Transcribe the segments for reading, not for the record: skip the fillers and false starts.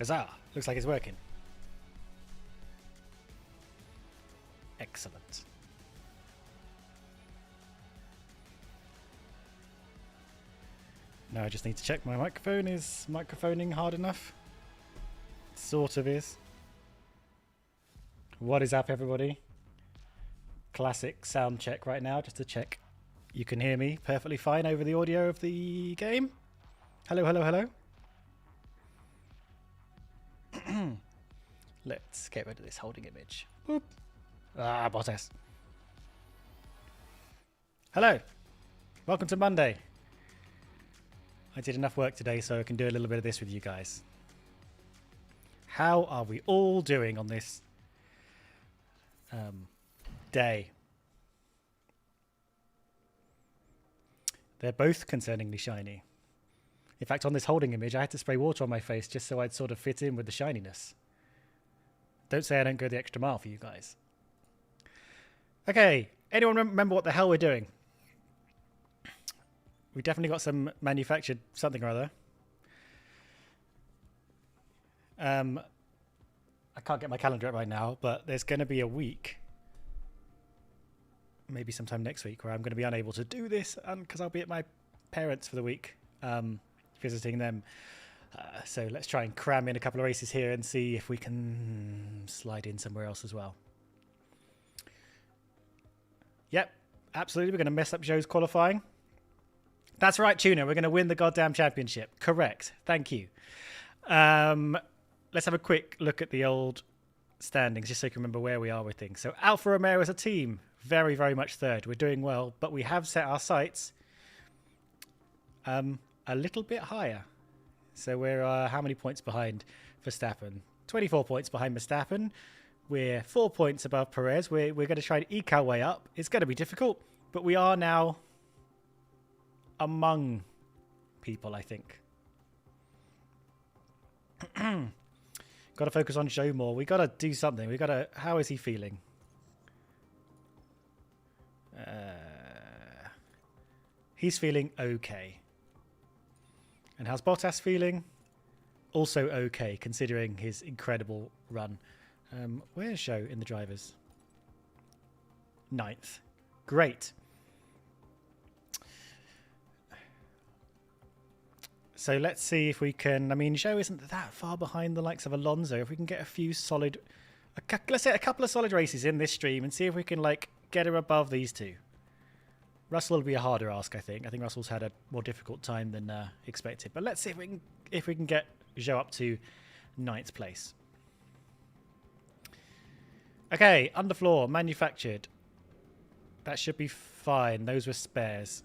Huzzah! Looks like it's working. Excellent. Now I just need to check my microphone. Is microphoning hard enough? Sort of is. What is up, everybody? Classic sound check right now, just to check you can hear me perfectly fine over the audio of the game. Hello, hello, hello. Let's get rid of this holding image. Boop. Ah, Bottas. Hello. Welcome to Monday. I did enough work today so I can do a little bit of this with you guys. How are we all doing on this day? They're both concerningly shiny. In fact, on this holding image, I had to spray water on my face just so I'd sort of fit in with the shininess. Don't say I don't go the extra mile for you guys. Okay, anyone remember what the hell we're doing? We definitely got some manufactured something or other. I can't get my calendar up right now, but there's going to be a week, maybe sometime next week, where I'm going to be unable to do this because I'll be at my parents' for the week, visiting them. So let's try and cram in a couple of races here and see if we can slide in somewhere else as well. Yep, absolutely. We're going to mess up Joe's qualifying. That's right, Tuna. We're going to win the goddamn championship. Correct. Thank you. Let's have a quick look at the old standings, just so you can remember where we are with things. So Alfa Romeo as a team, very, very much third. We're doing well, but we have set our sights a little bit higher. So we're how many points behind Verstappen? 24 points behind Verstappen. We're 4 points above Perez. We're going to try and eke our way up. It's going to be difficult, but we are now among people, I think. Got to focus on Joe more. We got to do something. We got to. How is he feeling? He's feeling okay. And how's Bottas feeling? Also okay, considering his incredible run. Where's Joe in the drivers? 9th. Great. So let's see if we can. I mean, Joe isn't that far behind the likes of Alonso. If we can get a few solid, let's say a couple of solid races in this stream and see if we can like get her above these two. Russell will be a harder ask, I think. I think Russell's had a more difficult time than expected. But let's see if we can get Joe up to 9th place. Okay, underfloor, manufactured. That should be fine. Those were spares.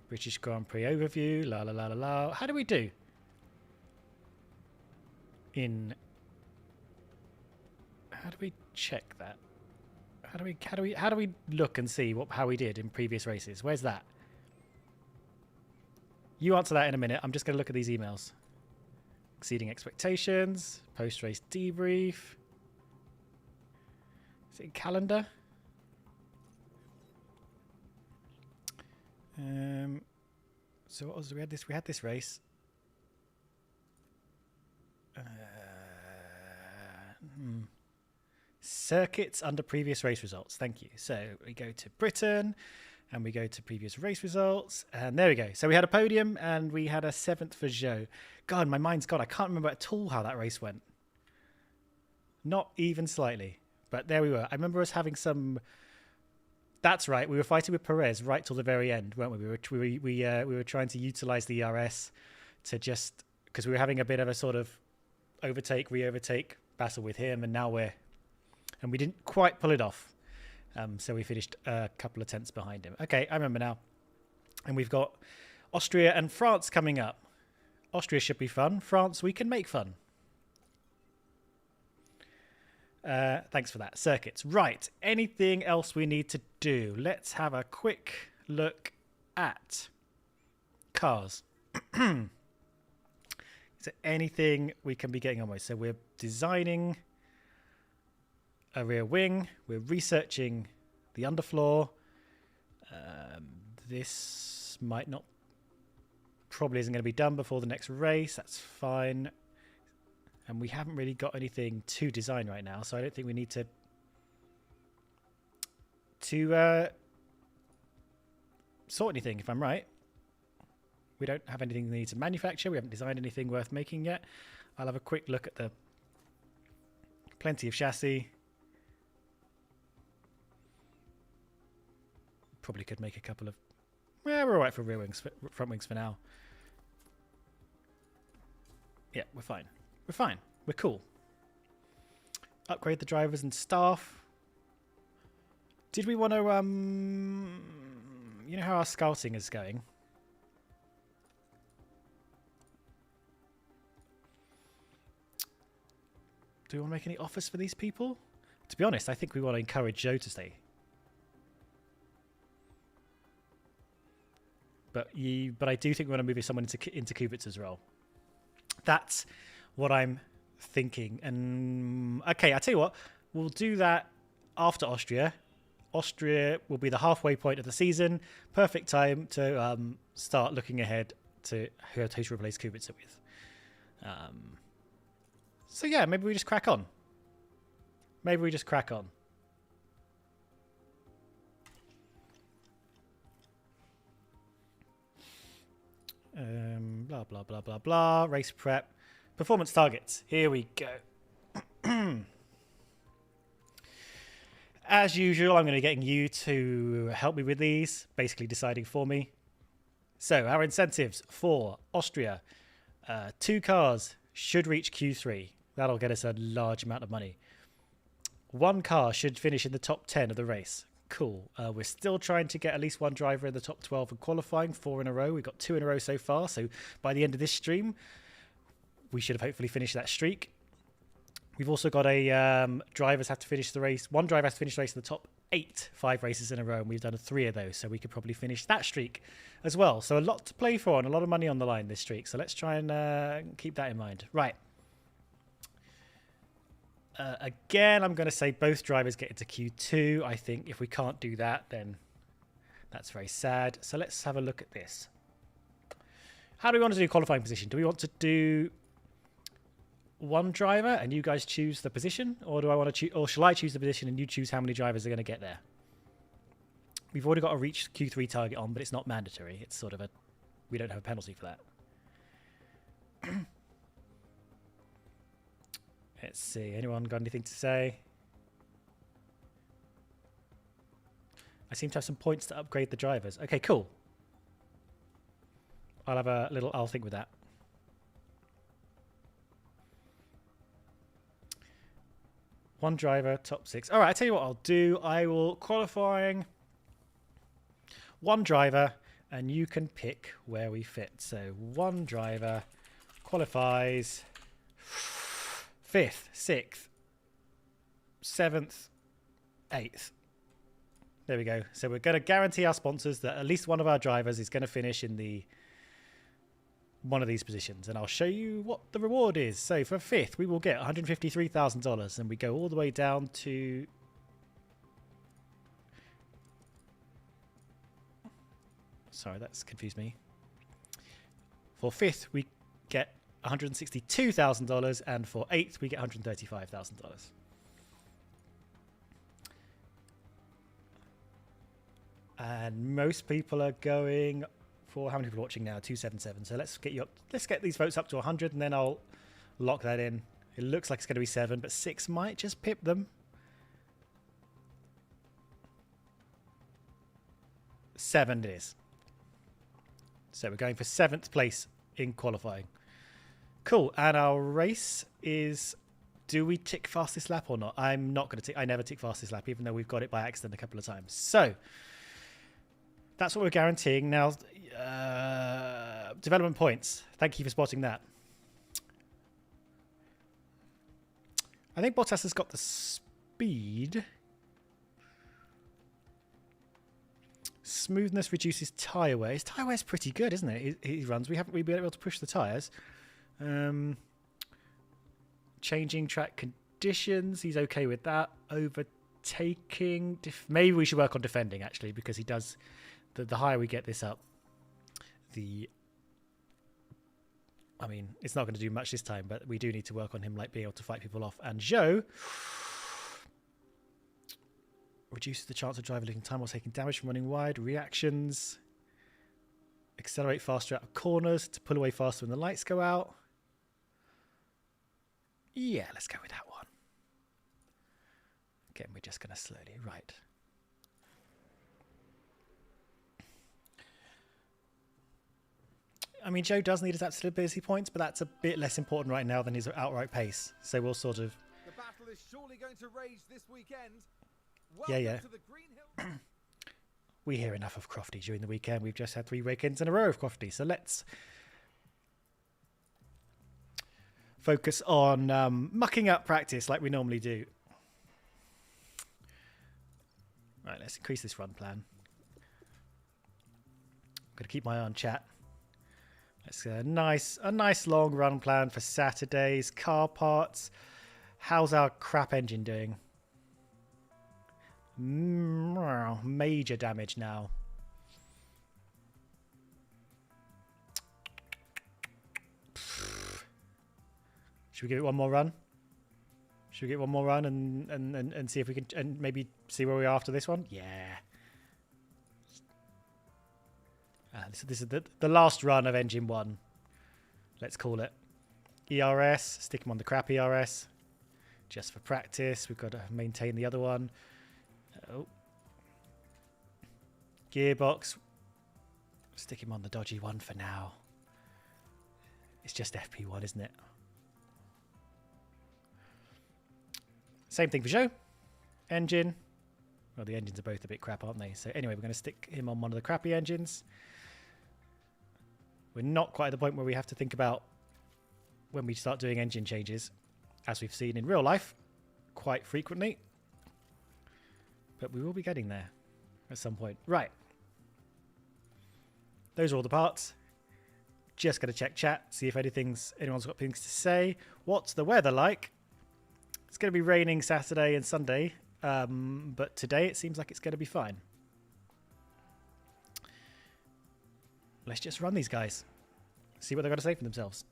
British Grand Prix overview. La la la la la. How do we do? How do we check that? How do we look and see how we did in previous races? Where's that? You answer that in a minute. I'm just going to look at these emails. Exceeding expectations. Post-race debrief. Is it calendar? So what was we had this race. Circuits under previous race results. Thank you. So we go to Britain and we go to previous race results and there we go. So we had a podium and we had a 7th for Joe. God, my mind's gone. I can't remember at all how that race went. Not even slightly. But there we were. I remember us having some. That's right. We were fighting with Perez right till the very end, weren't we? We were trying to utilize the ERS to just because we were having a bit of a sort of re-overtake battle with him, and we didn't quite pull it off. So we finished a couple of tenths behind him. Okay, I remember now. And we've got Austria and France coming up. Austria should be fun. France, we can make fun. Thanks for that. Circuits. Right. Anything else we need to do? Let's have a quick look at cars. Is there anything we can be getting on with? So we're designing a rear wing. We're researching the underfloor. This probably isn't going to be done before the next race. That's fine. And we haven't really got anything to design right now, so I don't think we need to sort anything, if I'm right. We don't have anything we need to manufacture. We haven't designed anything worth making yet. I'll have a quick look at the plenty of chassis. Probably could make a couple of... Yeah, we're all right for rear wings, front wings for now. Yeah, we're fine. We're fine. We're cool. Upgrade the drivers and staff. Did we want to, you know how our scouting is going? Do we want to make any offers for these people? To be honest, I think we want to encourage Joe to stay. But I do think we want to move someone into Kubitz's role. That's what I'm thinking. And okay, I'll tell you what, we'll do that after Austria. Austria will be the halfway point of the season. Perfect time to start looking ahead to who to replace Kubica with. So yeah, maybe we just crack on. Maybe we just crack on. Blah, blah, blah, blah, blah. Race prep. Performance targets. Here we go. As usual, I'm going to be getting you to help me with these, basically deciding for me. So our incentives for Austria. 2 cars should reach Q3. That'll get us a large amount of money. 1 car should finish in the top 10 of the race. Cool. We're still trying to get at least 1 driver in the top 12 and qualifying, 4 in a row. We've got 2 in a row so far. So by the end of this stream, we should have hopefully finished that streak. We've also got a drivers have to finish the race. 1 driver has to finish the race in the top 8, 5 races in a row, and we've done 3 of those, so we could probably finish that streak as well. So a lot to play for and a lot of money on the line this streak. So let's try and keep that in mind. Right. Again, I'm going to say both drivers get into Q2. I think if we can't do that, then that's very sad. So let's have a look at this. How do we want to do qualifying position? Do we want to do 1 driver and you guys choose the position, or do I want to choose, or shall I choose the position and you choose how many drivers are going to get there? We've already got a reach Q3 target on, but it's not mandatory. It's sort of we don't have a penalty for that. Let's see. Anyone got anything to say? I seem to have some points to upgrade the drivers. Okay, cool. I'll think with that. One driver, top 6. All right, I'll tell you what I'll do. I will qualifying 1 driver, and you can pick where we fit. So 1 driver qualifies 5th, 6th, 7th, 8th. There we go. So we're going to guarantee our sponsors that at least one of our drivers is going to finish in one of these positions, and I'll show you what the reward is. So for 5th, we will get $153,000, and we go all the way down to... Sorry, that's confused me. For 5th, we get $162,000, and for 8th, we get $135,000. And most people are going for, how many people are watching now? 277. So let's get these votes up to 100, and then I'll lock that in. It looks like it's going to be 7, but 6 might just pip them. 7 it is. So we're going for 7th place in qualifying. Cool. And our race is, do we tick fastest lap or not? I'm not going to tick. I never tick fastest lap, even though we've got it by accident a couple of times. So that's what we're guaranteeing. Now, development points. Thank you for spotting that. I think Bottas has got the speed. Smoothness reduces tyre wear. His tyre wear is pretty good, isn't it? He runs. We haven't really been able to push the tyres. Changing track conditions. He's okay with that. Overtaking. Maybe we should work on defending, actually, because he does... The higher we get this up, the I mean, it's not going to do much this time, but we do need to work on him like being able to fight people off. And Zhou reduces the chance of driver losing time while taking damage from running wide. Reactions. Accelerate faster out of corners to pull away faster when the lights go out. Yeah, let's go with that one. Again, we're just going to slowly. Right. I mean, Joe does need his adaptability points, but that's a bit less important right now than his outright pace. So we'll sort of... The battle is surely going to rage this weekend. Yeah. To the Green Hill. We hear enough of Crofty during the weekend. We've just had 3 weekends in a row of Crofty. So let's focus on mucking up practice like we normally do. Right, let's increase this run plan. I'm going to keep my eye on chat. Let's get a nice long run plan for Saturdays. Car parts. How's our crap engine doing? Major damage now. Should we give it one more run? Should we get one more run and see if we can, and maybe see where we are after this one? Yeah. This is the last run of Engine 1. Let's call it. ERS. Stick him on the crap ERS. Just for practice. We've got to maintain the other one. Oh. Gearbox. Stick him on the dodgy one for now. It's just FP1, isn't it? Same thing for Zhou. Engine. Well, the engines are both a bit crap, aren't they? So anyway, we're going to stick him on one of the crappy engines. We're not quite at the point where we have to think about when we start doing engine changes, as we've seen in real life quite frequently. But we will be getting there at some point. Right. Those are all the parts. Just going to check chat, see if anyone's got things to say. What's the weather like? It's going to be raining Saturday and Sunday, but today it seems like it's going to be fine. Let's just run these guys. See what they've got to say for themselves.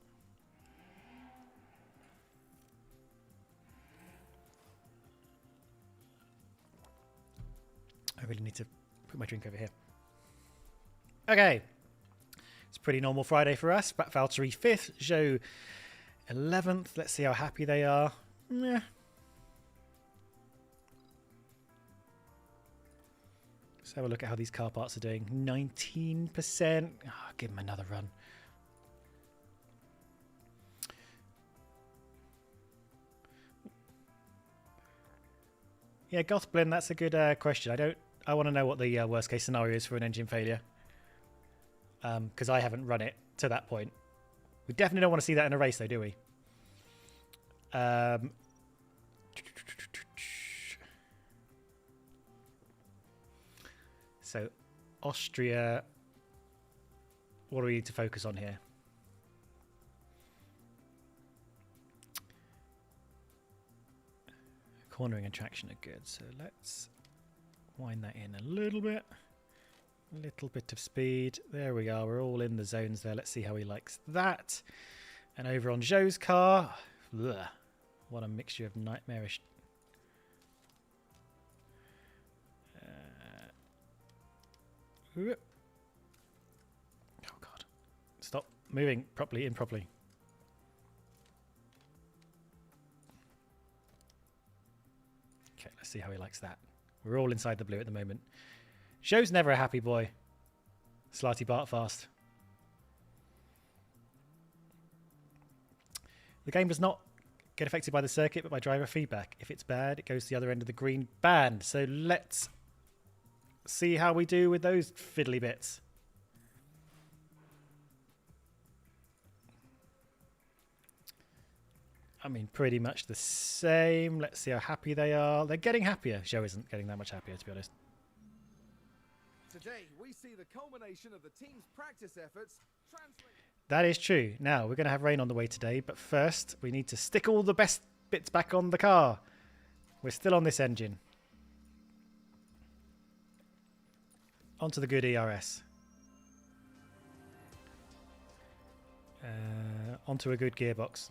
I really need to put my drink over here. Okay. It's a pretty normal Friday for us. Valtteri 5th, Zhou 11th. Let's see how happy they are. Yeah. Let's have a look at how these car parts are doing. 19%. Oh, give them another run. Yeah, Gothblin, that's a good question. I want to know what the worst case scenario is for an engine failure. Because I haven't run it to that point. We definitely don't want to see that in a race though, do we? So, Austria, what do we need to focus on here? Cornering and traction are good, so let's wind that in a little bit. A little bit of speed. There we are, we're all in the zones there. Let's see how he likes that. And over on Zhou's car, ugh, what a mixture of nightmarish... Oh god. Stop moving improperly. Okay, let's see how he likes that. We're all inside the blue at the moment. Zhou's never a happy boy. Slarty Bartfast. The game does not get affected by the circuit, but by driver feedback. If it's bad, it goes to the other end of the green band. So let's see how we do with those fiddly bits. I mean, pretty much the same. Let's see how happy they are. They're getting happier. Zhou isn't getting that much happier, to be honest. Today, we see the culmination of the team's practice efforts. That is true. Now, we're going to have rain on the way today, but first, we need to stick all the best bits back on the car. We're still on this engine. Onto the good ERS. onto a good gearbox.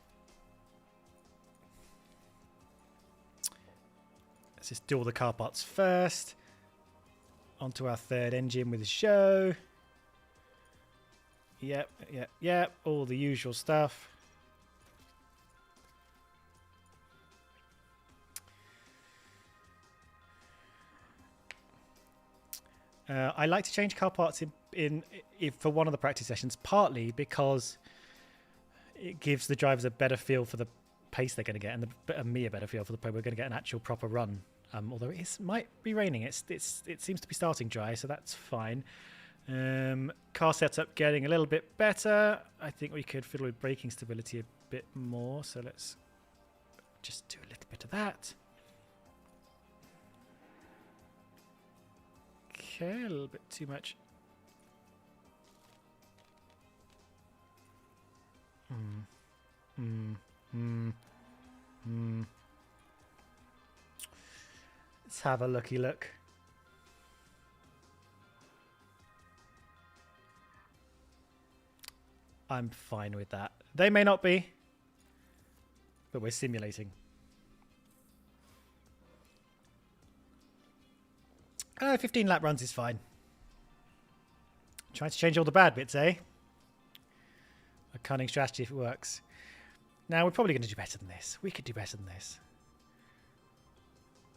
Let's just do all the car parts first. Onto our third engine with show. Yep, yep, yep. All the usual stuff. I like to change car parts in for one of the practice sessions, partly because it gives the drivers a better feel for the pace they're going to get, and me a better feel for the we're going to get an actual proper run. Although it might be raining, it seems to be starting dry, so that's fine. Car setup getting a little bit better. I think we could fiddle with braking stability a bit more, so let's just do a little bit of that. Okay, a little bit too much. Let's have a looky look. I'm fine with that. They may not be, but we're simulating. 15 lap runs is fine. Trying to change all the bad bits, eh? A cunning strategy if it works. Now, we're probably going to do better than this. We could do better than this.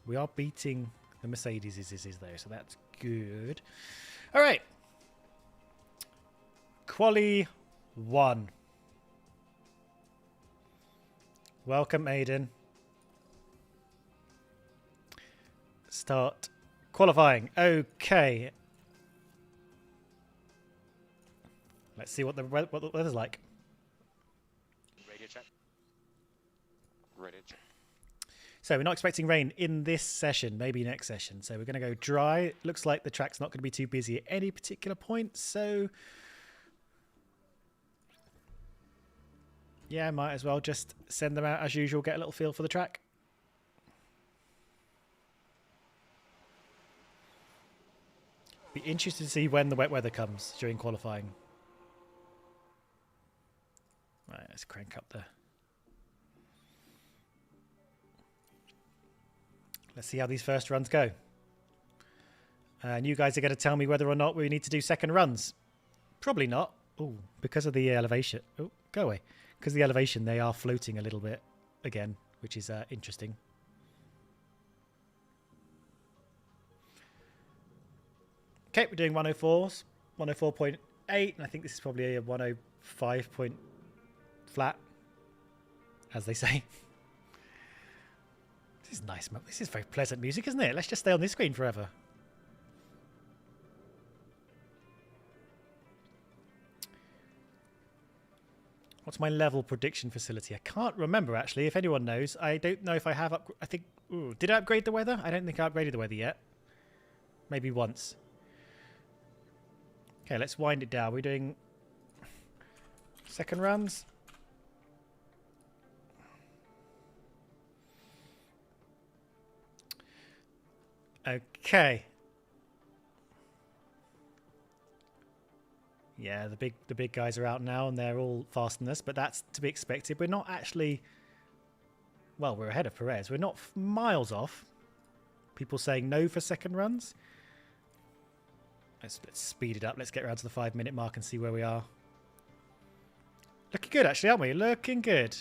We are beating the Mercedes though, so that's good. All right. Quali 1. Welcome, Aiden. Start qualifying. Okay. Let's see what the weather's like. Radio check. Radio check. So we're not expecting rain in this session, maybe next session. So we're going to go dry. Looks like the track's not going to be too busy at any particular point. So yeah, might as well just send them out as usual, get a little feel for the track. Be interested to see when the wet weather comes during qualifying. Right, let's crank up the... Let's see how these first runs go. And you guys are going to tell me whether or not we need to do second runs. Probably not. Oh, because of the elevation. Oh, go away. Because of the elevation, they are floating a little bit again, which is interesting. Okay, we're doing 104s. 104.8, and I think this is probably a 105 point flat, as they say. This is nice. This is very pleasant music, isn't it? Let's just stay on this screen forever. What's my level prediction facility? I can't remember, actually. If anyone knows, I don't know if I have... I think... Ooh, did I upgrade the weather? I don't think I upgraded the weather yet. Maybe once. Okay, let's wind it down. We're doing second runs. Okay. Yeah, the big guys are out now and they're all faster than us, but that's to be expected. We're not actually... Well, we're ahead of Perez. We're not miles off. People saying no for second runs. Let's speed it up. Let's get around to the 5-minute mark and see where we are. Looking good, actually, aren't we? Looking good.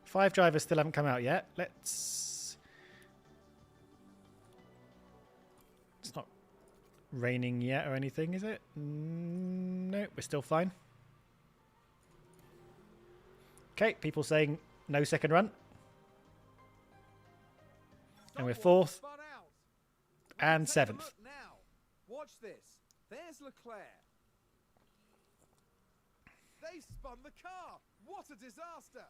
5 drivers still haven't come out yet. It's not raining yet or anything, is it? No, we're still fine. Okay, people saying no second run. And we're 4th and 7th. Watch this. There's Leclerc. They spun the car. What a disaster.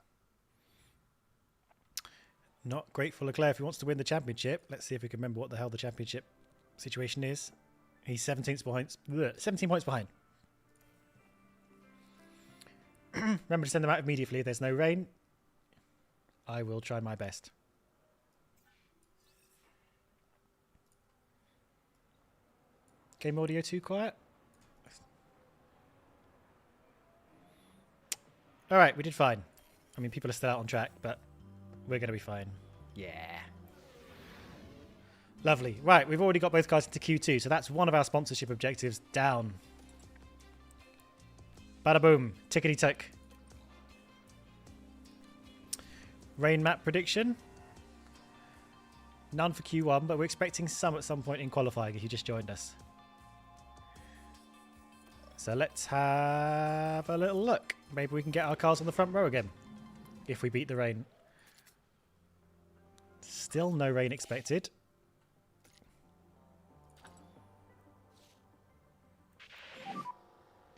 Not great for Leclerc if he wants to win the championship. Let's see if we can remember what the hell the championship situation is. He's 17 points behind. Remember to send them out immediately if there's no rain. I will try my best. Game audio too quiet? All right, we did fine. I mean, people are still out on track, but we're going to be fine. Yeah. Lovely. Right, we've already got both cars into Q2, so that's one of our sponsorship objectives down. Bada boom. Tickety tock. Rain map prediction. None for Q1, but we're expecting some at some point in qualifying if you just joined us. So let's have a little look. Maybe we can get our cars on the front row again if we beat the rain. Still no rain expected.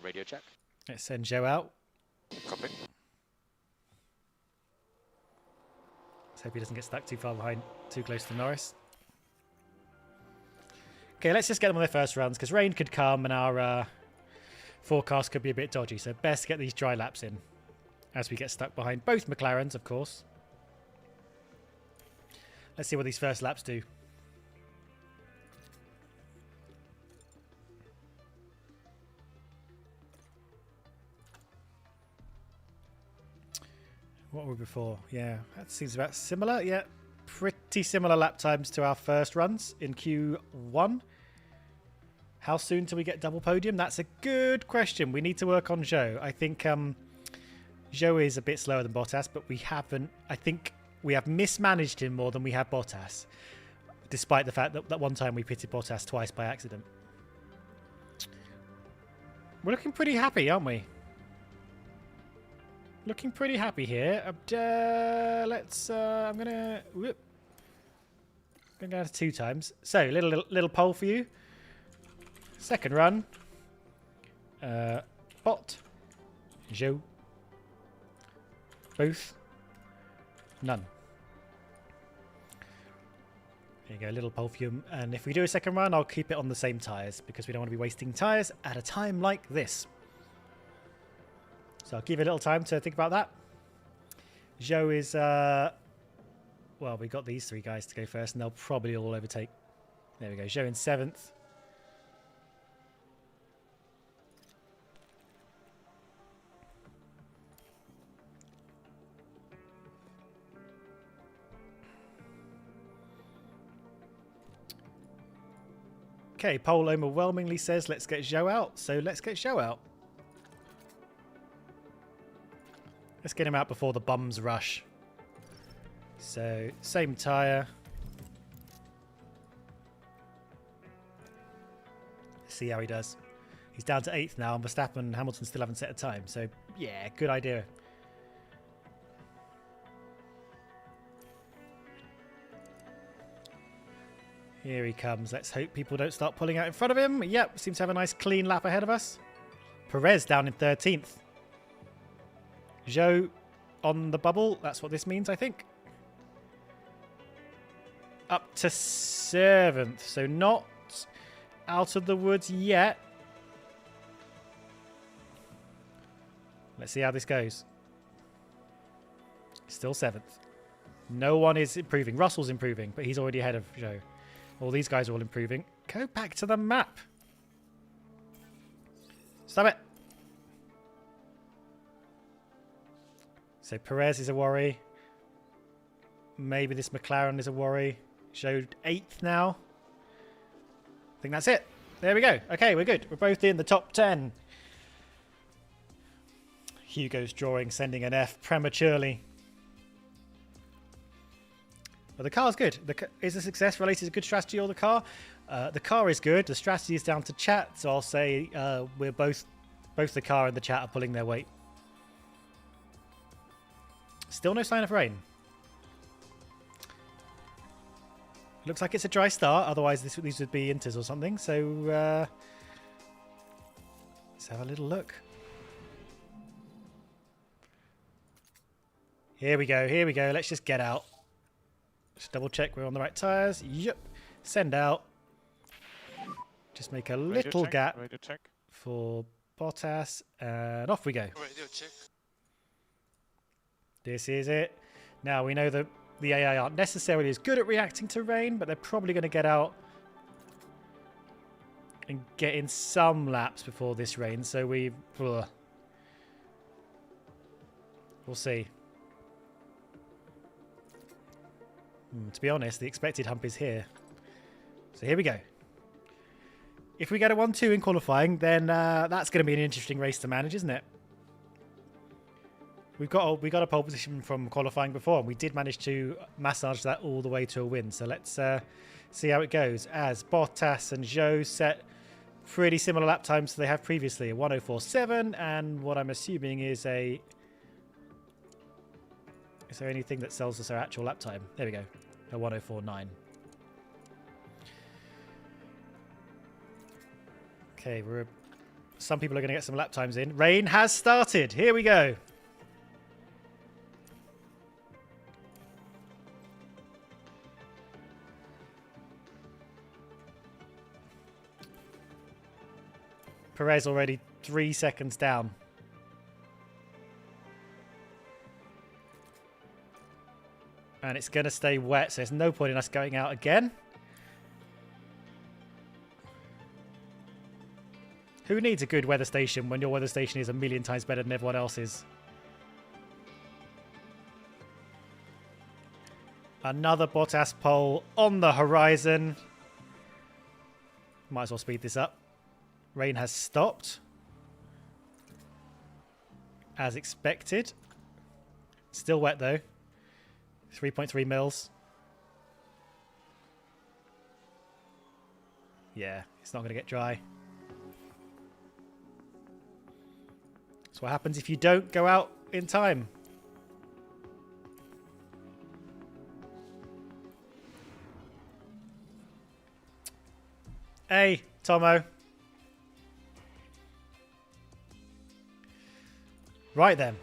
Radio check. Let's send Joe out. Copy. Let's hope he doesn't get stuck too far behind, too close to Norris. Okay, let's just get them on their first runs because rain could come and our forecast could be a bit dodgy. So best get these dry laps in as we get stuck behind both McLarens, of course. Let's see what these first laps do. What were we before? Yeah, that seems about similar. Yeah, pretty similar lap times to our first runs in Q1. How soon till we get double podium? That's a good question. We need to work on Zhou. I think Zhou is a bit slower than Bottas, but we haven't. I think we have mismanaged him more than we have Bottas, despite the fact that that one time we pitted Bottas twice by accident. We're looking pretty happy, aren't we? Looking pretty happy here. Let's. I'm gonna. Whoop. Gonna go to 2 times. So little poll for you. Second run. Bot. Zhou. Both. None. There you go, little poll for you. And if we do a second run, I'll keep it on the same tyres because we don't want to be wasting tyres at a time like this. So I'll give you a little time to think about that. Zhou is, well, we got these 3 guys to go first, and they'll probably all overtake. There we go. Zhou in 7th. Okay, poll overwhelmingly says let's get Zhou out, so let's get Zhou out. Let's get him out before the bums rush. So, same tyre. See how he does. He's down to 8th now, and Verstappen and Hamilton still haven't set a time. So, yeah, good idea. Here he comes. Let's hope people don't start pulling out in front of him. Yep, seems to have a nice clean lap ahead of us. Perez down in 13th. Zhou on the bubble. That's what this means, I think. Up to 7th. So not out of the woods yet. Let's see how this goes. Still 7th. No one is improving. Russell's improving, but he's already ahead of Zhou. All these guys are all improving. Go back to the map. Stop it. So Perez is a worry. Maybe this McLaren is a worry. Showed 8th now. I think that's it. There we go. Okay, we're good. We're both in the top 10. Hugo's drawing, sending an F prematurely. Well, the car's good. Is the success related to good strategy or the car? The car is good. The strategy is down to chat. So I'll say we're both the car and the chat are pulling their weight. Still no sign of rain. Looks like it's a dry start. Otherwise, these would be inters or something. So let's have a little look. Here we go. Here we go. Let's just get out. Just double check we're on the right tyres. Yep. Send out. Just make a little gap for Bottas. And off we go. Radio check. This is it. Now, we know that the AI aren't necessarily as good at reacting to rain, but they're probably going to get out and get in some laps before this rain. So we... We'll see. To be honest, the expected hump is here. So here we go. If we get a 1-2 in qualifying, then that's going to be an interesting race to manage, isn't it? We got a pole position from qualifying before, and we did manage to massage that all the way to a win. So let's see how it goes. As Bottas and Zhou set pretty similar lap times to they have previously, a 1:04.7, and what I'm assuming is a... Is there anything that tells us our actual lap time? There we go, a 1:04.9. Okay, some people are going to get some lap times in. Rain has started. Here we go. Perez already 3 seconds down. And it's going to stay wet, so there's no point in us going out again. Who needs a good weather station when your weather station is a million times better than everyone else's? Another Bottas pole on the horizon. Might as well speed this up. Rain has stopped. As expected. Still wet though. 3.3 mils. Yeah, it's not going to get dry. That's what happens if you don't go out in time. Hey, Tomo. Right then.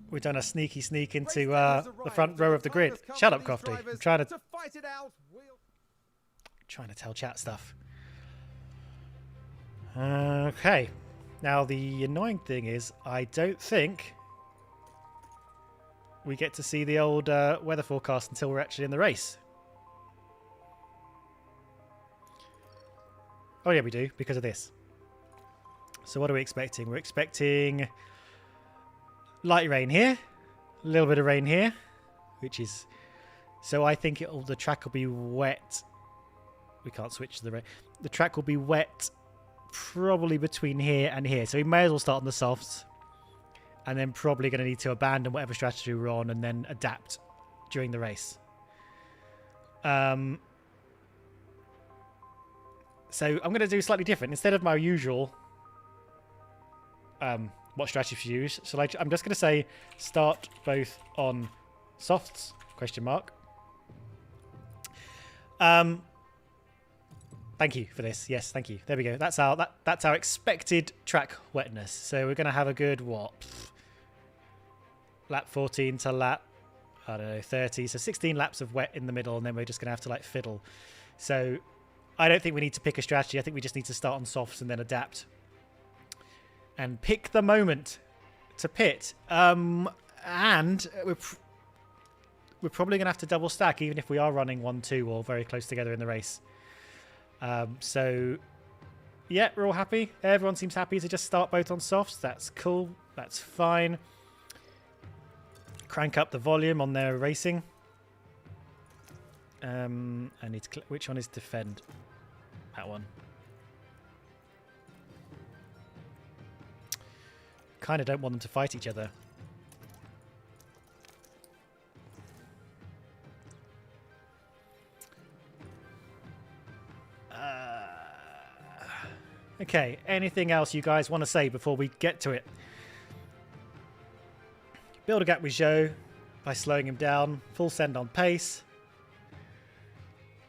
We've done a sneaky sneak into the front row of the grid. Shut up, Crofty. I'm trying to tell chat stuff. Okay. Now, the annoying thing is, I don't think we get to see the old weather forecast until we're actually in the race. Oh, yeah, we do, because of this. So what are we expecting? We're expecting light rain here, a little bit of rain here, which is... So I think the track will be wet. We can't switch to the rain. The track will be wet probably between here and here. So we may as well start on the softs. And then probably going to need to abandon whatever strategy we're on and then adapt during the race. So I'm going to do slightly different. Instead of my usual what strategy to use, so I'm just going to say start both on softs, question mark. Thank you for this. Yes, thank you. There we go. That's our expected track wetness. So we're going to have a good, what? Lap 14 to lap, I don't know, 30. So 16 laps of wet in the middle, and then we're just going to have to, like, fiddle. So I don't think we need to pick a strategy. I think we just need to start on softs and then adapt. And pick the moment to pit. And we're probably going to have to double stack, even if we are running 1-2 or very close together in the race. So, yeah, we're all happy. Everyone seems happy to just start both on softs. That's cool. That's fine. Crank up the volume on their racing. I need to which one is defend? That one. Kind of don't want them to fight each other. Okay, anything else you guys want to say before we get to it? Build a gap with Zhou by slowing him down. Full send on pace.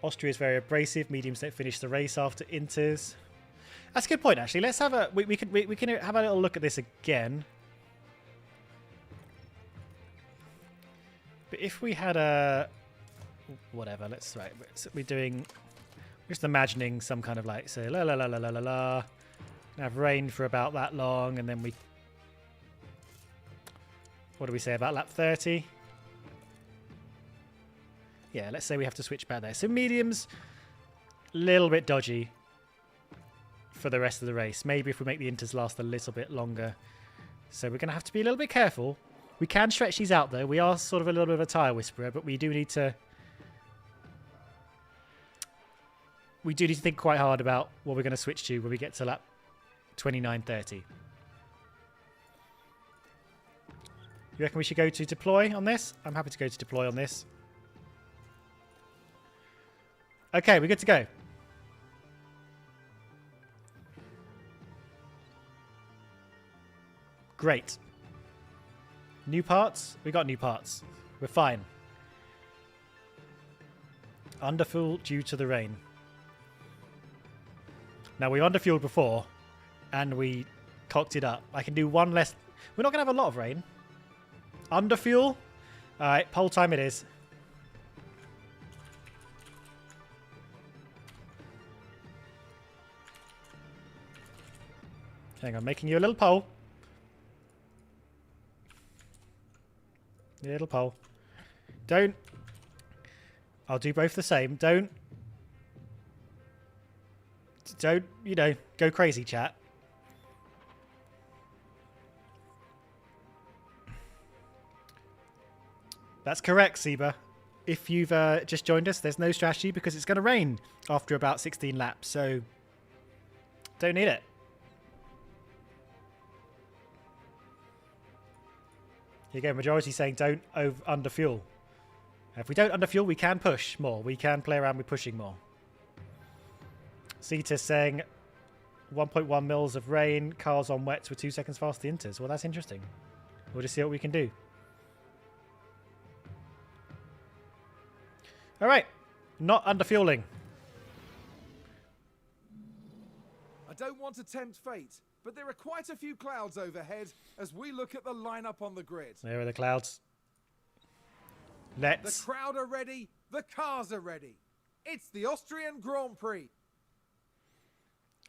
Austria is very abrasive. Mediums don't finish the race after inters. That's a good point, actually. Let's have a we can have a little look at this again. But if we had a whatever, we're doing. Just imagining some kind of like, say, la la la la la la la. Have rain for about that long, and then we... What do we say about lap 30? Yeah, let's say we have to switch back there. So mediums, a little bit dodgy for the rest of the race. Maybe if we make the inters last a little bit longer. So we're going to have to be a little bit careful. We can stretch these out, though. We are sort of a little bit of a tyre whisperer, but we do need to... We do need to think quite hard about what we're going to switch to when we get to lap 29:30. You reckon we should go to deploy on this? I'm happy to go to deploy on this. Okay, we're good to go. Great. New parts? We got new parts. We're fine. Underfuel due to the rain. Now, we underfueled before, and we cocked it up. I can do one less... We're not going to have a lot of rain. Underfuel? Alright, pole time it is. Hang on, making you a little pole. Little pole. Don't... I'll do both the same. Don't, you know, go crazy, chat. That's correct, Seba. If you've just joined us, there's no strategy because it's going to rain after about 16 laps, so don't need it. Here you go, majority saying don't underfuel. If we don't underfuel, we can push more. We can play around with pushing more. Cetus saying 1.1 mils of rain, cars on wets with 2 seconds faster inters. Well, that's interesting. We'll just see what we can do. All right, not underfueling. I don't want to tempt fate, but there are quite a few clouds overhead as we look at the lineup on the grid. There are the clouds. The crowd are ready, the cars are ready. It's the Austrian Grand Prix.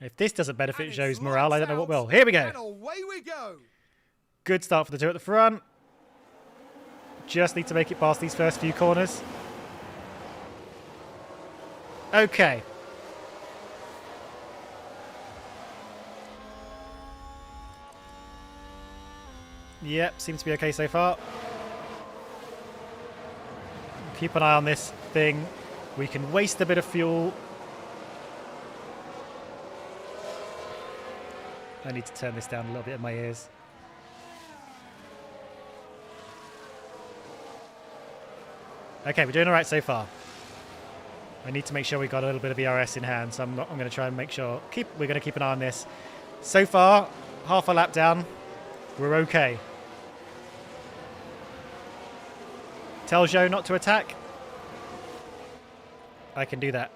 If this doesn't benefit And Joe's it's morale, I don't know what lights will. Here we out, go. And away we go. Good start for the two at the front. Just need to make it past these first few corners. Okay. Yep, seems to be okay so far. Keep an eye on this thing. We can waste a bit of fuel. I need to turn this down a little bit in my ears. Okay, we're doing all right so far. I need to make sure we got a little bit of ERS in hand, so I'm going to try and make sure. We're going to keep an eye on this. So far, half a lap down. We're okay. Tell Joe not to attack. I can do that.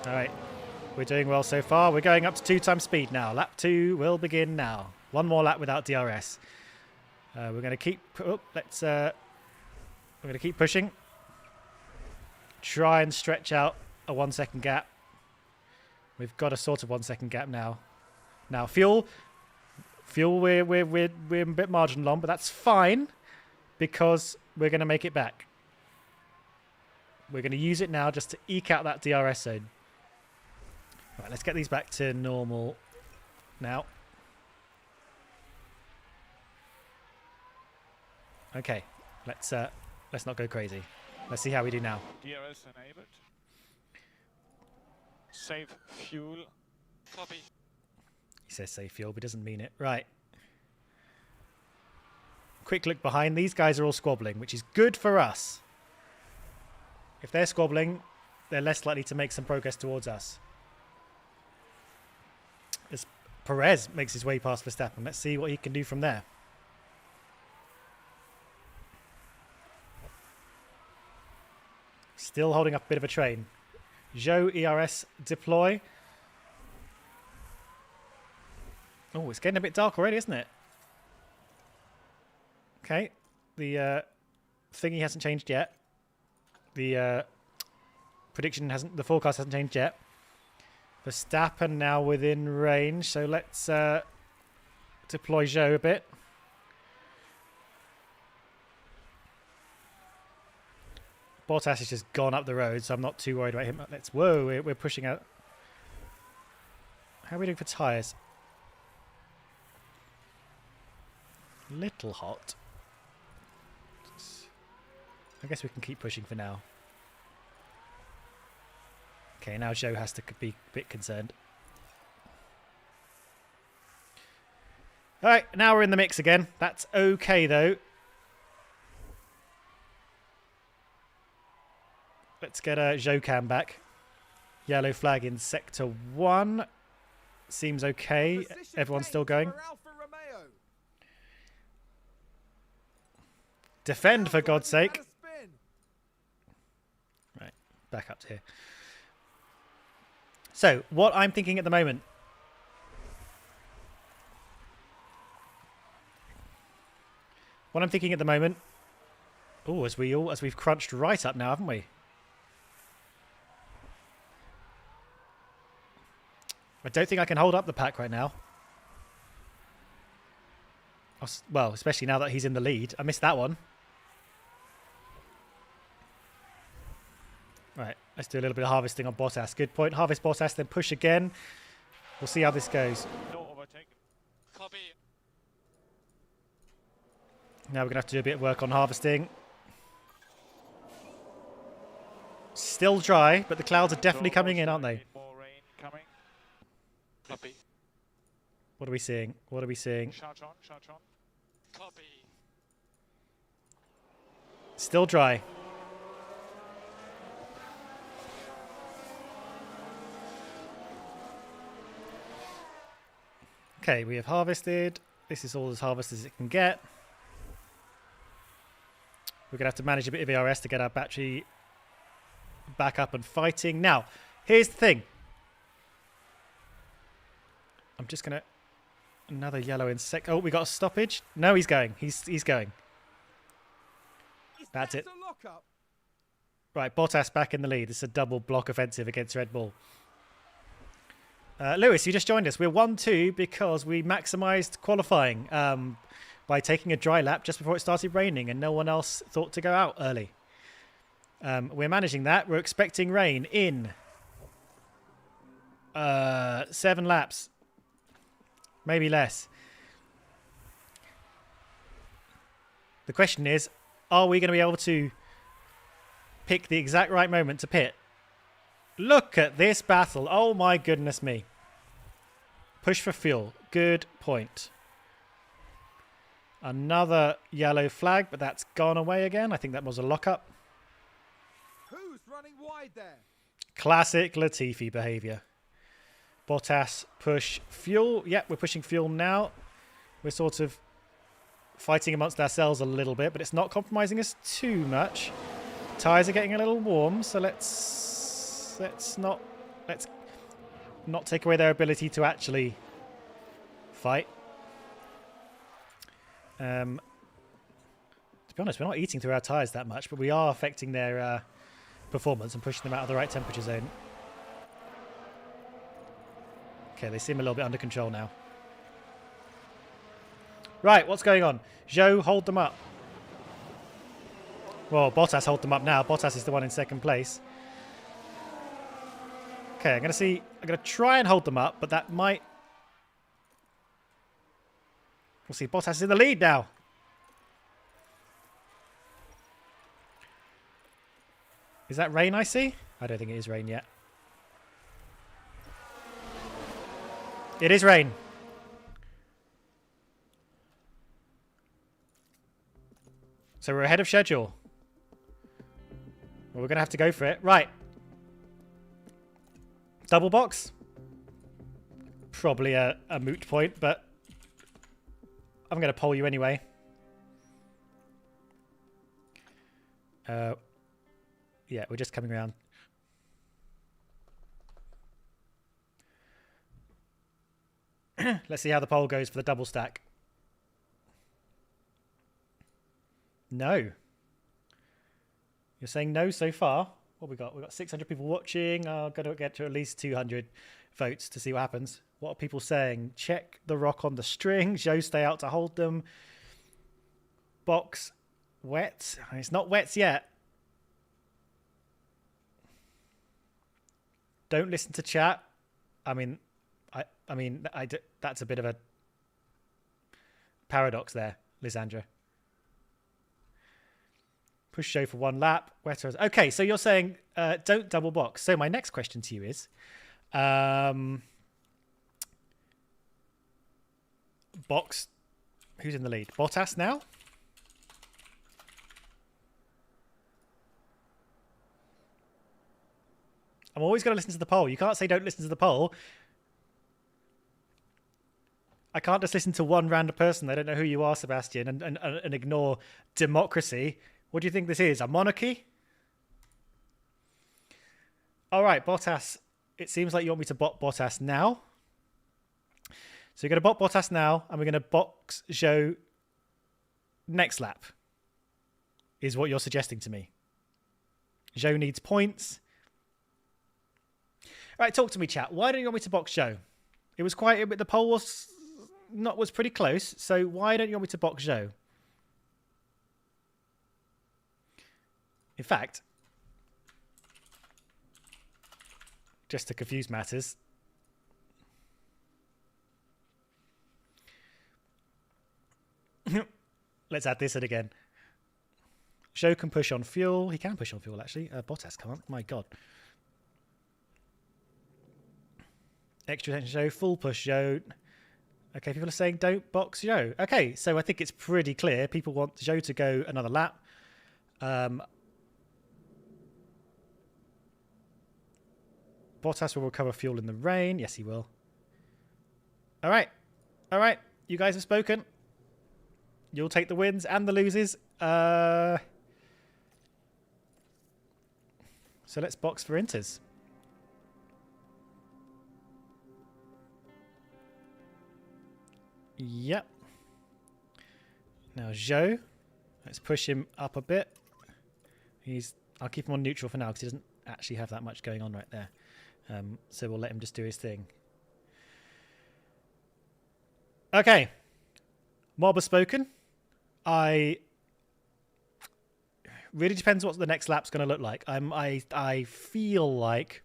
All right. We're doing well so far. We're going up to 2 times speed now. Lap 2 will begin now. One more lap without DRS. We're going to keep... we're going to keep pushing. Try and stretch out a 1 second gap. We've got a sort of 1 second gap now. Now, fuel, we're a bit marginal on, but that's fine because we're going to make it back. We're going to use it now just to eke out that DRS zone. Right, let's get these back to normal now. Okay, let's not go crazy. Let's see how we do now. DRS enabled. Save fuel. Copy. He says save fuel, but doesn't mean it. Right. Quick look behind. These guys are all squabbling, which is good for us. If they're squabbling, they're less likely to make some progress towards us. As Perez makes his way past Verstappen, let's see what he can do from there. Still holding up a bit of a train. Joe ERS deploy. Oh, it's getting a bit dark already, isn't it? Okay. The thingy hasn't changed yet. The prediction hasn't... The forecast hasn't changed yet. Verstappen now within range, so let's deploy Joe a bit. Bottas has just gone up the road, so I'm not too worried about him. Whoa, we're pushing out. How are we doing for tyres? Little hot. I guess we can keep pushing for now. Okay, now Joe has to be a bit concerned. Alright, now we're in the mix again. That's okay, though. Let's get Joe Cam back. Yellow flag in Sector 1. Seems okay. Everyone's still going. Defend, for God's sake. Right, back up to here. So, what I'm thinking at the moment. Oh, as we've crunched right up now, haven't we? I don't think I can hold up the pack right now. Well, especially now that he's in the lead. I missed that one. Right, let's do a little bit of harvesting on Bottas. Good point. Harvest Bottas, then push again. We'll see how this goes. No overtake. Copy. Now we're going to have to do a bit of work on harvesting. Still dry, but the clouds are definitely coming in, aren't they? More rain coming. Copy. What are we seeing? What are we seeing? Charge on, charge on. Copy. Still dry. Okay, we have harvested. This is all as harvest as it can get. We're going to have to manage a bit of ERS to get our battery back up and fighting. Now, here's the thing. I'm just going to... Another yellow insect. Oh, we got a stoppage. No, he's going. He's going. That's it. Right, Bottas back in the lead. This is a double block offensive against Red Bull. Lewis, you just joined us. We're 1-2 because we maximised qualifying by taking a dry lap just before it started raining and no one else thought to go out early. We're managing that. We're expecting rain in 7 laps. Maybe less. The question is, are we going to be able to pick the exact right moment to pit? Look at this battle. Oh my goodness me. Push for fuel. Good point. Another yellow flag, but that's gone away again. I think that was a lockup. Who's running wide there? Classic Latifi behaviour. Bottas, push fuel. Yep, we're pushing fuel now. We're sort of fighting amongst ourselves a little bit, but it's not compromising us too much. Tyres are getting a little warm, so let's not take away their ability to actually fight. To be honest, we're not eating through our tyres that much, but we are affecting their performance and pushing them out of the right temperature zone. Okay, they seem a little bit under control now. Right, what's going on? Zhou, hold them up. Well, Bottas hold them up now. Bottas is the one in second place. Okay, I'm going to try and hold them up, but that might... We'll see, Bottas is in the lead now. Is that rain I see? I don't think it is rain yet. It is rain. So we're ahead of schedule. Well, we're going to have to go for it. Right. Double box? Probably a moot point, but I'm going to poll you anyway. Yeah, we're just coming around. Let's see how the poll goes for the double stack. No. You're saying no so far? What we got? We've got 600 people watching. I'm going to get to at least 200 votes to see what happens. What are people saying? Check the rock on the string. Joe, stay out to hold them. Box. Wet. It's not wet yet. Don't listen to chat. I mean, I mean, that's a bit of a paradox there, Lysandra. Push show for 1 lap. Okay, so you're saying don't double box. So my next question to you is, box. Who's in the lead? Bottas now? I'm always going to listen to the poll. You can't say don't listen to the poll. I can't just listen to one random person. I don't know who you are, Sebastian, and ignore democracy. What do you think this is? A monarchy? All right, Bottas. It seems like you want me to bot Bottas now. So you're going to bot Bottas now, and we're going to box Zhou next lap, is what you're suggesting to me. Zhou needs points. All right, talk to me, chat. Why don't you want me to box Zhou? It was quite a bit. The poll was pretty close. So why don't you want me to box Zhou? In fact, just to confuse matters, let's add this in again. Zhou can push on fuel. He can push on fuel, actually. Bottas can't. My God. Extra attention Zhou. Full push Zhou. Okay, people are saying don't box Zhou. Okay, so I think it's pretty clear. People want Zhou to go another lap. Bottas will recover fuel in the rain. Yes, he will. All right. All right. You guys have spoken. You'll take the wins and the loses. So let's box for Inters. Yep. Now Zhou. Let's push him up a bit. I'll keep him on neutral for now because he doesn't actually have that much going on right there. So we'll let him just do his thing. Okay. Mob has spoken. Really depends what the next lap's going to look like. I feel like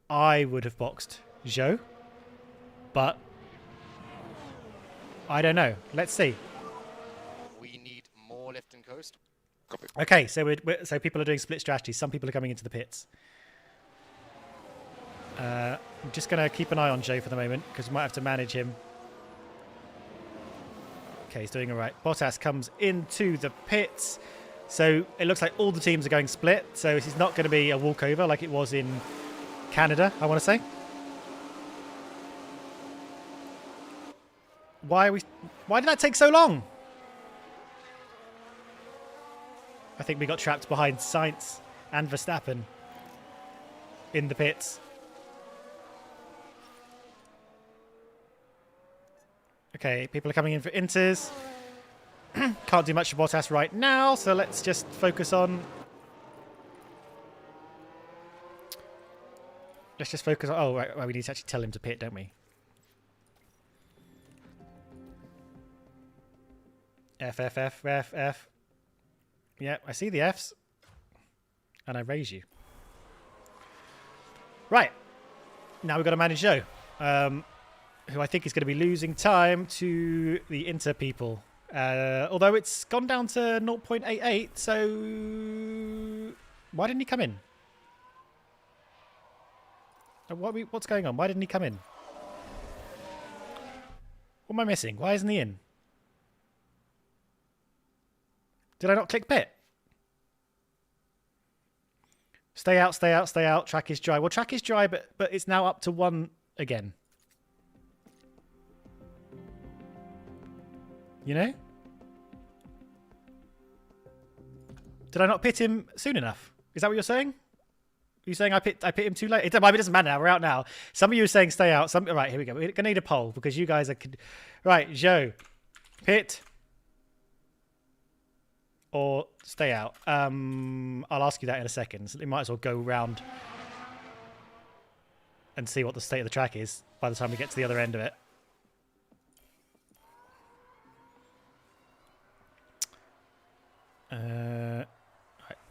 I would have boxed Zhou, but I don't know. Let's see. We need more lift and coast. Copy. Okay, so so people are doing split strategies. Some people are coming into the pits. I'm just going to keep an eye on Zhou for the moment because we might have to manage him. Okay, he's doing all right. Bottas comes into the pits. So it looks like all the teams are going split. So this is not going to be a walkover like it was in Canada, I want to say. Why did that take so long? I think we got trapped behind Sainz and Verstappen in the pits. Okay, people are coming in for Inters. Can't do much for Bottas right now, so let's just focus on... Let's just focus on... Oh, right, well, we need to actually tell him to pit, don't we? F, F, F, F, F. Yeah, I see the Fs. And I raise you. Right. Now we've got to manage Zhou. Who I think is going to be losing time to the Inter people. Although it's gone down to 0.88, so... Why didn't he come in? What's going on? Why didn't he come in? What am I missing? Why isn't he in? Did I not click pit? Stay out, stay out, stay out. Track is dry. Well, track is dry, but it's now up to 1 again. You know? Did I not pit him soon enough? Is that what you're saying? Are you saying I pit him too late? It doesn't matter now. We're out now. Some of you are saying stay out. Right, here we go. We're going to need a poll because you guys are... Right, Zhou. Pit. Or stay out. I'll ask you that in a second. So we might as well go round and see what the state of the track is by the time we get to the other end of it. Right,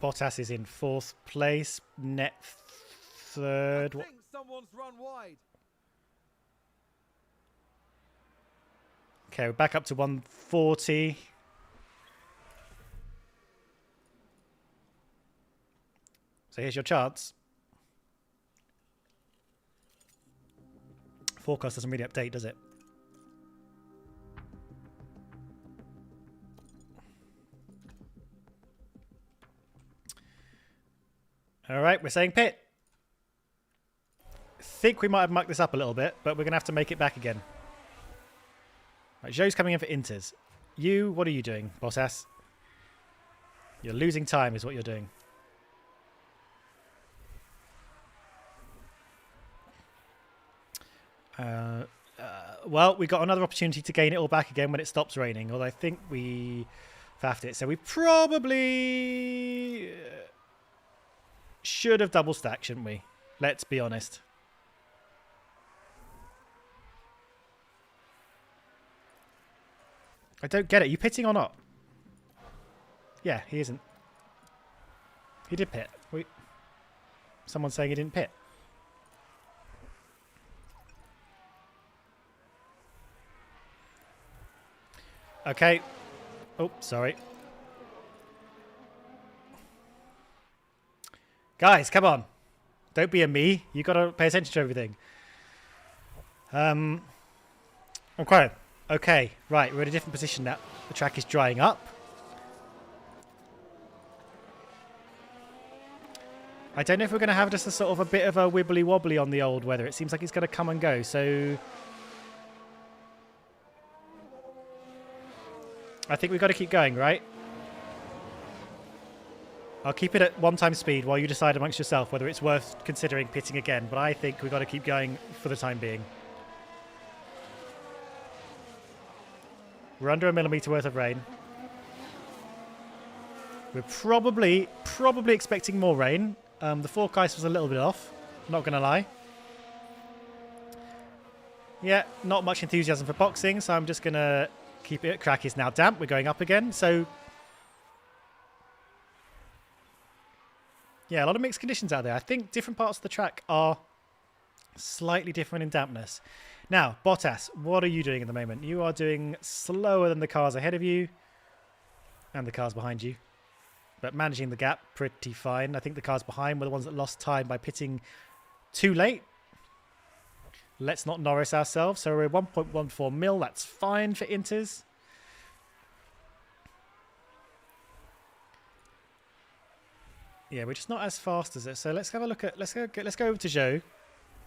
Bottas is in 4th place. Net 3rd. I think someone's run wide. Okay, we're back up to 140. So here's your chance. Forecast doesn't really update, does it? All right, we're saying pit. Think we might have mucked this up a little bit, but we're going to have to make it back again. Right, Joe's coming in for inters. You, what are you doing, boss ass? You're losing time is what you're doing. Well, we got another opportunity to gain it all back again when it stops raining, although I think we faffed it. So we probably should have double stacked, shouldn't we? Let's be honest. I don't get it. Are you pitting or not? Yeah, he isn't. He did pit. Someone's saying he didn't pit. Okay. Oh, sorry. Guys, come on. Don't be a me. You got to pay attention to everything. Okay. Okay. Right, we're in a different position now. The track is drying up. I don't know if we're going to have just a sort of a bit of a wibbly wobbly on the old weather. It seems like it's going to come and go. So I think we've got to keep going, right? I'll keep it at 1 times speed while you decide amongst yourself whether it's worth considering pitting again. But I think we've got to keep going for the time being. We're under a millimetre worth of rain. We're probably expecting more rain. The forecast was a little bit off. Not going to lie. Yeah, not much enthusiasm for boxing, so I'm just going to keep it. Track is now damp. We're going up again. So yeah, a lot of mixed conditions out there. I think different parts of the track are slightly different in dampness. Now, Bottas, what are you doing at the moment? You are doing slower than the cars ahead of you and the cars behind you, but managing the gap pretty fine. I think the cars behind were the ones that lost time by pitting too late. Let's not Norris ourselves. So we're 1.14 mil. That's fine for inters. Yeah, we're just not as fast as it. So let's have a look at. Let's go over to Joe,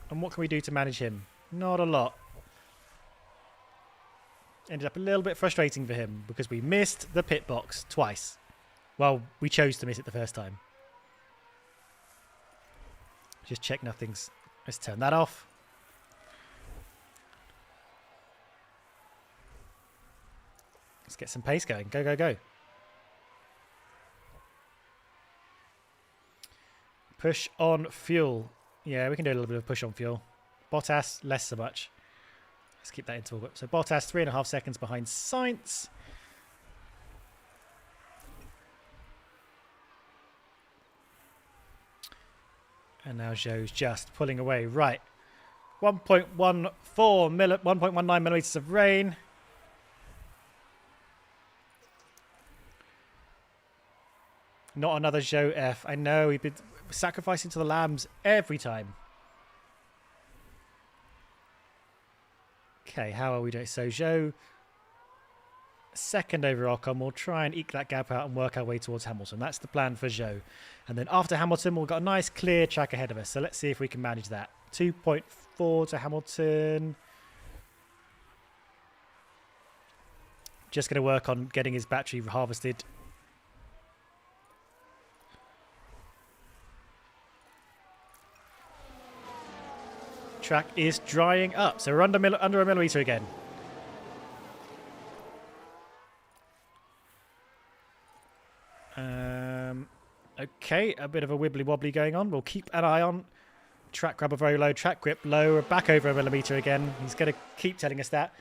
and what can we do to manage him? Not a lot. Ended up a little bit frustrating for him because we missed the pit box twice. Well, we chose to miss it the first time. Just check nothing's. Let's turn that off. Let's get some pace going. Go, go, go. Push on fuel. Yeah, we can do a little bit of push on fuel. Bottas, less so much. Let's keep that interval. So Bottas, 3.5 seconds behind Sainz. And now Zhou's just pulling away. Right. 1.19 millimeters of rain. Not another Zhou F. I know, we've been sacrificing to the lambs every time. Okay, how are we doing? So Zhou, second over Ocon. We'll try and eke that gap out and work our way towards Hamilton. That's the plan for Zhou. And then after Hamilton, we've got a nice clear track ahead of us. So let's see if we can manage that. 2.4 to Hamilton. Just going to work on getting his battery harvested. Track is drying up, so we're under a millimetre again. Okay, a bit of a wibbly wobbly going on. We'll keep an eye on track grabber very low, track grip low. We're back over a millimetre again. He's going to keep telling us that.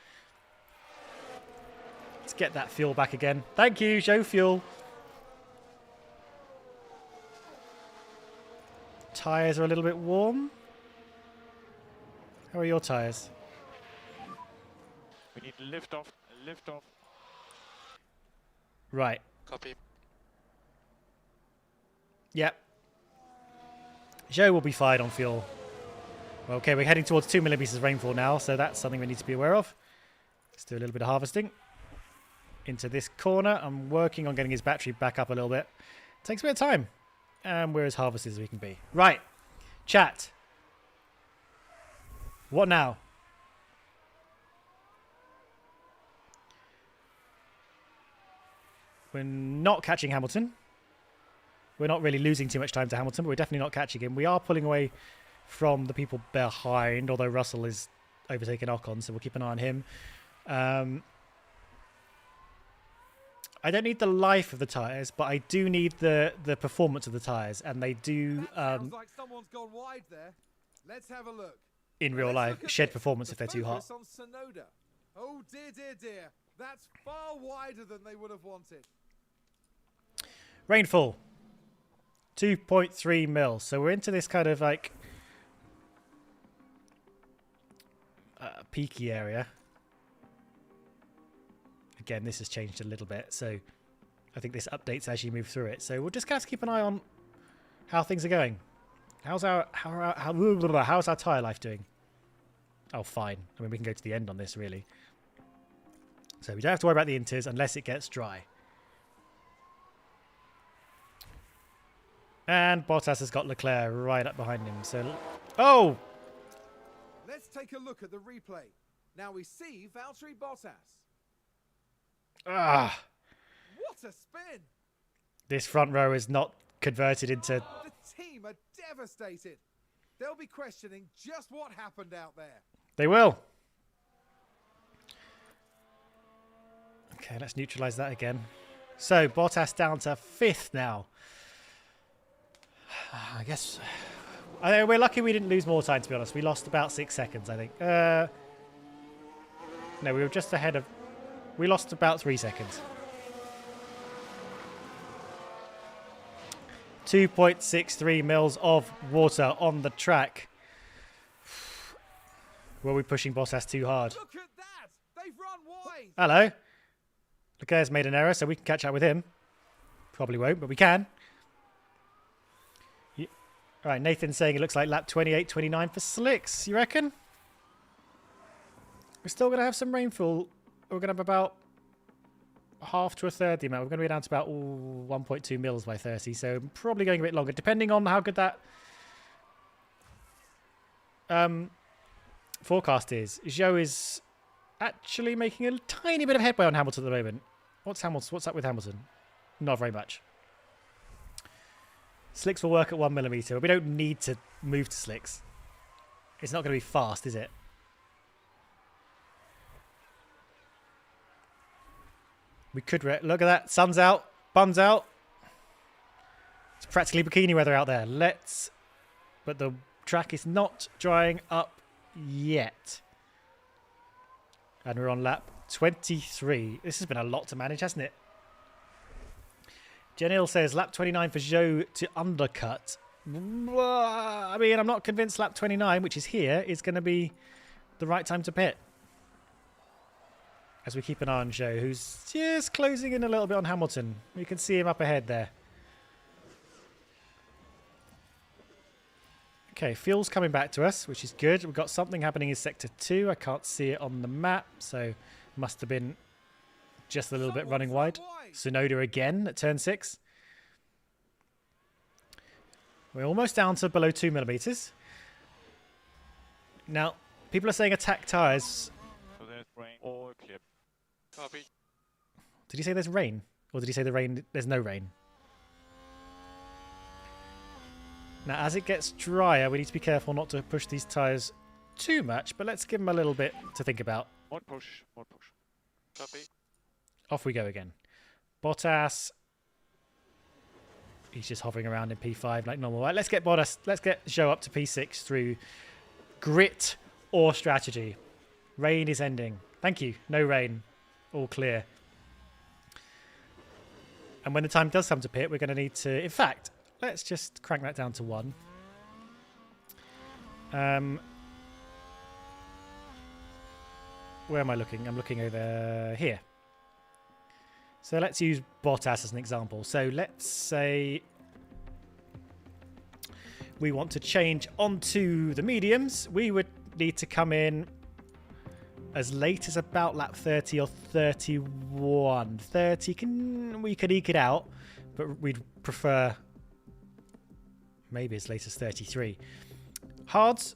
Let's get that fuel back again. Thank you, Joe Fuel. Tyres are a little bit warm. How are your tyres? We need lift off Lift off. Right. Copy. Yep. Joe will be fired on fuel. Well, okay, we're heading towards 2 millimeters of rainfall now, so that's something we need to be aware of. Let's do a little bit of harvesting. Into this corner. I'm working on getting his battery back up a little bit. Takes a bit of time. And we're as harvested as we can be. Right. Chat. What now? We're not catching Hamilton. We're not really losing too much time to Hamilton, but we're definitely not catching him. We are pulling away from the people behind, although Russell is overtaking Ocon, so we'll keep an eye on him. I don't need the life of the tyres, but I do need the performance of the tyres, and they do, Sounds like someone's gone wide there. Let's have a look. in real Let's life, look at shed this. performance The if they're too hot. focus on Sonoda. Oh dear, dear, dear. That's far wider than they would have wanted. Rainfall. 2.3 mil. So we're into this kind of like peaky area. Again, this has changed a little bit, so I think this updates as you move through it. So we'll just have to keep an eye on how things are going. How's our tyre life doing? Oh, fine. I mean, we can go to the end on this, really. So we don't have to worry about the inters unless it gets dry. And Bottas has got Leclerc right up behind him. So, oh! Let's take a look at the replay. Now we see Valtteri Bottas. Ah! What a spin! This front row is not converted into... The team are devastated. They'll be questioning just what happened out there. They will. Okay, let's neutralise that again. So, Bottas down to 5th now. I guess... we're lucky we didn't lose more time, to be honest. We lost about 6 seconds, I think. No, we were just ahead of... We lost about 3 seconds. 2.63 mils of water on the track. Were we pushing Bottas too hard? Look at that! They've run wide! Hello. Leclerc's made an error, so we can catch up with him. Probably won't, but we can. All right, Nathan's saying it looks like lap 28, 29 for slicks. You reckon? We're still going to have some rainfall. We're going to have about half to a third the amount. We're going to be down to about 1.2 mils by 30, so probably going a bit longer, depending on how good that forecast is. Joe is actually making a tiny bit of headway on Hamilton at the moment. What's up with Hamilton? Not very much. Slicks will work at 1 millimeter. We don't need to move to slicks. It's not going to be fast, is it? We could... Look at that. Sun's out. Bun's out. It's practically bikini weather out there. But the track is not drying up yet. And we're on lap 23. This has been a lot to manage, hasn't it? Janil says lap 29 for Joe to undercut. I mean, I'm not convinced lap 29, which is here, is going to be the right time to pit. As we keep an eye on Joe, who's just closing in a little bit on Hamilton. You can see him up ahead there. Okay, fuel's coming back to us, which is good. We've got something happening in Sector 2. I can't see it on the map, so must have been just a little bit running wide. Sonoda again at turn 6. We're almost down to below 2 millimeters. Now, people are saying attack tyres. So there's rain or clip. Copy. Did you say there's rain? Or did you say there's no rain? Now, as it gets drier, we need to be careful not to push these tyres too much, but let's give them a little bit to think about. More push, more push. Copy. Off we go again. Bottas. He's just hovering around in P5 like normal. Right, let's get Bottas. Let's get Joe up to P6 through grit or strategy. Rain is ending. Thank you. No rain. All clear. And when the time does come to pit, we're going to need to... In fact, let's just crank that down to 1. Where am I looking? I'm looking over here. So let's use Bottas as an example. So let's say we want to change onto the mediums. We would need to come in as late as about lap 30 or 31. 30, we could eke it out, but we'd prefer maybe as late as 33. Hards.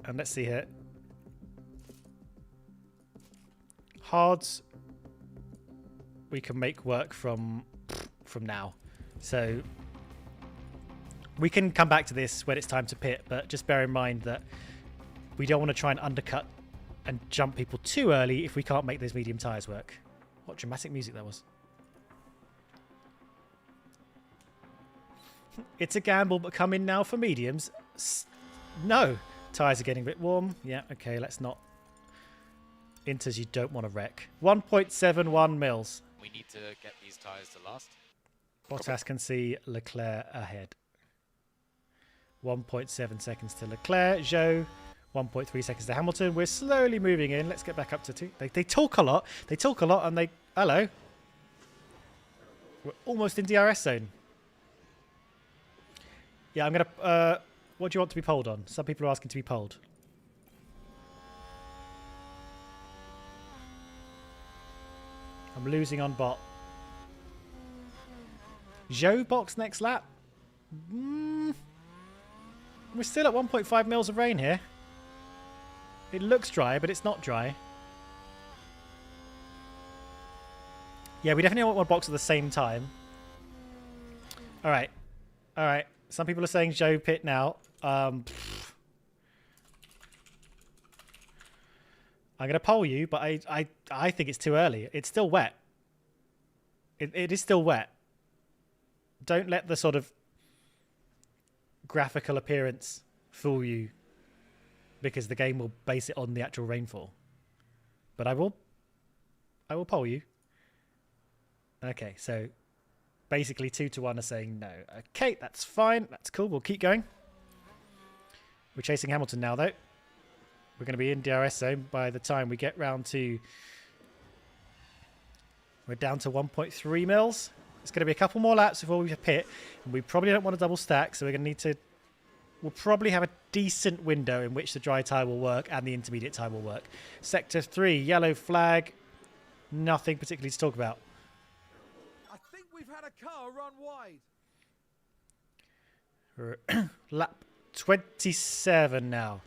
And let's see here. Hards we can make work from now. So we can come back to this when it's time to pit, but just bear in mind that we don't want to try and undercut and jump people too early if we can't make those medium tyres work. What dramatic music that was. It's a gamble, but come in now for mediums. No. Tyres are getting a bit warm. Yeah, okay, let's not. Inters you don't want to wreck. 1.71 mils. We need to get these tyres to last. Bottas can see Leclerc ahead. 1.7 seconds to Leclerc. Zhou, 1.3 seconds to Hamilton. We're slowly moving in. Let's get back up to 2. They talk a lot. They talk a lot and they... Hello. We're almost in DRS zone. Yeah, I'm going to... what do you want to be polled on? Some people are asking to be polled. I'm losing on bot. Zhou box next lap. We're still at 1.5 mils of rain here. It looks dry, but it's not dry. Yeah, we definitely want one box at the same time. All right. All right. Some people are saying Zhou pit now. I'm going to poll you, but I think it's too early. It's still wet. It is still wet. Don't let the sort of graphical appearance fool you, because the game will base it on the actual rainfall. But I will poll you. Okay, so basically 2-1 are saying no. Okay, that's fine. That's cool. We'll keep going. We're chasing Hamilton now, though. We're going to be in DRS zone by the time we get round to... We're down to 1.3 mils. It's going to be a couple more laps before we pit. And we probably don't want to double stack, so we're going to need to... We'll probably have a decent window in which the dry tyre will work and the intermediate tyre will work. Sector 3, yellow flag. Nothing particularly to talk about. I think we've had a car run wide. Lap 27 now.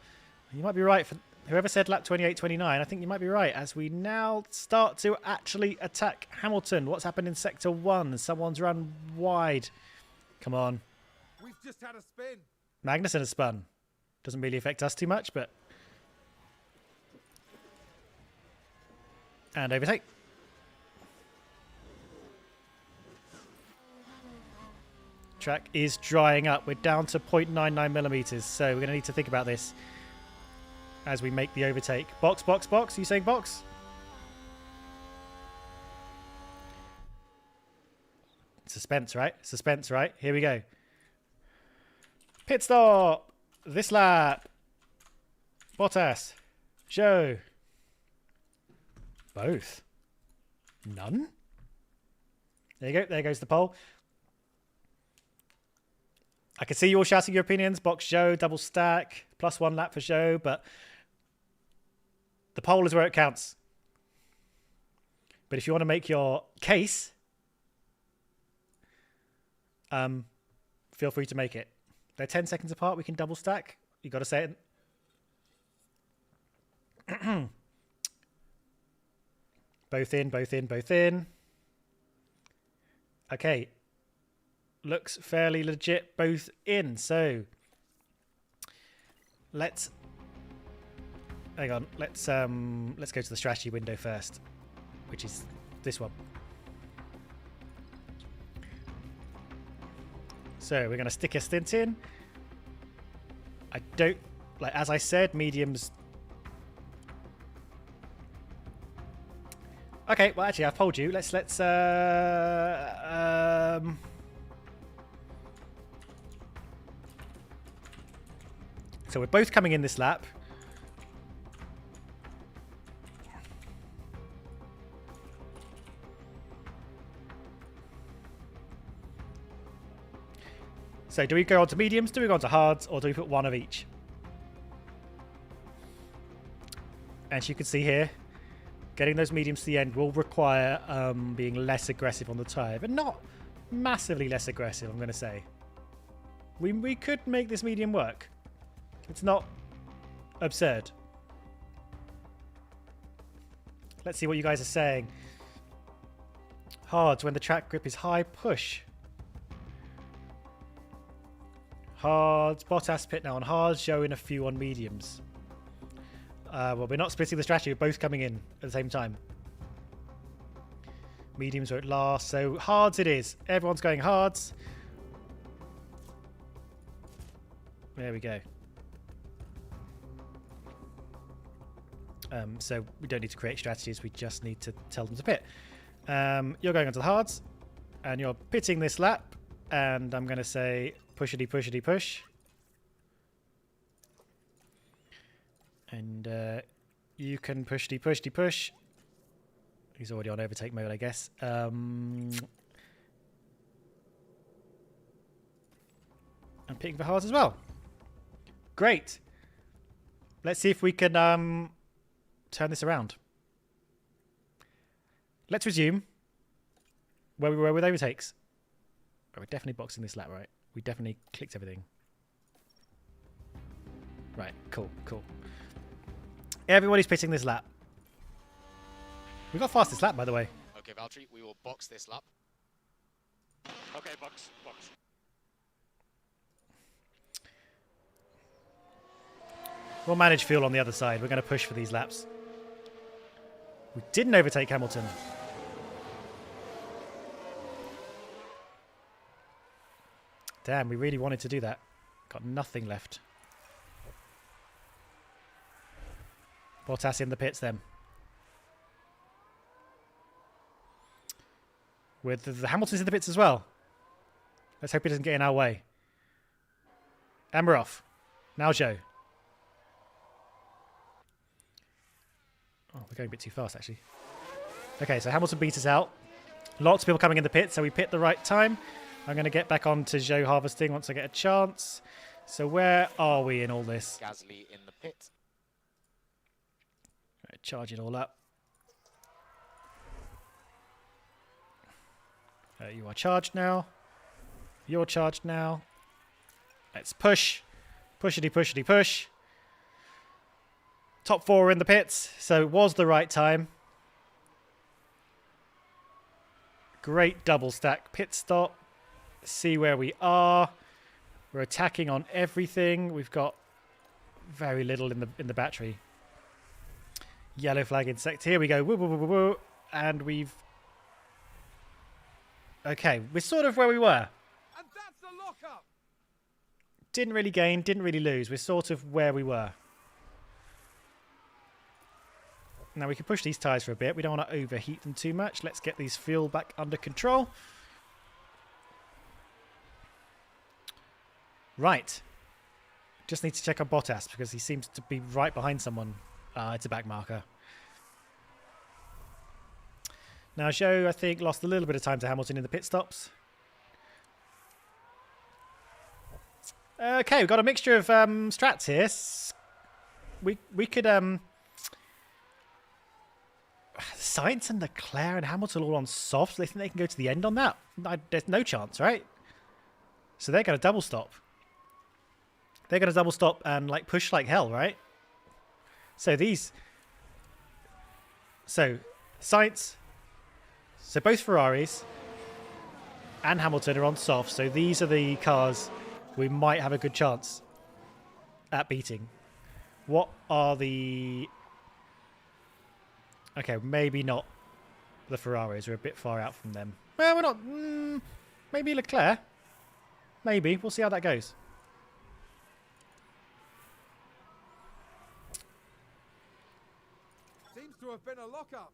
You might be right. For whoever said lap 28, 29, I think you might be right, as we now start to actually attack Hamilton. What's happened in Sector 1? Someone's run wide. Come on. We've just had a spin. Magnussen has spun. Doesn't really affect us too much, but... And overtake. Track is drying up. We're down to 0.99 millimeters, so we're going to need to think about this as we make the overtake. Box, box, box. Are you saying box? Suspense, right? Suspense, right? Here we go. Pit stop. This lap. Bottas. Zhou. Both. None? There you go. There goes the pole. I can see you all shouting your opinions. Box Zhou, double stack, +1 lap for Zhou, but the pole is where it counts. But if you want to make your case, feel free to make it. They're 10 seconds apart. We can double stack. You got to say it. Both in, both in, both in. Okay. Looks fairly legit, both in. So let's hang on. Let's go to the strategy window first, which is this one. So we're going to stick a stint in. I don't like, as I said, mediums. Okay, well actually I've told you. Let's So we're both coming in this lap. So do we go on to mediums, do we go on to hards, or do we put one of each? As you can see here, getting those mediums to the end will require being less aggressive on the tyre, but not massively less aggressive, I'm going to say. We could make this medium work. It's not absurd. Let's see what you guys are saying. Hards, when the track grip is high, push. Hards, Bottas pit now on hards, showing a few on mediums. Well, we're not splitting the strategy, we're both coming in at the same time. Mediums won't last, so hards it is. Everyone's going hards. There we go. So we don't need to create strategies, we just need to tell them to pit. You're going onto the hards, and you're pitting this lap, and I'm going to say pushity pushity push. And you can pushity pushity push. He's already on overtake mode, I guess. I'm picking for hards as well. Great. Let's see if we can turn this around. Let's resume where we were with overtakes. Oh, we're definitely boxing this lap, right? We definitely clicked everything. Right, cool, cool. Everybody's pitting this lap. We got fastest lap, by the way. Okay, Valtteri, we will box this lap. Okay, box, box. We'll manage fuel on the other side. We're going to push for these laps. We didn't overtake Hamilton. Damn, we really wanted to do that. Got nothing left. Bottas in the pits then. With the Hamilton's in the pits as well. Let's hope he doesn't get in our way. And we're off. Now Joe. Oh, we're going a bit too fast, actually. Okay, so Hamilton beat us out. Lots of people coming in the pit, so we pit the right time. I'm going to get back on to Joe harvesting once I get a chance. So where are we in all this? Gasly in the pit. Right, charge it all up. You are charged now. You're charged now. Let's push. Pushity, pushity, push. Top four are in the pits, so it was the right time. Great double stack pit stop. See where we are. We're attacking on everything. We've got very little in the battery. Yellow flag in sector. Here we go. Woo, woo, woo, woo, woo. And we've... Okay, we're sort of where we were. And that's the lockup. Didn't really gain, didn't really lose. We're sort of where we were. Now we can push these tyres for a bit. We don't want to overheat them too much. Let's get these fuel back under control. Right. Just need to check on Bottas because he seems to be right behind someone. It's a back marker. Now, Joe, I think, lost a little bit of time to Hamilton in the pit stops. Okay, we've got a mixture of strats here. We could... Sainz and Leclerc and Hamilton all on softs. They think they can go to the end on that? There's no chance, right? So they're going to double stop. They're going to double stop and like push like hell, right? So these... So, Sainz... So both Ferraris and Hamilton are on soft. So these are the cars we might have a good chance at beating. What are the... Okay, maybe not the Ferraris. We're a bit far out from them. Well, we're not... maybe Leclerc. Maybe. We'll see how that goes. Seems to have been a lockup.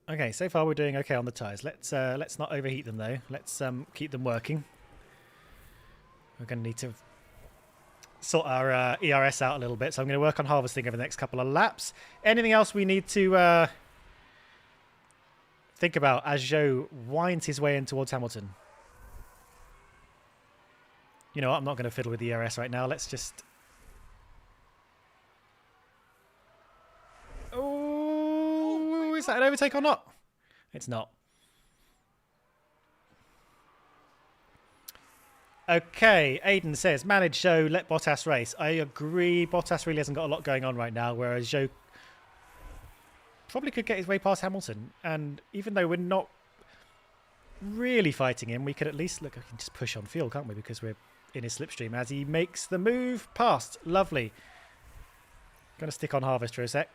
Okay, so far we're doing okay on the tyres. Let's not overheat them though. Let's keep them working. We're going to need to sort our ERS out a little bit, so I'm going to work on harvesting over the next couple of laps. Anything else we need to think about as Joe winds his way in towards Hamilton? You know what? I'm not going to fiddle with the ERS right now. Let's just... Oh, is that an overtake or not? It's not. Okay, Aiden says, manage Zhou, let Bottas race. I agree. Bottas really hasn't got a lot going on right now, whereas Zhou probably could get his way past Hamilton. And even though we're not really fighting him, we could at least... Look, I can just push on field, can't we? Because we're in his slipstream as he makes the move past. Lovely. Going to stick on Harvest for a sec.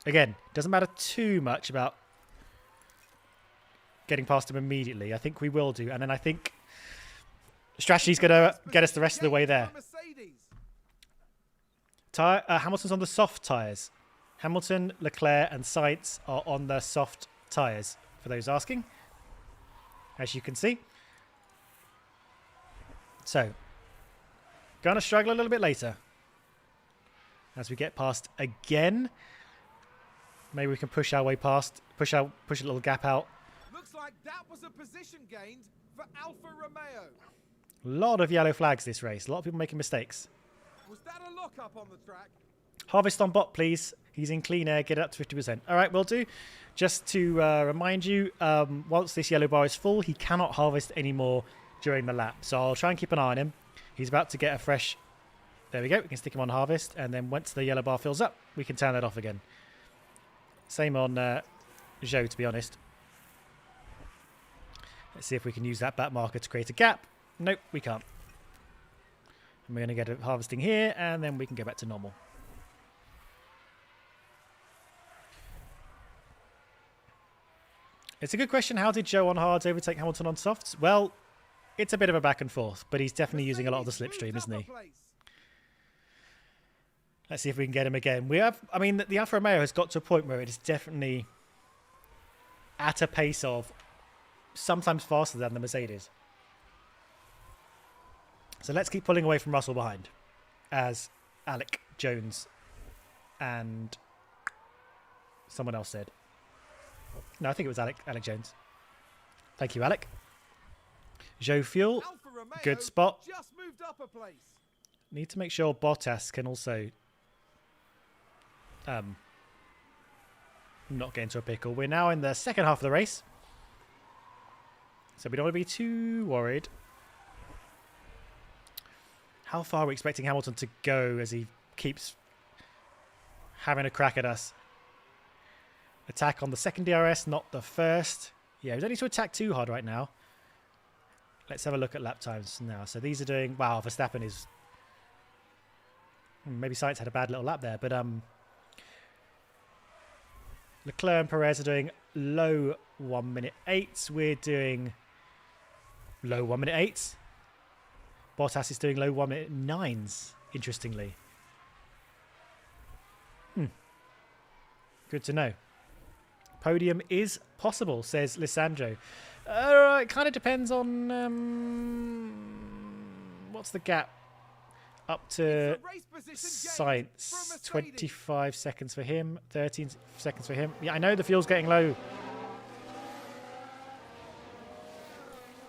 Again, doesn't matter too much about getting past him immediately. I think we will do. And then I think strategy's going to get us the rest of the way there. Hamilton's on the soft tyres. Hamilton, Leclerc and Sainz are on the soft tyres, for those asking, as you can see. So, going to struggle a little bit later as we get past again. Maybe we can push our way past, push a little gap out. Looks like that was a position gained for Alfa Romeo. A lot of yellow flags this race. A lot of people making mistakes. Was that a lock-up on the track? Harvest on bot, please. He's in clean air. Get it up to 50%. All right, will do. Just to remind you, once this yellow bar is full, he cannot harvest anymore during the lap. So I'll try and keep an eye on him. He's about to get a fresh... There we go. We can stick him on harvest. And then once the yellow bar fills up, we can turn that off again. Same on Zhou, to be honest. Let's see if we can use that back marker to create a gap. Nope, we can't. And we're going to get a harvesting here, and then we can go back to normal. It's a good question. How did Zhou on hards overtake Hamilton on softs? Well, it's a bit of a back and forth, but he's definitely using a lot of the slipstream, isn't he? Let's see if we can get him again. I mean, the Alfa Romeo has got to a point where it is definitely at a pace of sometimes faster than the Mercedes. So let's keep pulling away from Russell behind, as Alec Jones and someone else said. No, I think it was Alec Jones. Thank you, Alec. Zhou Fuel, good spot. Just moved up a place. Need to make sure Bottas can also not get into a pickle. We're now in the second half of the race, so we don't want to be too worried. How far are we expecting Hamilton to go as he keeps having a crack at us? Attack on the second DRS, not the first. Yeah, we don't need to attack too hard right now. Let's have a look at lap times now. So these are doing... Wow, Verstappen is... Maybe Sainz had a bad little lap there, but Leclerc and Perez are doing low 1 minute 8s. We're doing low 1 minute 8s. Bottas is doing low 1 minute 9s, interestingly. Good to know. Podium is possible, says Lissandro. It kind of depends on... what's the gap? Up to Sainz. 25 seconds for him. 13 seconds for him. Yeah, I know the fuel's getting low.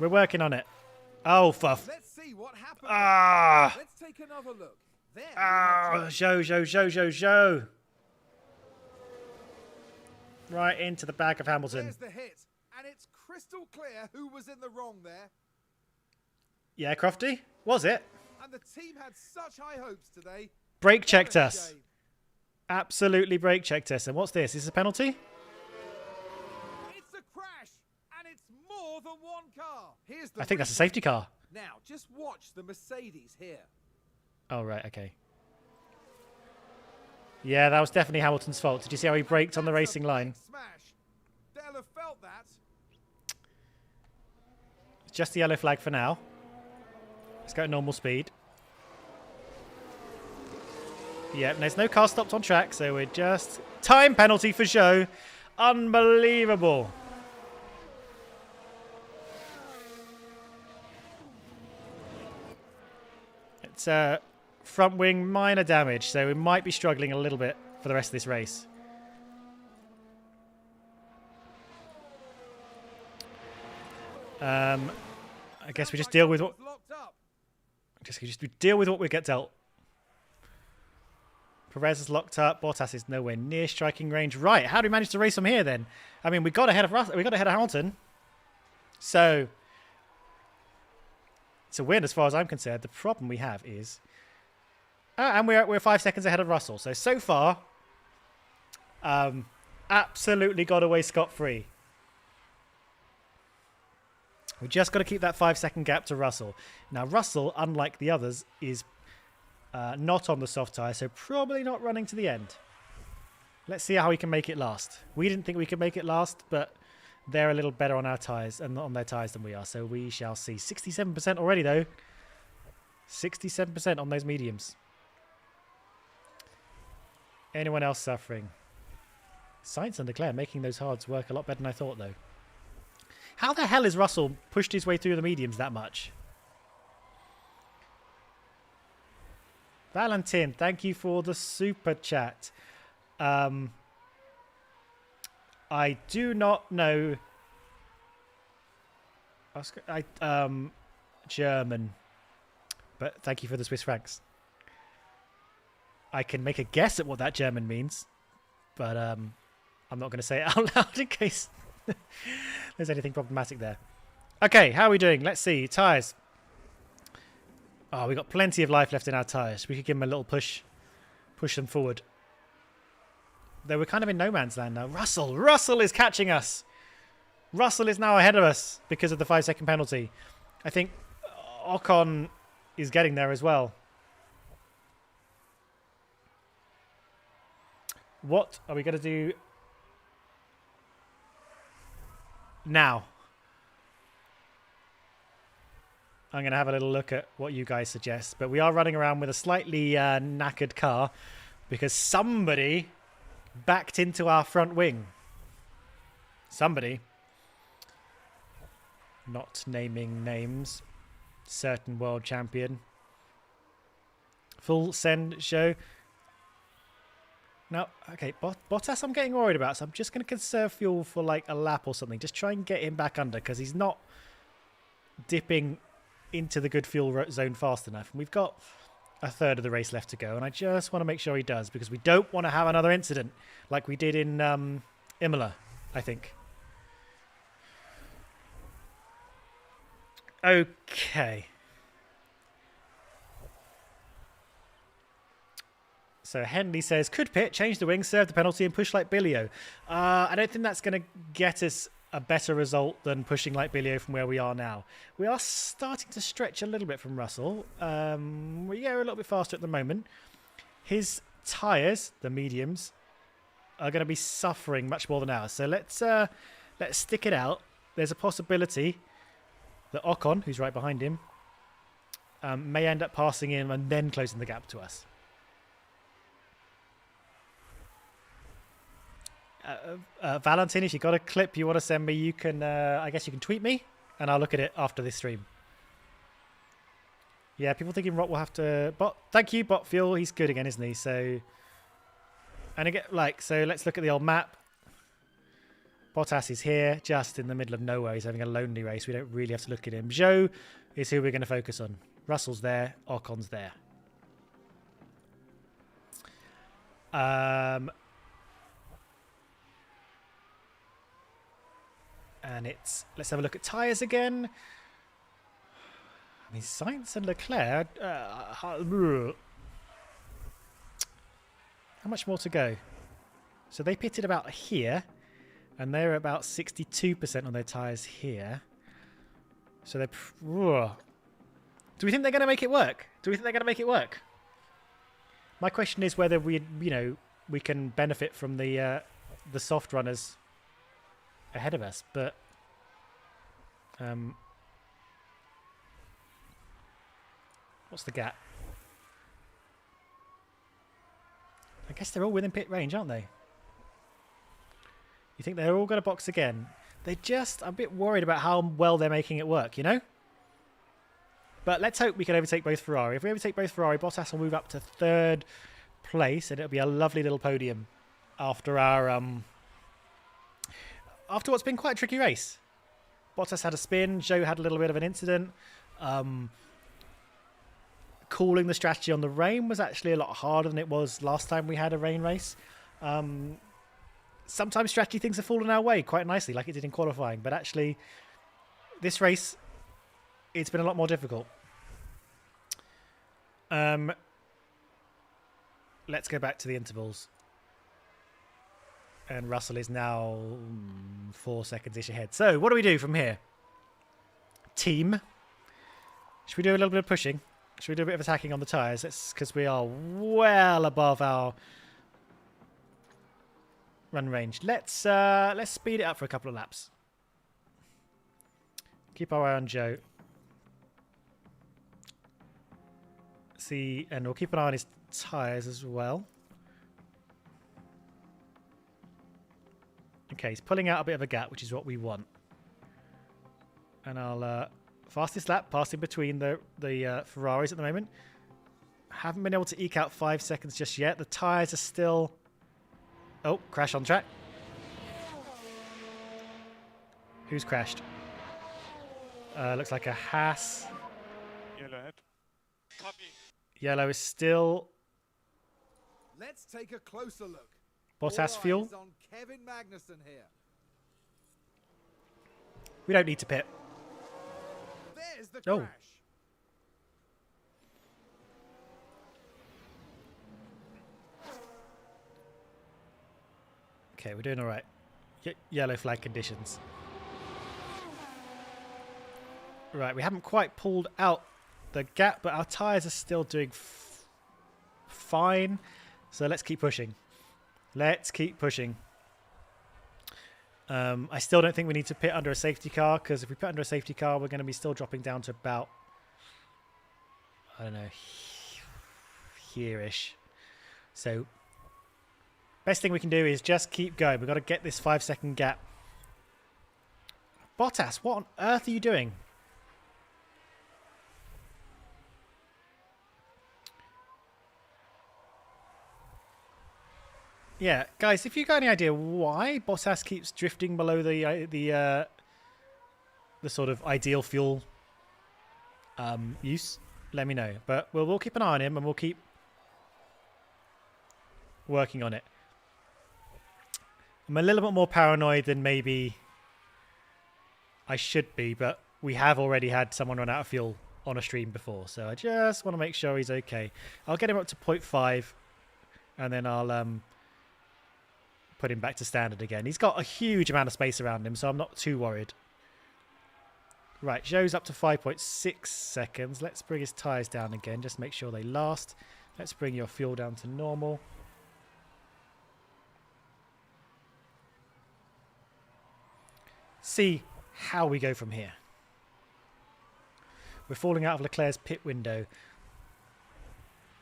We're working on it. Oh, fuff. Let's see what happens. Let's take another look. Zhou. Right into the back of Hamilton. There's the hit, and it's crystal clear who was in the wrong there. Yeah, Crofty? Was it? And the team had such high hopes today. Brake checked us. Absolutely brake checked us. And what's this? Is this a penalty? It's a crash, and it's more than one car. Here's the I think that's a safety car. Now, just watch the Mercedes here. Oh, right, okay. Yeah, that was definitely Hamilton's fault. Did you see how he braked on the racing line? Smash. They'll have felt that. Just the yellow flag for now. Let's go at normal speed. Yeah, there's no car stopped on track, so we're just... Time penalty for Zhou. Unbelievable. It's front wing minor damage, so we might be struggling a little bit for the rest of this race. I guess we just deal with what... locked up. Just deal with what we get dealt. Perez is locked up. Bottas is nowhere near striking range. Right, how do we manage to race from here then? I mean, we got ahead of Hamilton. So it's a win as far as I'm concerned. The problem we have is... and we're 5 seconds ahead of Russell. So far, absolutely got away scot-free. We just got to keep that 5 second gap to Russell. Now, Russell, unlike the others, is not on the soft tyre, so probably not running to the end. Let's see how we can make it last. We didn't think we could make it last, but they're a little better on our tyres and on their tyres than we are, so we shall see. 67% already, though. 67% on those mediums. Anyone else suffering? Sainz and Leclerc making those hards work a lot better than I thought, though. How the hell has Russell pushed his way through the mediums that much? Valentin, thank you for the super chat. I do not know German, but thank you for the Swiss francs. I can make a guess at what that German means, but I'm not going to say it out loud in case there's anything problematic there. Okay, how are we doing? Let's see. Tyres. Oh, we've got plenty of life left in our tyres. We could give them a little push them forward. Though we're kind of in no man's land now. Russell is catching us. Russell is now ahead of us because of the 5 second penalty. I think Ocon is getting there as well. What are we going to do now? I'm going to have a little look at what you guys suggest. But we are running around with a slightly knackered car because somebody backed into our front wing. Somebody. Not naming names. Certain world champion. Full send show. Now, okay, Bottas I'm getting worried about, so I'm just going to conserve fuel for like a lap or something. Just try and get him back under because he's not dipping into the good fuel zone fast enough. And we've got a third of the race left to go, and I just want to make sure he does because we don't want to have another incident like we did in Imola, I think. Okay. So Henley says, could pit, change the wing, serve the penalty and push like Billio. I don't think that's going to get us a better result than pushing like Billio from where we are now. We are starting to stretch a little bit from Russell. We're a little bit faster at the moment. His tyres, the mediums, are going to be suffering much more than ours. So let's stick it out. There's a possibility that Ocon, who's right behind him, may end up passing him and then closing the gap to us. Valentin, if you got a clip you want to send me, you can. I guess you can tweet me, and I'll look at it after this stream. Yeah, people thinking Rock will have to. Thank you, Bot Fuel. He's good again, isn't he? So, and again, so let's look at the old map. Bottas is here, just in the middle of nowhere. He's having a lonely race. We don't really have to look at him. Zhou is who we're going to focus on. Russell's there. Ocon's there. And let's have a look at tyres again. I mean, Sainz and Leclerc. How much more to go? So they pitted about here, and they're about 62% on their tyres here. So they're. Do we think they're going to make it work? My question is whether we can benefit from the soft runners ahead of us, but what's the gap? I guess they're all within pit range, aren't they? You think they're all going to box again? I'm a bit worried about how well they're making it work, you know? But let's hope we can overtake both Ferrari. If we overtake both Ferrari, Bottas will move up to 3rd place, and it'll be a lovely little podium after our after what's been quite a tricky race. Bottas had a spin. Zhou had a little bit of an incident. calling the strategy on the rain was actually a lot harder than it was last time we had a rain race. Sometimes strategy things have fallen our way quite nicely, like it did in qualifying, but actually this race, it's been a lot more difficult. Let's go back to the intervals. And Russell is now 4 seconds-ish ahead. So what do we do from here? Team. Should we do a little bit of pushing? Should we do a bit of attacking on the tyres? Because we are well above our run range. Let's speed it up for a couple of laps. Keep our eye on Joe. See, and we'll keep an eye on his tyres as well. Okay, he's pulling out a bit of a gap, which is what we want. And I'll fastest lap passing between the Ferraris at the moment. Haven't been able to eke out 5 seconds just yet. The tyres are still... Oh, crash on track. Who's crashed? Looks like a Haas. Yellow head. Copy. Yellow is still... Let's take a closer look. Bottas All fuel. eyes on Kevin Magnussen here. We don't need to pit. There's the Oh. crash. Okay, we're doing all right. Yellow flag conditions. Right, we haven't quite pulled out the gap, but our tyres are still doing fine. So let's keep pushing. Let's keep pushing. I still don't think we need to pit under a safety car, because if we pit under a safety car, we're going to be still dropping down to about, I don't know, here-ish. So best thing we can do is just keep going. We've got to get this 5 second gap. Bottas, what on earth are you doing? Yeah, guys, if you got any idea why Bottas keeps drifting below the sort of ideal fuel use, let me know. But we'll keep an eye on him and we'll keep working on it. I'm a little bit more paranoid than maybe I should be, but we have already had someone run out of fuel on a stream before, so I just want to make sure he's okay. I'll get him up to 0.5 and then I'll put him back to standard again. He's got a huge amount of space around him, so I'm not too worried. Right, Joe's up to 5.6 seconds. Let's bring his tyres down again, just make sure they last. Let's bring your fuel down to normal. See how we go from here. We're falling out of Leclerc's pit window.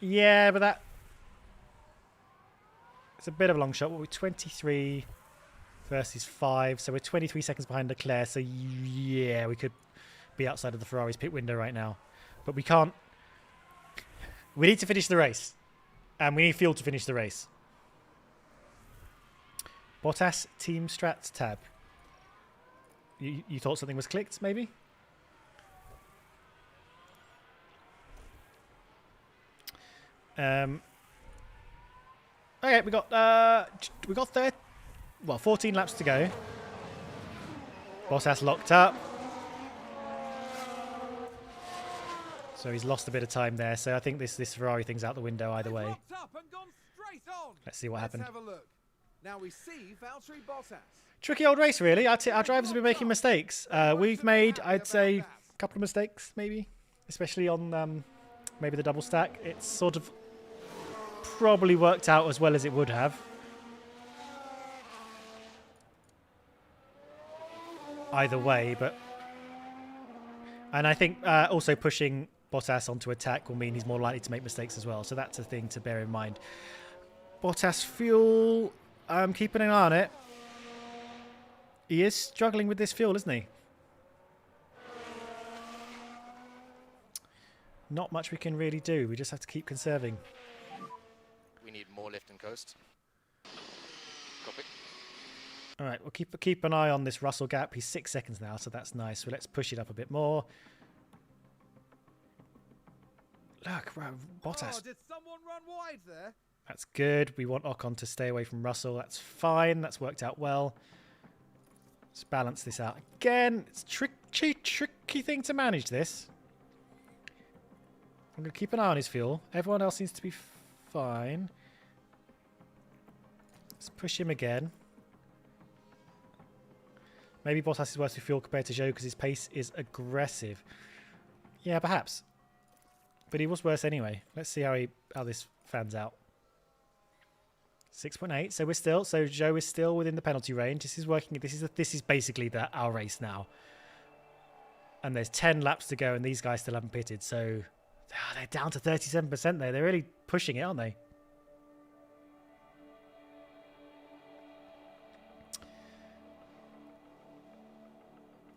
Yeah, but that... It's a bit of a long shot. We're 23 versus 5, so we're 23 seconds behind Leclerc. So yeah, we could be outside of the Ferrari's pit window right now, but we can't. We need to finish the race, and we need fuel to finish the race. Bottas team strats tab. You thought something was clicked, maybe? Okay, we got 14 laps to go. Bottas locked up. So he's lost a bit of time there. So I think this Ferrari thing's out the window either way. Locked up and gone straight on. Let's see what happened. Let's have a look. Now we see Valtteri Bottas. Tricky old race, really. Our drivers have been making mistakes. We've made, I'd say, a couple of mistakes, maybe. Especially on maybe the double stack. It's sort of probably worked out as well as it would have. Either way, but... And I think also pushing Bottas onto attack will mean he's more likely to make mistakes as well. So that's a thing to bear in mind. Bottas fuel... I'm keeping an eye on it. He is struggling with this fuel, isn't he? Not much we can really do. We just have to keep conserving. We need more lift and coast. Copy. All right, we'll keep an eye on this Russell gap. He's 6 seconds now, so that's nice. So let's push it up a bit more. Look, wow, Oh, Bottas. did someone run wide there? That's good. We want Ocon to stay away from Russell. That's fine. That's worked out well. Let's balance this out. Again, it's tricky thing to manage this. I'm going to keep an eye on his fuel. Everyone else seems to be fine. Let's push him again. Maybe Bottas is worse with fuel compared to Zhou because his pace is aggressive. Yeah, perhaps. But he was worse anyway. Let's see how this fans out. 6.8. So Zhou is still within the penalty range. This is working. This is basically our race now. And there's 10 laps to go, and these guys still haven't pitted. So they're down to 37% there. They're really pushing it, aren't they?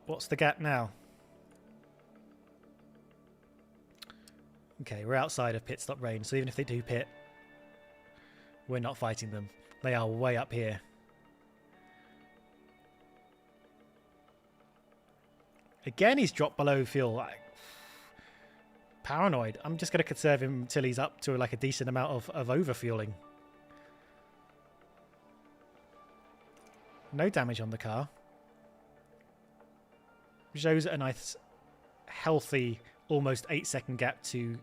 What's the gap now? Okay, we're outside of pit stop range, so even if they do pit, we're not fighting them. They are way up here. Again, he's dropped below fuel. Paranoid. I'm just going to conserve him until he's up to like a decent amount of overfueling. No damage on the car. Zhou's at a nice, healthy, almost 8-second gap to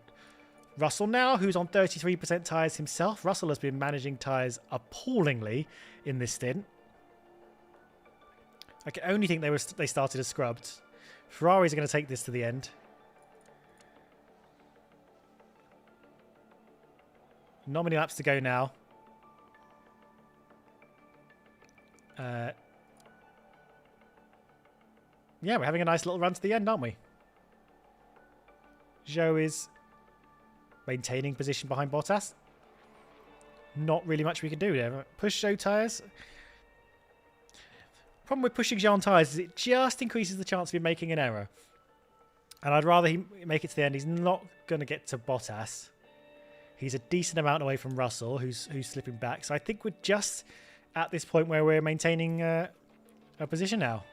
Russell now, who's on 33% tyres himself. Russell has been managing tyres appallingly in this stint. I can only think they started as scrubbed. Ferraris are going to take this to the end. Not many laps to go now. Yeah, we're having a nice little run to the end, aren't we? Zhou is maintaining position behind Bottas. Not really much we can do there. Push Zhou tyres. Problem with pushing Zhou on tyres is it just increases the chance of him making an error. And I'd rather he make it to the end. He's not going to get to Bottas. He's a decent amount away from Russell, who's slipping back. So I think we're just at this point where we're maintaining a position now.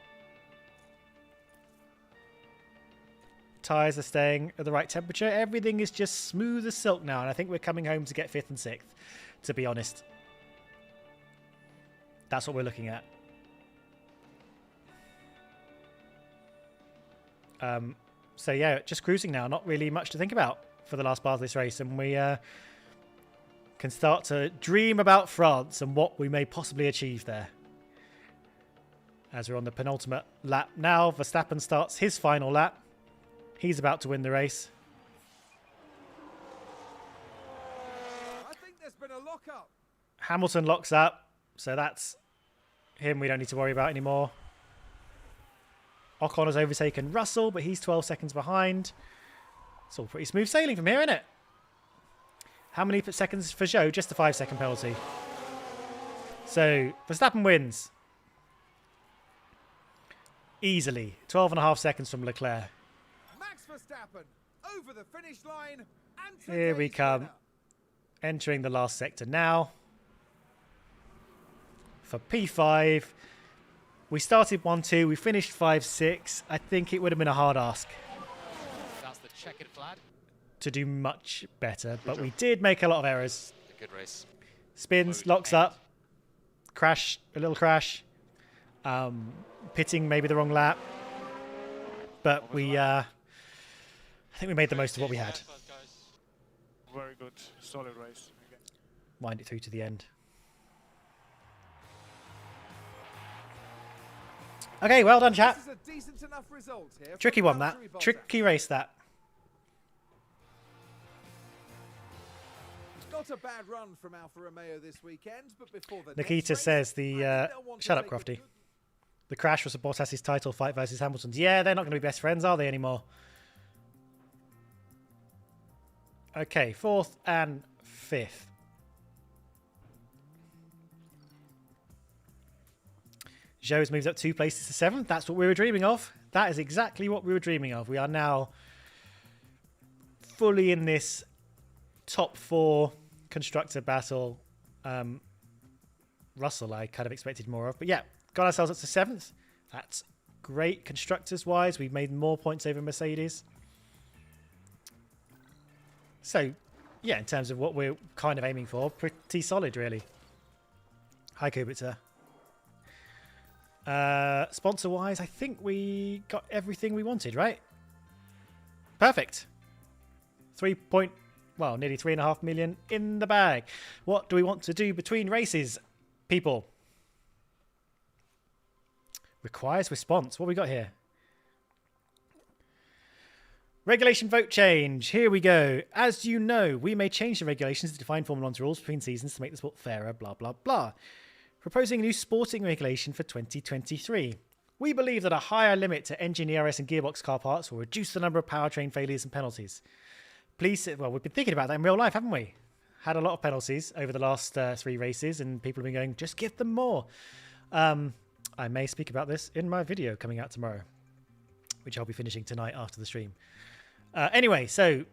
Tyres are staying at the right temperature. Everything is just smooth as silk now. And I think we're coming home to get 5th and 6th, to be honest. That's what we're looking at. So yeah, just cruising now. Not really much to think about for the last part of this race. And we can start to dream about France and what we may possibly achieve there. As we're on the penultimate lap now, Verstappen starts his final lap. He's about to win the race. I think there's been a lock-up. Hamilton locks up, so that's him we don't need to worry about anymore. Ocon has overtaken Russell, but he's 12 seconds behind. It's all pretty smooth sailing from here, isn't it? How many seconds for Zhou? Just a 5-second penalty. So Verstappen wins. Easily. 12.5 seconds from Leclerc. Max Verstappen over the finish line. And Here we today's come. winner. Entering the last sector now. For P5. We started 1-2. We finished 5-6. I think it would have been a hard ask That's the checkered flag. to do much better. But we did make a lot of errors. A good race. Spins, locks up. Crash, a little crash. Pitting maybe the wrong lap. But we, I think we made the most of what we had. Very good, solid race. Wind it through to the end. Okay, well done, chat. This is a decent enough result here. Tricky one, that. Tricky race, that. Not a bad run from Alfa Romeo this weekend, but before the Nikita next says race, the... I think they'll want to shut up, take a Crofty. good- The crash was Bottas' title fight versus Hamilton's. Yeah, they're not going to be best friends, are they, anymore? Okay, 4th and 5th. Zhou has moved up 2 places to 7th. That's what we were dreaming of. That is exactly what we were dreaming of. We are now fully in this top 4 constructor battle. Russell, I kind of expected more of. But yeah, got ourselves up to 7th. That's great constructors-wise. We've made more points over Mercedes. So, yeah, in terms of what we're kind of aiming for, pretty solid, really. Hi, Kubitzer. Sponsor-wise, I think we got everything we wanted, right? Perfect. Nearly 3.5 million in the bag. What do we want to do between races, people? Requires response. What we got here? Regulation vote change. Here we go. As you know, we may change the regulations to define Formula 1's rules between seasons to make the sport fairer, blah, blah, blah. Proposing a new sporting regulation for 2023. We believe that a higher limit to engine, ERS and gearbox car parts will reduce the number of powertrain failures and penalties. Please, well, we've been thinking about that in real life, haven't we? Had a lot of penalties over the last 3 races, and people have been going, just give them more. I may speak about this in my video coming out tomorrow, which I'll be finishing tonight after the stream. Anyway, so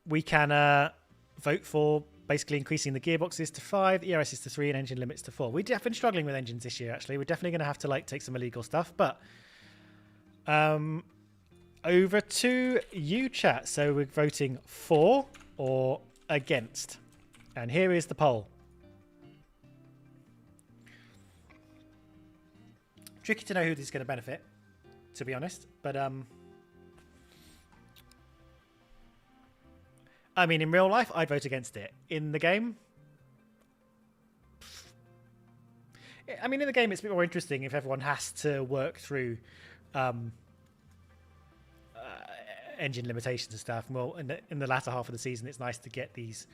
we can vote for basically increasing the gearboxes to 5, the ERSs to 3, and engine limits to 4. We've been struggling with engines this year, actually. We're definitely going to have to take some illegal stuff, but over to you, chat. So we're voting for or against, and here is the poll. Tricky to know who this is going to benefit, to be honest, but I mean, in real life, I'd vote against it. In the game, I mean, in the game, it's a bit more interesting if everyone has to work through engine limitations and stuff. Well, in the latter half of the season, it's nice to get these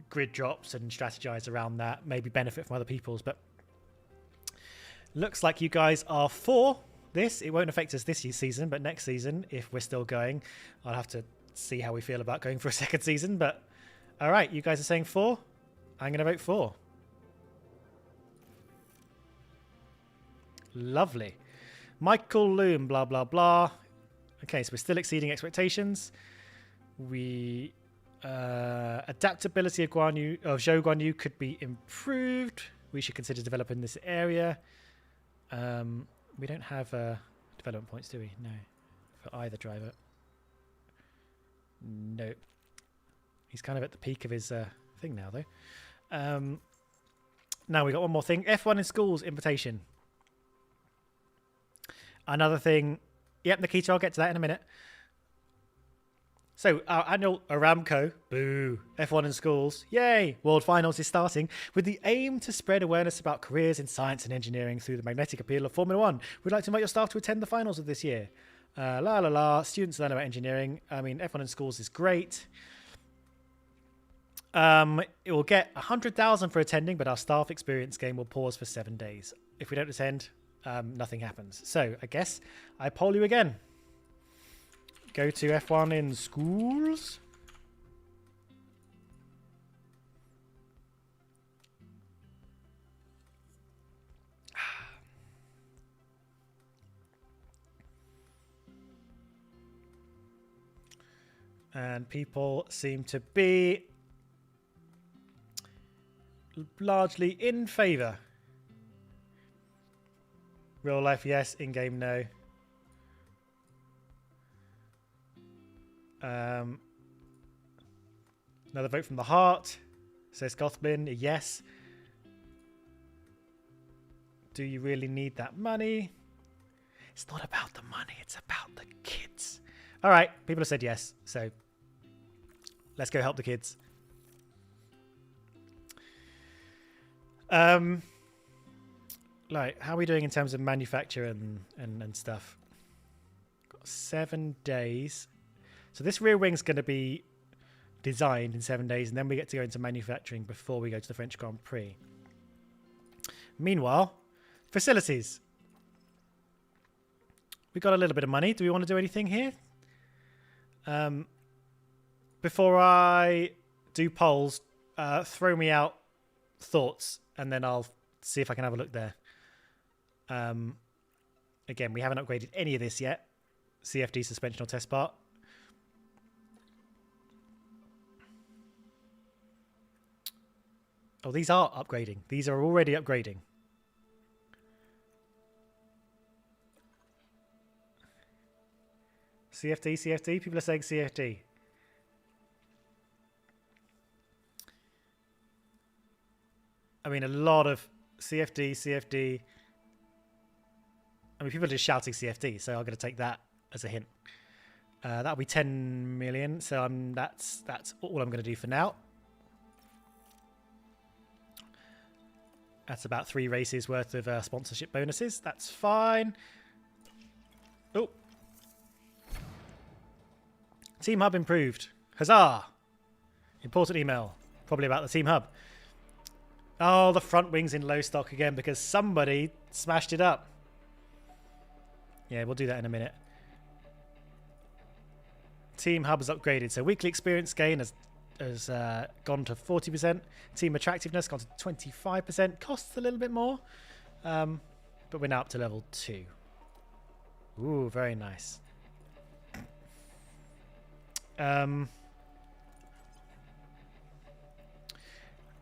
grid drops and strategize around that, maybe benefit from other people's, but looks like you guys are for this. It won't affect us this season, but next season, if we're still going, I'll have to see how we feel about going for a second season. But all right, you guys are saying for. I'm going to vote for. Lovely. Michael Loom, blah, blah, blah. Okay, so we're still exceeding expectations. We adaptability of Zhou Guanyu could be improved. We should consider developing this area. We don't have development points, do we? No. For either driver. No. He's kind of at the peak of his thing now, though. Now we got one more thing. F1 in schools invitation. Another thing. Yep, Nikita, I'll get to that in a minute. So, our annual Aramco, boo, F1 in schools, yay, World Finals is starting with the aim to spread awareness about careers in science and engineering through the magnetic appeal of Formula 1. We'd like to invite your staff to attend the finals of this year. Students learn about engineering. I mean, F1 in schools is great. It will get 100,000 for attending, but our staff experience game will pause for 7 days. If we don't attend, nothing happens. So, I guess I poll you again. Go to F1 in schools. And people seem to be largely in favour. Real life, yes. In-game, no. Another vote from the heart, says Gothblin. Yes. Do you really need that money? It's not about the money, it's about the kids. All right, people have said yes, so let's go help the kids. Like, how are we doing in terms of manufacture and stuff? Got 7 days. So this rear wing's going to be designed in 7 days, and then we get to go into manufacturing before we go to the French Grand Prix. Meanwhile, facilities. We got a little bit of money. Do we want to do anything here? Before I do polls, throw me out thoughts, and then I'll see if I can have a look there. Again, we haven't upgraded any of this yet. CFD suspensional test part. Oh, these are upgrading. These are already upgrading. CFD, CFD. People are saying CFD. I mean, a lot of CFD, CFD. I mean, people are just shouting CFD, so I'm going to take that as a hint. That'll be 10 million, so that's all I'm going to do for now. That's about 3 races worth of sponsorship bonuses. That's fine. Oh. Team Hub improved. Huzzah! Important email. Probably about the Team Hub. Oh, the front wing's in low stock again because somebody smashed it up. Yeah, we'll do that in a minute. Team Hub has upgraded. So weekly experience gain has gone to 40%. Team attractiveness gone to 25%. Costs a little bit more. But we're now up to level 2. Ooh, very nice.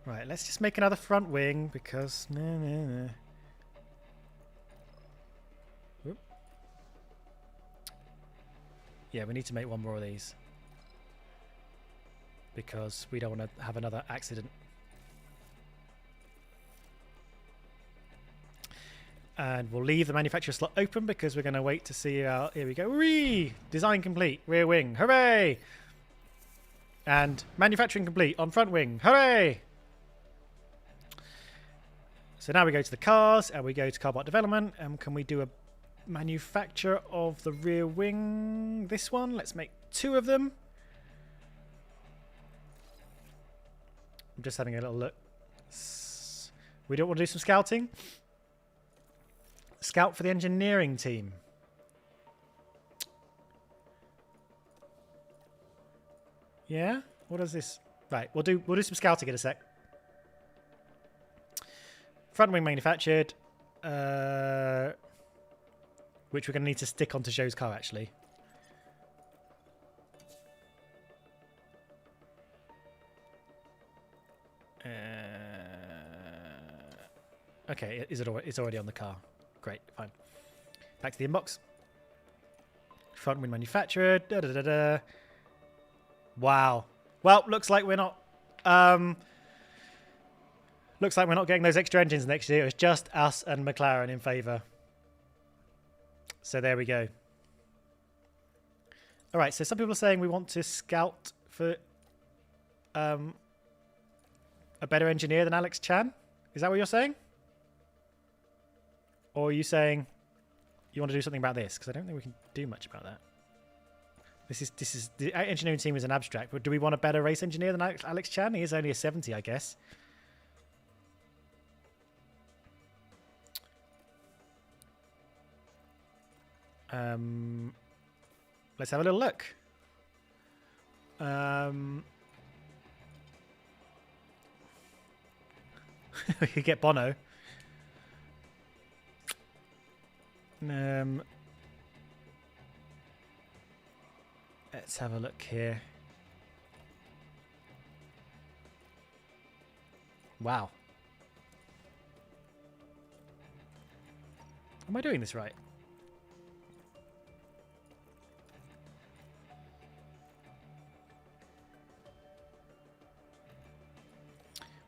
Right, let's just make another front wing because... Whoop. Yeah, we need to make one more of these. Because we don't want to have another accident. And we'll leave the manufacturer slot open because we're going to wait to see our... Here we go. Whee! Design complete. Rear wing. Hooray! And manufacturing complete on front wing. Hooray! So now we go to the cars and we go to car part development. And can we do a manufacture of the rear wing? This one. Let's make 2 of them. I'm just having a little look. We don't want to do some scouting. Scout for the engineering team. Yeah? What is this? Right, we'll do some scouting in a sec. Front wing manufactured. Which we're going to need to stick onto Joe's car, actually. Okay, it's already on the car. Great, fine. Back to the inbox. Front wing manufactured. Da, da, da, da. Wow. Well, looks like we're not. Looks like we're not getting those extra engines next year. It was just us and McLaren in favour. So there we go. All right. So some people are saying we want to scout for a better engineer than Alex Chan. Is that what you're saying? Or are you saying you want to do something about this? Because I don't think we can do much about that. This is the engineering team is an abstract. But do we want a better race engineer than Alex Chan? He is only a 70, I guess. Let's have a little look. We could get Bono. Let's have a look here. Wow. Am I doing this right?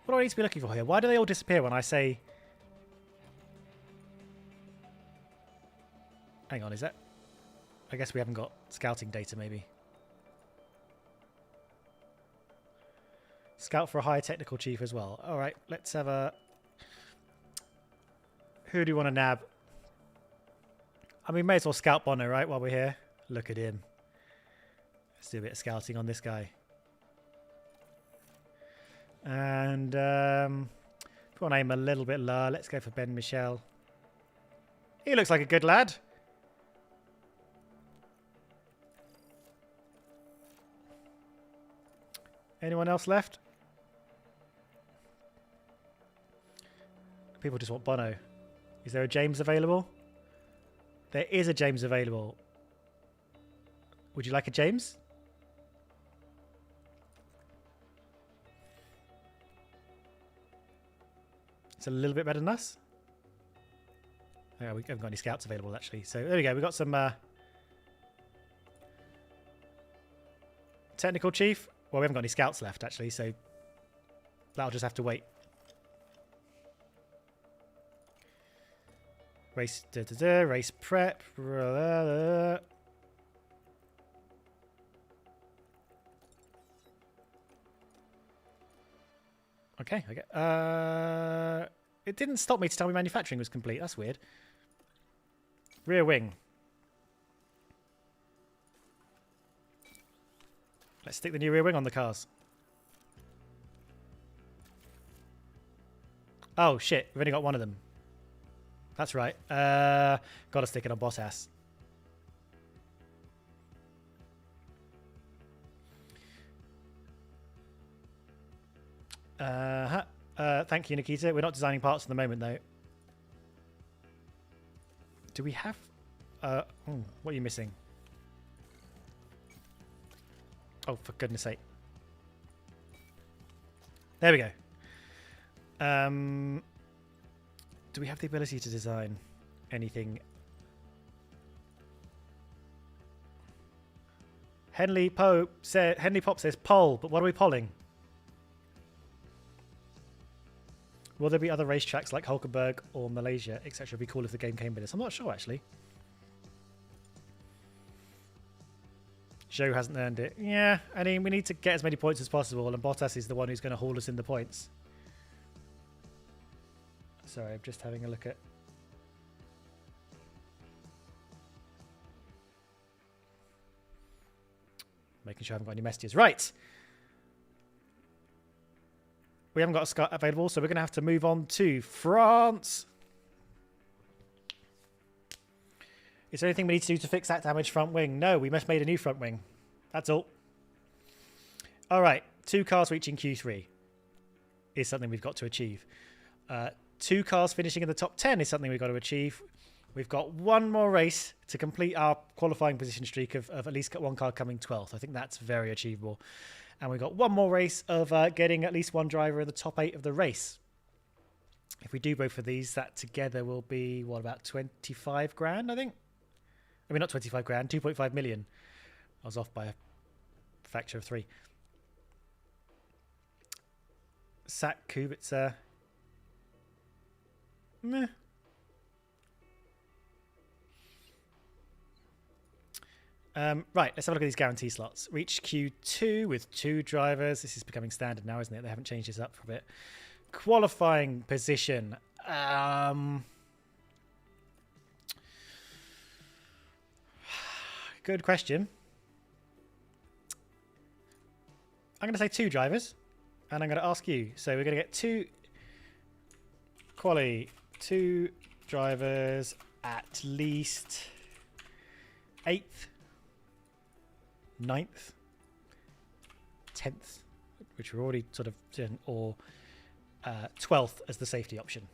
What do I need to be looking for here? Why do they all disappear when I say... Hang on, is that... I guess we haven't got scouting data, maybe. Scout for a higher technical chief as well. All right, let's have a... Who do you want to nab? I mean, may as well scout Bono, right, while we're here. Look at him. Let's do a bit of scouting on this guy. And if we want to aim a little bit lower, let's go for Ben Michel. He looks like a good lad. Anyone else left? People just want Bono. Is there a James available? There is a James available. Would you like a James? It's a little bit better than us. Oh, we haven't got any scouts available, actually. So there we go. We've got some... technical chief? Well, we haven't got any scouts left, actually, so that'll just have to wait. Race, race prep. Okay. It didn't stop me to tell me manufacturing was complete. That's weird. Rear wing. Let's stick the new rear wing on the cars. Oh, shit. We've only got one of them. That's right. Gotta stick it on Bottas. Thank you, Nikita. We're not designing parts at the moment, though. Do we have... what are you missing? Oh, for goodness sake. There we go. Do we have the ability to design anything? Henley Pop says poll, but what are we polling? Will there be other racetracks like Hulkenberg or Malaysia, etc.? It'd be cool if the game came with this. I'm not sure, actually. Joe hasn't earned it. Yeah, I mean, we need to get as many points as possible, and Bottas is the one who's going to haul us in the points. Sorry, I'm just having a look at... Making sure I haven't got any messages. Right! We haven't got a Scott available, so we're going to have to move on to France. Is there anything we need to do to fix that damaged front wing? No, we must made a new front wing. That's all. All right, 2 cars reaching Q3 is something we've got to achieve. 2 cars finishing in the top 10 is something we've got to achieve. We've got 1 more race to complete our qualifying position streak of at least 1 car coming 12th. I think that's very achievable. And we've got 1 more race of getting at least 1 driver in the top 8 of the race. If we do both of these, that together will be, what, about 25 grand, I think? I mean, not 25 grand, 2.5 million. I was off by a factor of 3. Sack Kubica. Meh. Right, let's have a look at these guarantee slots. Reach Q2 with 2 drivers. This is becoming standard now, isn't it? They haven't changed this up for a bit. Qualifying position. Good question. I'm going to say 2 drivers, and I'm going to ask you. So we're going to get 2 drivers at least 8th, 9th, 10th, which we're already sort of in, or 12th as the safety option.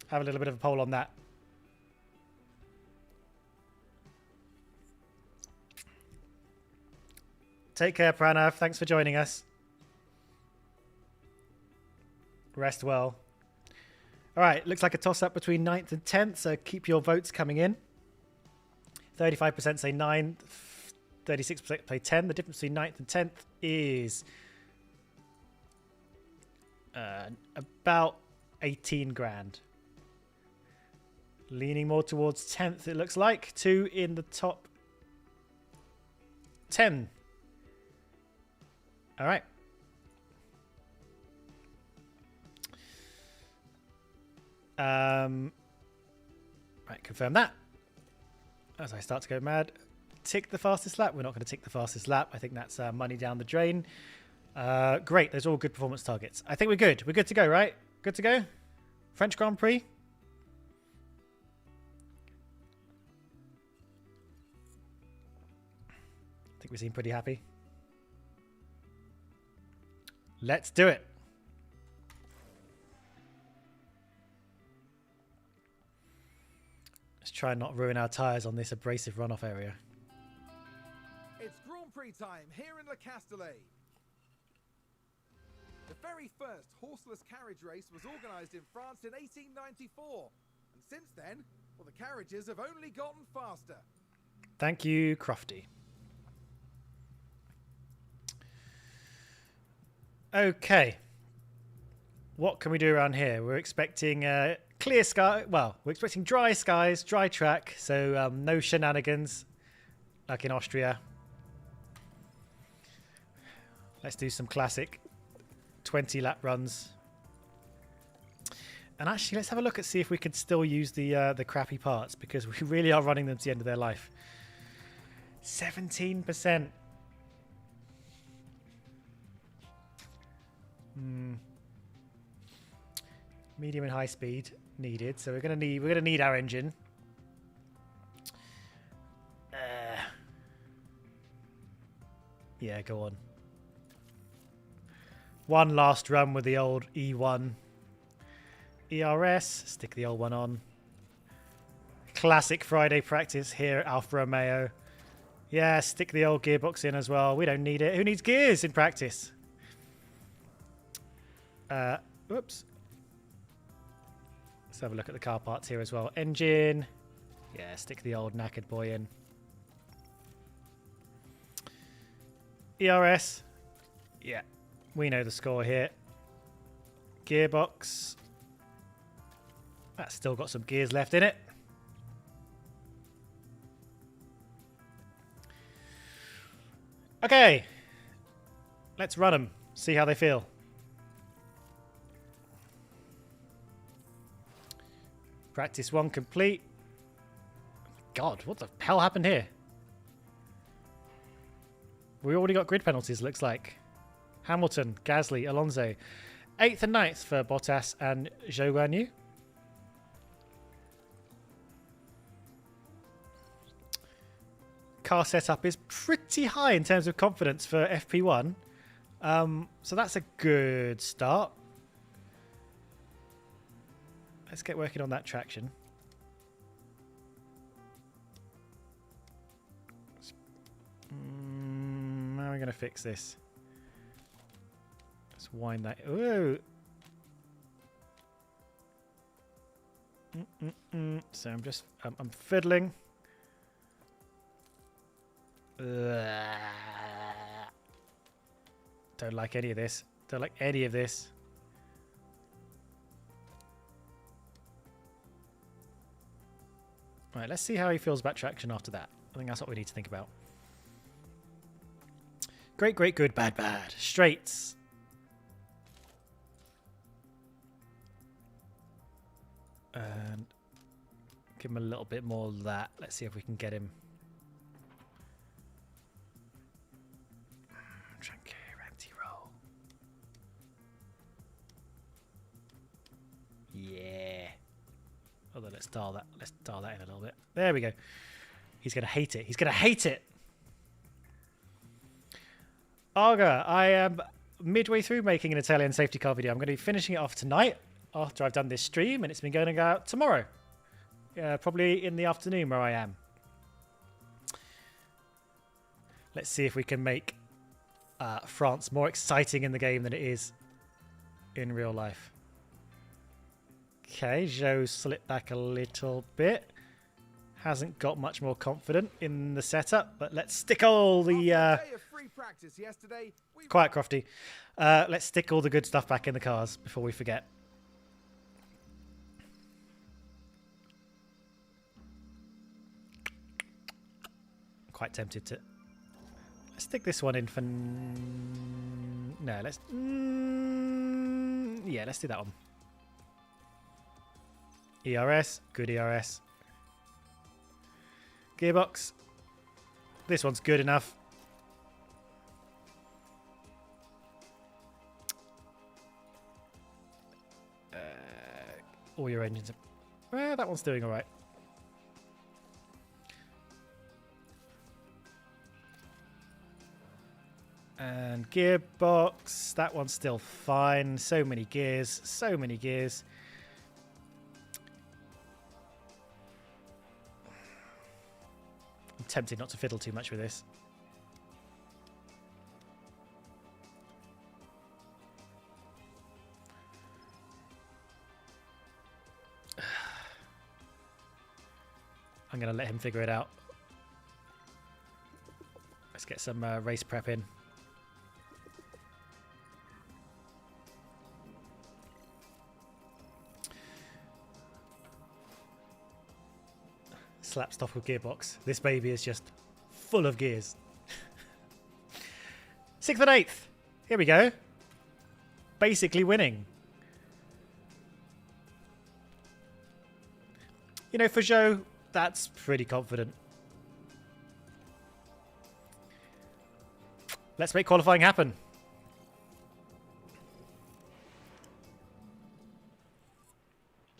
Have a little bit of a poll on that. Take care, Pranav. Thanks for joining us. Rest well. All right, looks like a toss-up between 9th and 10th, so keep your votes coming in. 35% say 9, 36% play 10. The difference between 9th and 10th is about 18 grand. Leaning more towards 10th, it looks like. 2 in the top 10. All right. Right, confirm that. As I start to go mad, tick the fastest lap. We're not going to tick the fastest lap. I think that's money down the drain. Great. Those are all good performance targets. I think we're good. We're good to go, right? Good to go? French Grand Prix? I think we seem pretty happy. Let's do it. Let's try and not ruin our tyres on this abrasive runoff area. It's Grand Prix time here in Le Castellet. The very first horseless carriage race was organised in France in 1894. And since then, well, the carriages have only gotten faster. Thank you, Crofty. Okay. What can we do around here? We're expecting clear sky. Well, we're expecting dry skies, dry track. So no shenanigans like in Austria. Let's do some classic 20-lap runs. And actually, let's have a look and see if we can still use the crappy parts, because we really are running them to the end of their life. 17%. Medium and high speed needed, so we're gonna need our engine. Yeah, go on. One last run with the old E1. ERS, stick the old one on. Classic Friday practice here at Alfa Romeo. Yeah, stick the old gearbox in as well. We don't need it. Who needs gears in practice? Whoops. Let's have a look at the car parts here as well. Engine. Yeah, stick the old knackered boy in. ERS. Yeah, we know the score here. Gearbox. That's still got some gears left in it. Okay. Let's run them. See how they feel. Practice 1 complete. God, what the hell happened here? We already got grid penalties, looks like. Hamilton, Gasly, Alonso. 8th and 9th for Bottas and Zhou Guanyu. Car setup is pretty high in terms of confidence for FP1. So that's a good start. Let's get working on that traction. How are we going to fix this? Let's wind that. Ooh. So I'm fiddling. Don't like any of this. Don't like any of this. Right, let's see how he feels about traction after that. I think that's what we need to think about. Great, great, good, bad, bad. Straights. And give him a little bit more of that. Let's see if we can get him. Anti-roll. Yeah. Although let's dial that in a little bit. There we go. He's gonna hate it. He's gonna hate it. Arga, I am midway through making an Italian safety car video. I'm going to be finishing it off tonight after I've done this stream, and it's been going out tomorrow. Probably in the afternoon where I am. Let's see if we can make France more exciting in the game than it is in real life. Okay, Zhou slipped back a little bit. Hasn't got much more confident in the setup, but let's stick all the... Quiet, Crofty. Let's stick all the good stuff back in the cars before we forget. Quite tempted to... Let's stick this one in for... No, let's... Yeah, let's do that one. ERS. Good ERS. Gearbox. This one's good enough. All your engines are... Well, that one's doing all right. And gearbox. That one's still fine. So many gears. So many gears. I'm tempted not to fiddle too much with this. I'm going to let him figure it out. Let's get some race prep in. slapstock gearbox. This baby is just full of gears. 6th and 8th. Here we go. Basically winning. You know, for Zhou, that's pretty confident. Let's make qualifying happen.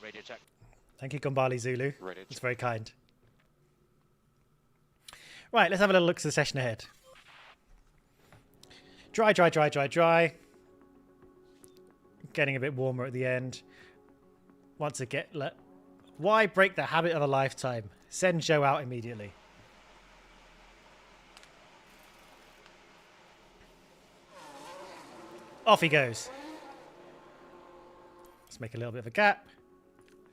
Radio check. Thank you, Gombali Zulu. Radio It's check. very kind. Right, let's have a little look at the session ahead. Dry, dry, dry, dry, dry. Getting a bit warmer at the end. Once again, why break the habit of a lifetime? Send Zhou out immediately. Off he goes. Let's make a little bit of a gap.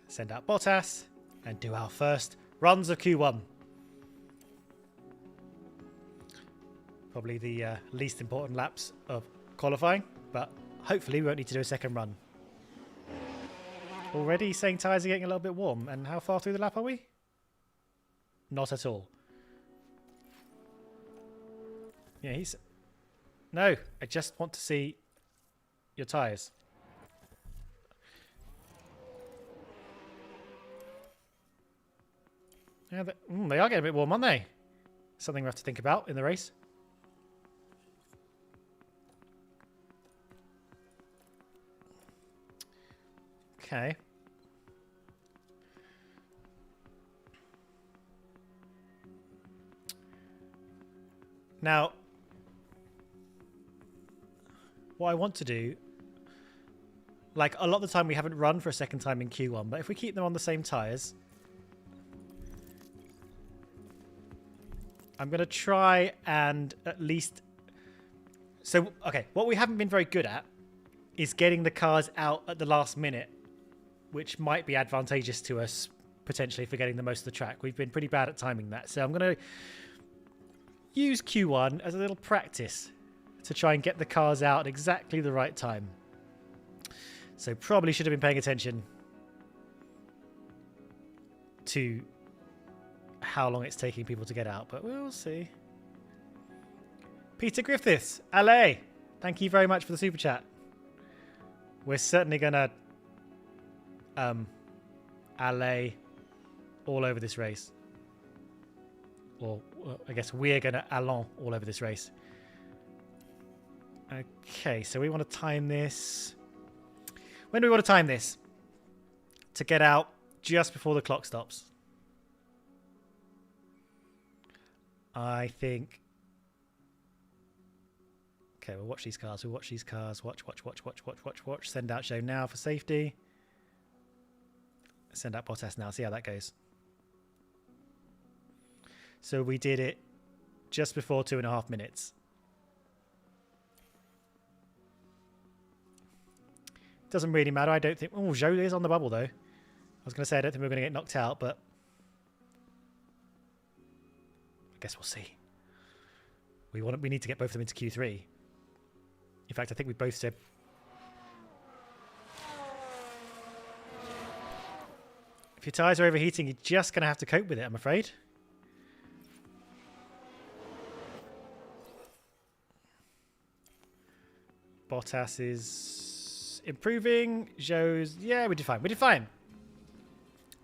Send out Bottas. And do our first runs of Q1. Probably the least important laps of qualifying. But hopefully we won't need to do a second run. Already saying tyres are getting a little bit warm. And how far through the lap are we? Not at all. Yeah, he's... No, I just want to see your tyres. Yeah, they are getting a bit warm, aren't they? Something we have to think about in the race. Okay. Now, what I want to do, like a lot of the time we haven't run for a second time in Q1, but if we keep them on the same tyres, I'm going to try and at least... So, okay, what we haven't been very good at is getting the cars out at the last minute, which might be advantageous to us, potentially, for getting the most of the track. We've been pretty bad at timing that. So I'm going to use Q1 as a little practice to try and get the cars out at exactly the right time. So probably should have been paying attention to how long it's taking people to get out, but we'll see. Peter Griffiths, allez! Thank you very much for the super chat. We're certainly gonna allez all over this race. Or I guess we're gonna allons all over this race. Okay, so we want to time this. When do we want to time this? To get out just before the clock stops. I think... Okay, we'll watch these cars. We'll watch these cars. Watch, watch, watch, watch, watch, watch, watch. Send out Zhou now for safety. Send out Bottas now. See how that goes. So we did it just before 2.5 minutes. Doesn't really matter, I don't think... Oh, Zhou is on the bubble, though. I was going to say I don't think we're going to get knocked out, but... I guess we'll see. We need to get both of them into Q3. In fact, I think we both said... If your tyres are overheating, you're just going to have to cope with it, I'm afraid. Bottas is improving. Zhou's... Yeah, we did fine. We did fine.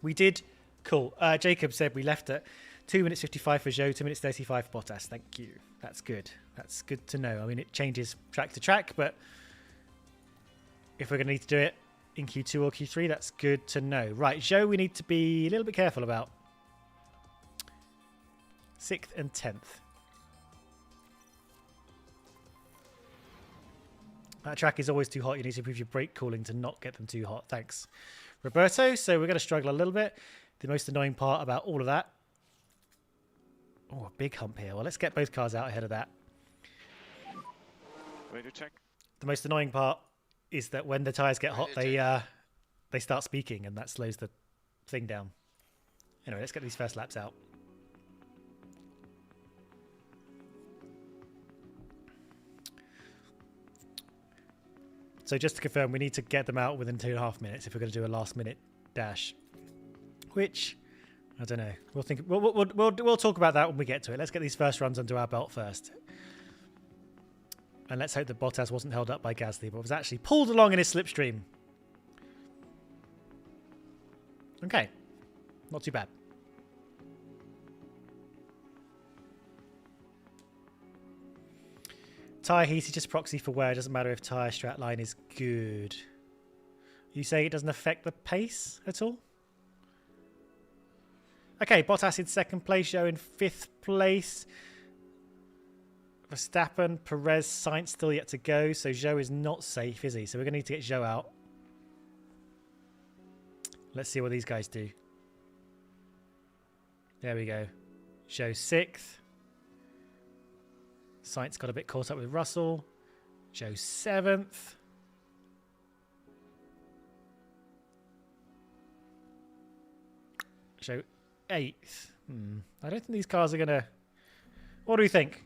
We did... Cool. Jacob said we left at 2 minutes 55 for Zhou, 2 minutes 35 for Bottas. Thank you. That's good. That's good to know. I mean, it changes track to track, but if we're going to need to do it in Q2 or Q3, that's good to know. Right, Zhou we need to be a little bit careful about. 6th and 10th. That track is always too hot. You need to improve your brake cooling to not get them too hot. Thanks, Roberto. So we're going to struggle a little bit. The most annoying part about all of that... Oh, a big hump here. Well, let's get both cars out ahead of that. Radio check. The most annoying part is that when the tyres get hot, they start speaking, and that slows the thing down. Anyway, let's get these first laps out. So just to confirm, we need to get them out within 2.5 minutes if we're going to do a last-minute dash. Which, I don't know. We'll think. We'll talk about that when we get to it. Let's get these first runs under our belt first. And let's hope that Bottas wasn't held up by Gasly, but was actually pulled along in his slipstream. Okay. Not too bad. Tyre heat is just proxy for wear. It doesn't matter if tyre strat line is good. You say it doesn't affect the pace at all? Okay, Bottas in second place, Zhou in fifth place. Verstappen, Perez, Sainz still yet to go, so Zhou is not safe, is he? So we're going to need to get Zhou out. Let's see what these guys do. There we go. Zhou sixth. Sainz got a bit caught up with Russell. Zhou seventh. Zhou eighth. I don't think these cars are going to... What do we think?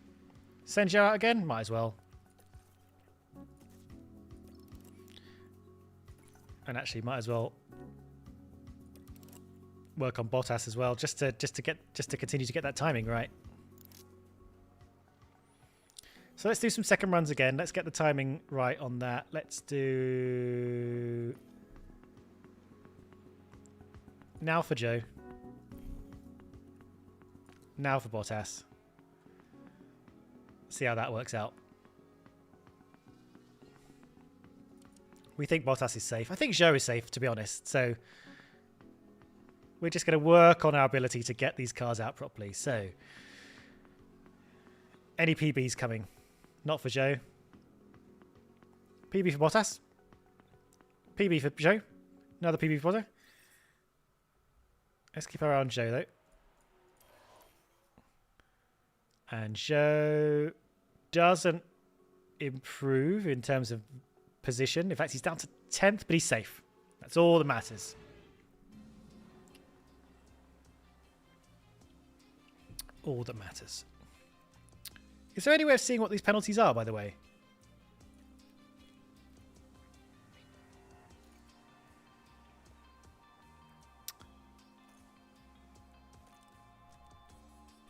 Send Zhou out again? Might as well. And actually, might as well work on Bottas as well, just to continue to get that timing right. So let's do some second runs again. Let's get the timing right on that. Let's do now for Zhou. Now for Bottas. See how that works out. We think Bottas is safe. I think Zhou is safe, to be honest. So we're just going to work on our ability to get these cars out properly. So any PBs coming? Not for Zhou. PB for Bottas. PB for Zhou. Another PB for Bottas. Let's keep our eye on Zhou, though. And Zhou doesn't improve in terms of position. In fact, he's down to 10th, but he's safe. That's all that matters. All that matters. Is there any way of seeing what these penalties are, by the way?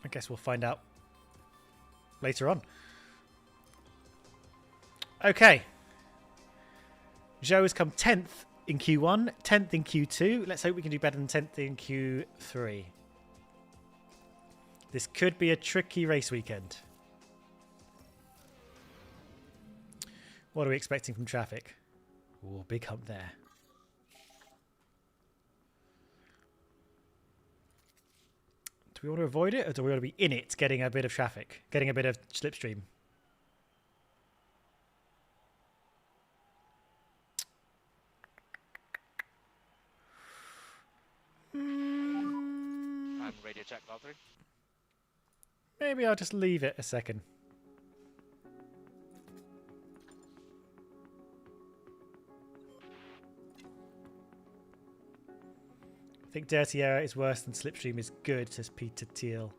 I guess we'll find out later on. Okay. Zhou has come 10th in Q1, 10th in Q2. Let's hope we can do better than 10th in Q3. This could be a tricky race weekend. What are we expecting from traffic? Oh, big hump there. Do we want to avoid it, or do we want to be in it, getting a bit of traffic, getting a bit of slipstream? And radio check, Valtteri. Maybe I'll just leave it a second. I think Dirty Air is worse than Slipstream is good, says Peter Thiel.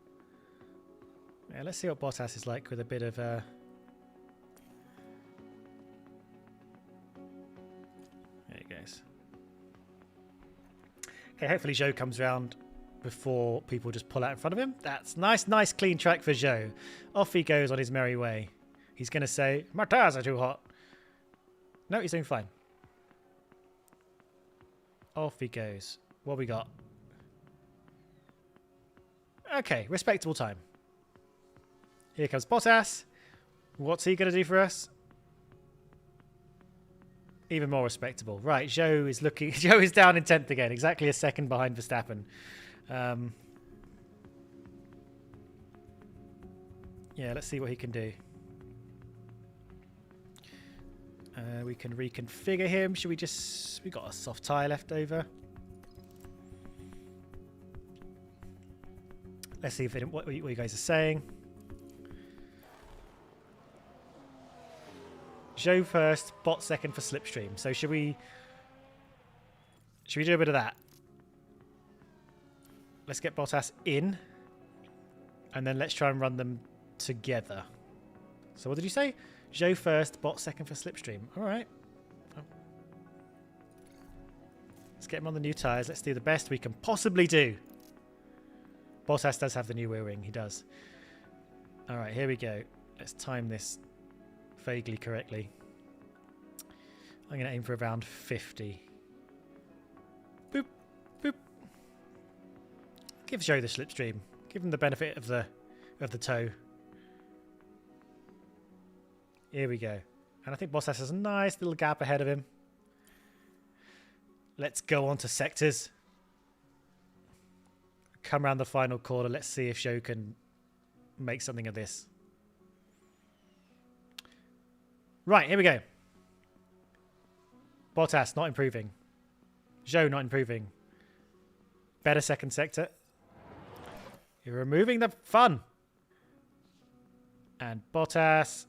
Yeah, let's see what Bottas is like with a bit of... There he goes. Okay, hopefully Zhou comes round before people just pull out in front of him. That's nice, nice clean track for Zhou. Off he goes on his merry way. He's going to say, my tyres are too hot. No, he's doing fine. Off he goes. What we got? Okay, respectable time. Here comes Bottas. What's he going to do for us? Even more respectable. Right, Zhou is looking... Zhou is down in 10th again. Exactly a second behind Verstappen. Yeah, let's see what he can do. We can reconfigure him. Should we just... We got a soft tyre left over. Let's see if what you guys are saying. Zhou first, Bot second for Slipstream. So should we do a bit of that? Let's get Bottas in, and then let's try and run them together. So what did you say? Zhou first, Bot second for Slipstream. All right. Let's get him on the new tyres. Let's do the best we can possibly do. Bottas does have the new wheel ring. He does. All right, here we go. Let's time this vaguely correctly. I'm going to aim for around 50. Boop, boop. Give Joe the slipstream. Give him the benefit of the toe. Here we go. And I think Bottas has a nice little gap ahead of him. Let's go on to sectors. Come around the final corner. Let's see if Joe can make something of this. Right, here we go. Bottas not improving. Joe not improving. Better second sector. You're removing the fun. And Bottas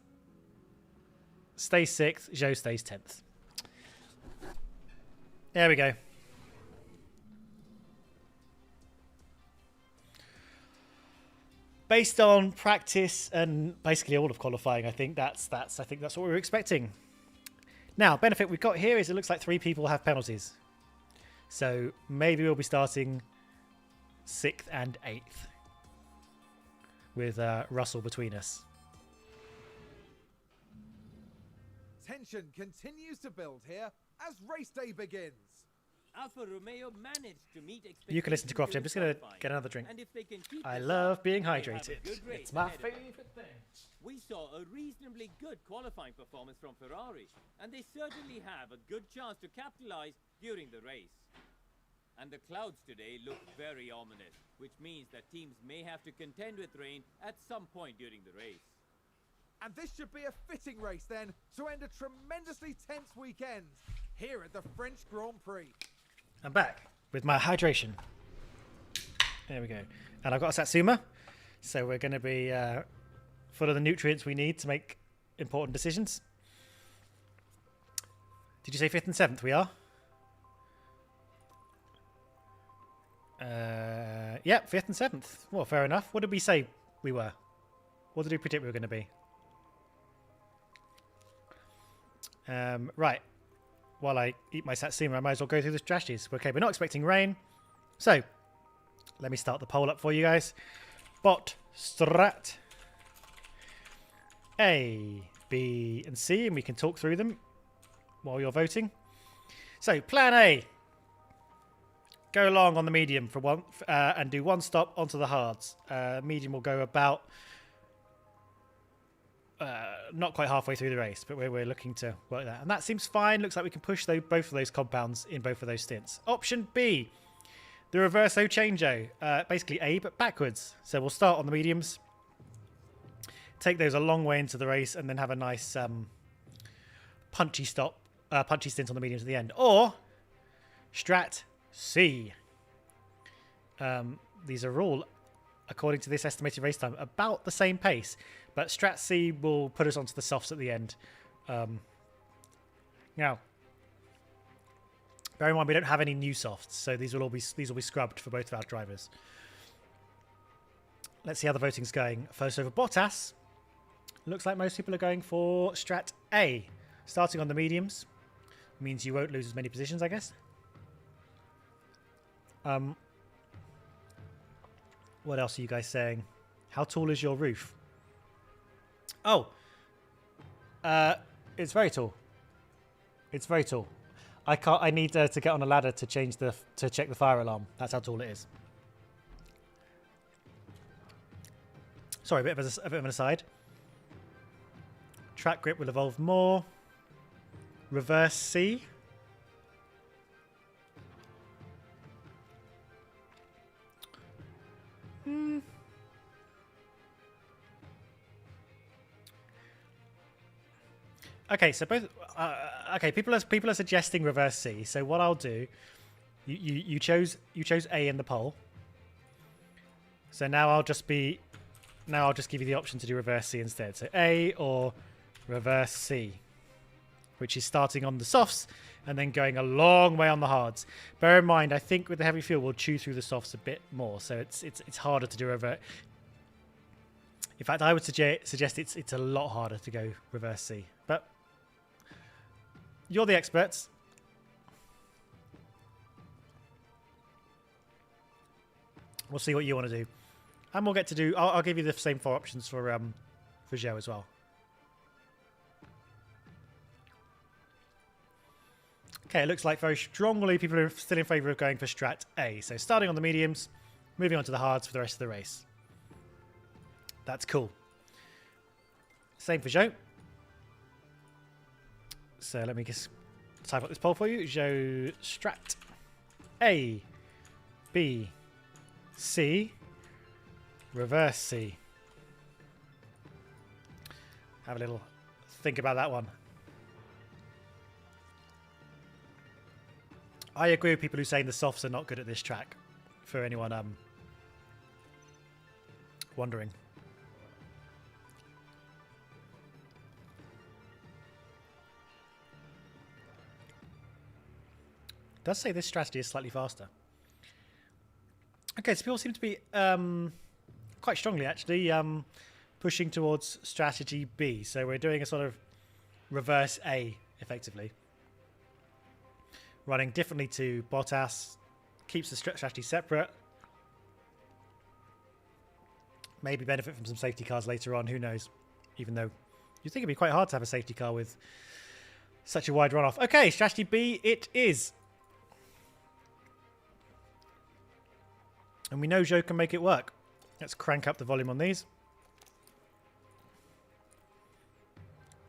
stays 6th. Joe stays 10th. There we go. Based on practice and basically all of qualifying, I think that's what we were expecting. Now, benefit we've got here is it looks like 3 people have penalties. So maybe we'll be starting 6th and 8th with Russell between us. Tension continues to build here as race day begins. Alfa Romeo managed to meet expectations. You can listen to Crofty. I'm just going to get another drink. And if they can keep I this love up, being they have a hydrated. good race It's my ahead of them. favourite thing. We saw a reasonably good qualifying performance from Ferrari, and they certainly have a good chance to capitalize during the race. And the clouds today look very ominous, which means that teams may have to contend with rain at some point during the race. And this should be a fitting race then to end a tremendously tense weekend here at the French Grand Prix. I'm back with my hydration. There we go. And I've got a Satsuma. So we're going to be full of the nutrients we need to make important decisions. Did you say 5th and 7th we are? Yep, 5th and 7th. Well, fair enough. What did we say we were? What did we predict we were going to be? Right. While I eat my Satsuma, I might as well go through the strategies. Okay, we're not expecting rain. So, let me start the poll up for you guys. Bot, strat, A, B, and C, and we can talk through them while you're voting. So, plan A. Go long on the medium for one, and do 1 stop onto the hards. Medium will go about not quite halfway through the race, but we're looking to work that. And that seems fine. Looks like we can push both of those compounds in both of those stints. Option B, the reverso changeo. Basically A, but backwards. So we'll start on the mediums, take those a long way into the race, and then have a nice punchy stint on the mediums at the end. Or strat C. These are all, according to this estimated race time, about the same pace. But Strat C will put us onto the softs at the end. Now, bear in mind we don't have any new softs, so these will be scrubbed for both of our drivers. Let's see how the voting's going. First over Bottas. Looks like most people are going for Strat A. Starting on the mediums means you won't lose as many positions, I guess. What else are you guys saying? How tall is your roof? Oh, it's very tall. It's very tall. I need to get on a ladder to check the fire alarm. That's how tall it is. Sorry, a bit of an aside. Track grip will evolve more. Reverse C. Okay, so both. Okay, people are suggesting reverse C. So what I'll do, you chose A in the poll. So now I'll just give you the option to do reverse C instead. So A or reverse C, which is starting on the softs and then going a long way on the hards. Bear in mind, I think with the heavy fuel we'll chew through the softs a bit more, so it's harder to do reverse. In fact, I would suggest it's a lot harder to go reverse C, but you're the experts. We'll see what you want to do. And we'll get to do... I'll give you the same 4 options for Joe as well. Okay, it looks like very strongly people are still in favour of going for Strat A. So starting on the mediums, moving on to the hards for the rest of the race. That's cool. Same for Joe. So let me just type up this poll for you. Joe Strat A, B, C, reverse C. Have a little think about that one. I agree with people who say the softs are not good at this track, for anyone wondering. It does say this strategy is slightly faster. Okay, so people seem to be quite strongly actually pushing towards strategy B. So we're doing a sort of reverse A effectively. Running differently to Bottas, keeps the strategy separate. Maybe benefit from some safety cars later on, who knows? Even though you'd think it'd be quite hard to have a safety car with such a wide runoff. Okay, strategy B it is. And we know Joe can make it work. Let's crank up the volume on these.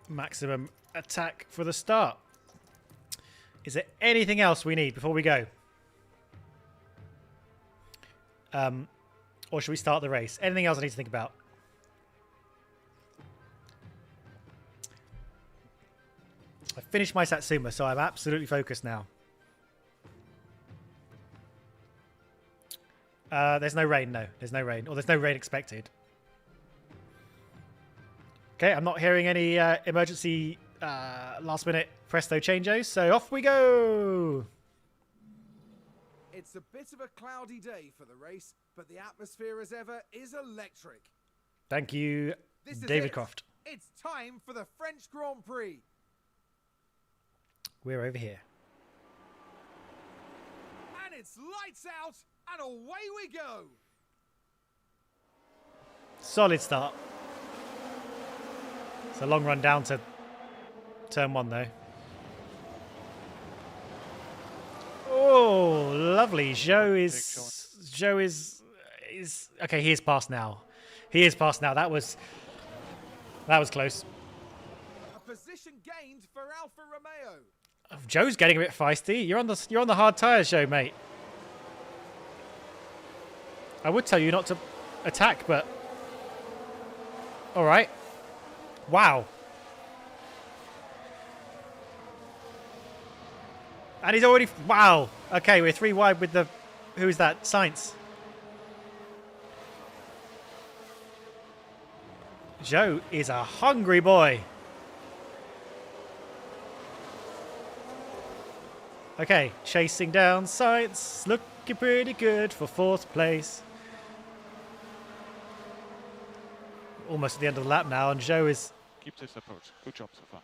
Maximum attack for the start. Is there anything else we need before we go? Or should we start the race? Anything else I need to think about? I finished my Satsuma, so I'm absolutely focused now. There's no rain, no. There's no rain. Or there's no rain expected. Okay, I'm not hearing any emergency last-minute presto changos, so off we go! It's a bit of a cloudy day for the race, but the atmosphere as ever is electric. Thank you, This is David it. Croft. It's time for the French Grand Prix. We're over here. And it's lights out, and away we go. Solid start. It's a long run down to turn 1 though. Oh, lovely. Joe is okay, he is past now. He is past now. That was close. A position gained for Alfa Romeo. Joe's getting a bit feisty. You're on the hard tyres, Joe, mate. I would tell you not to attack, but all right. Wow. And he's already... Wow. Okay, we're 3 wide with the... Who's that? Sainz. Joe is a hungry boy. Okay, chasing down Sainz. Looking pretty good for 4th place. Almost at the end of the lap now, and Joe is... Keep this approach. Good job so far.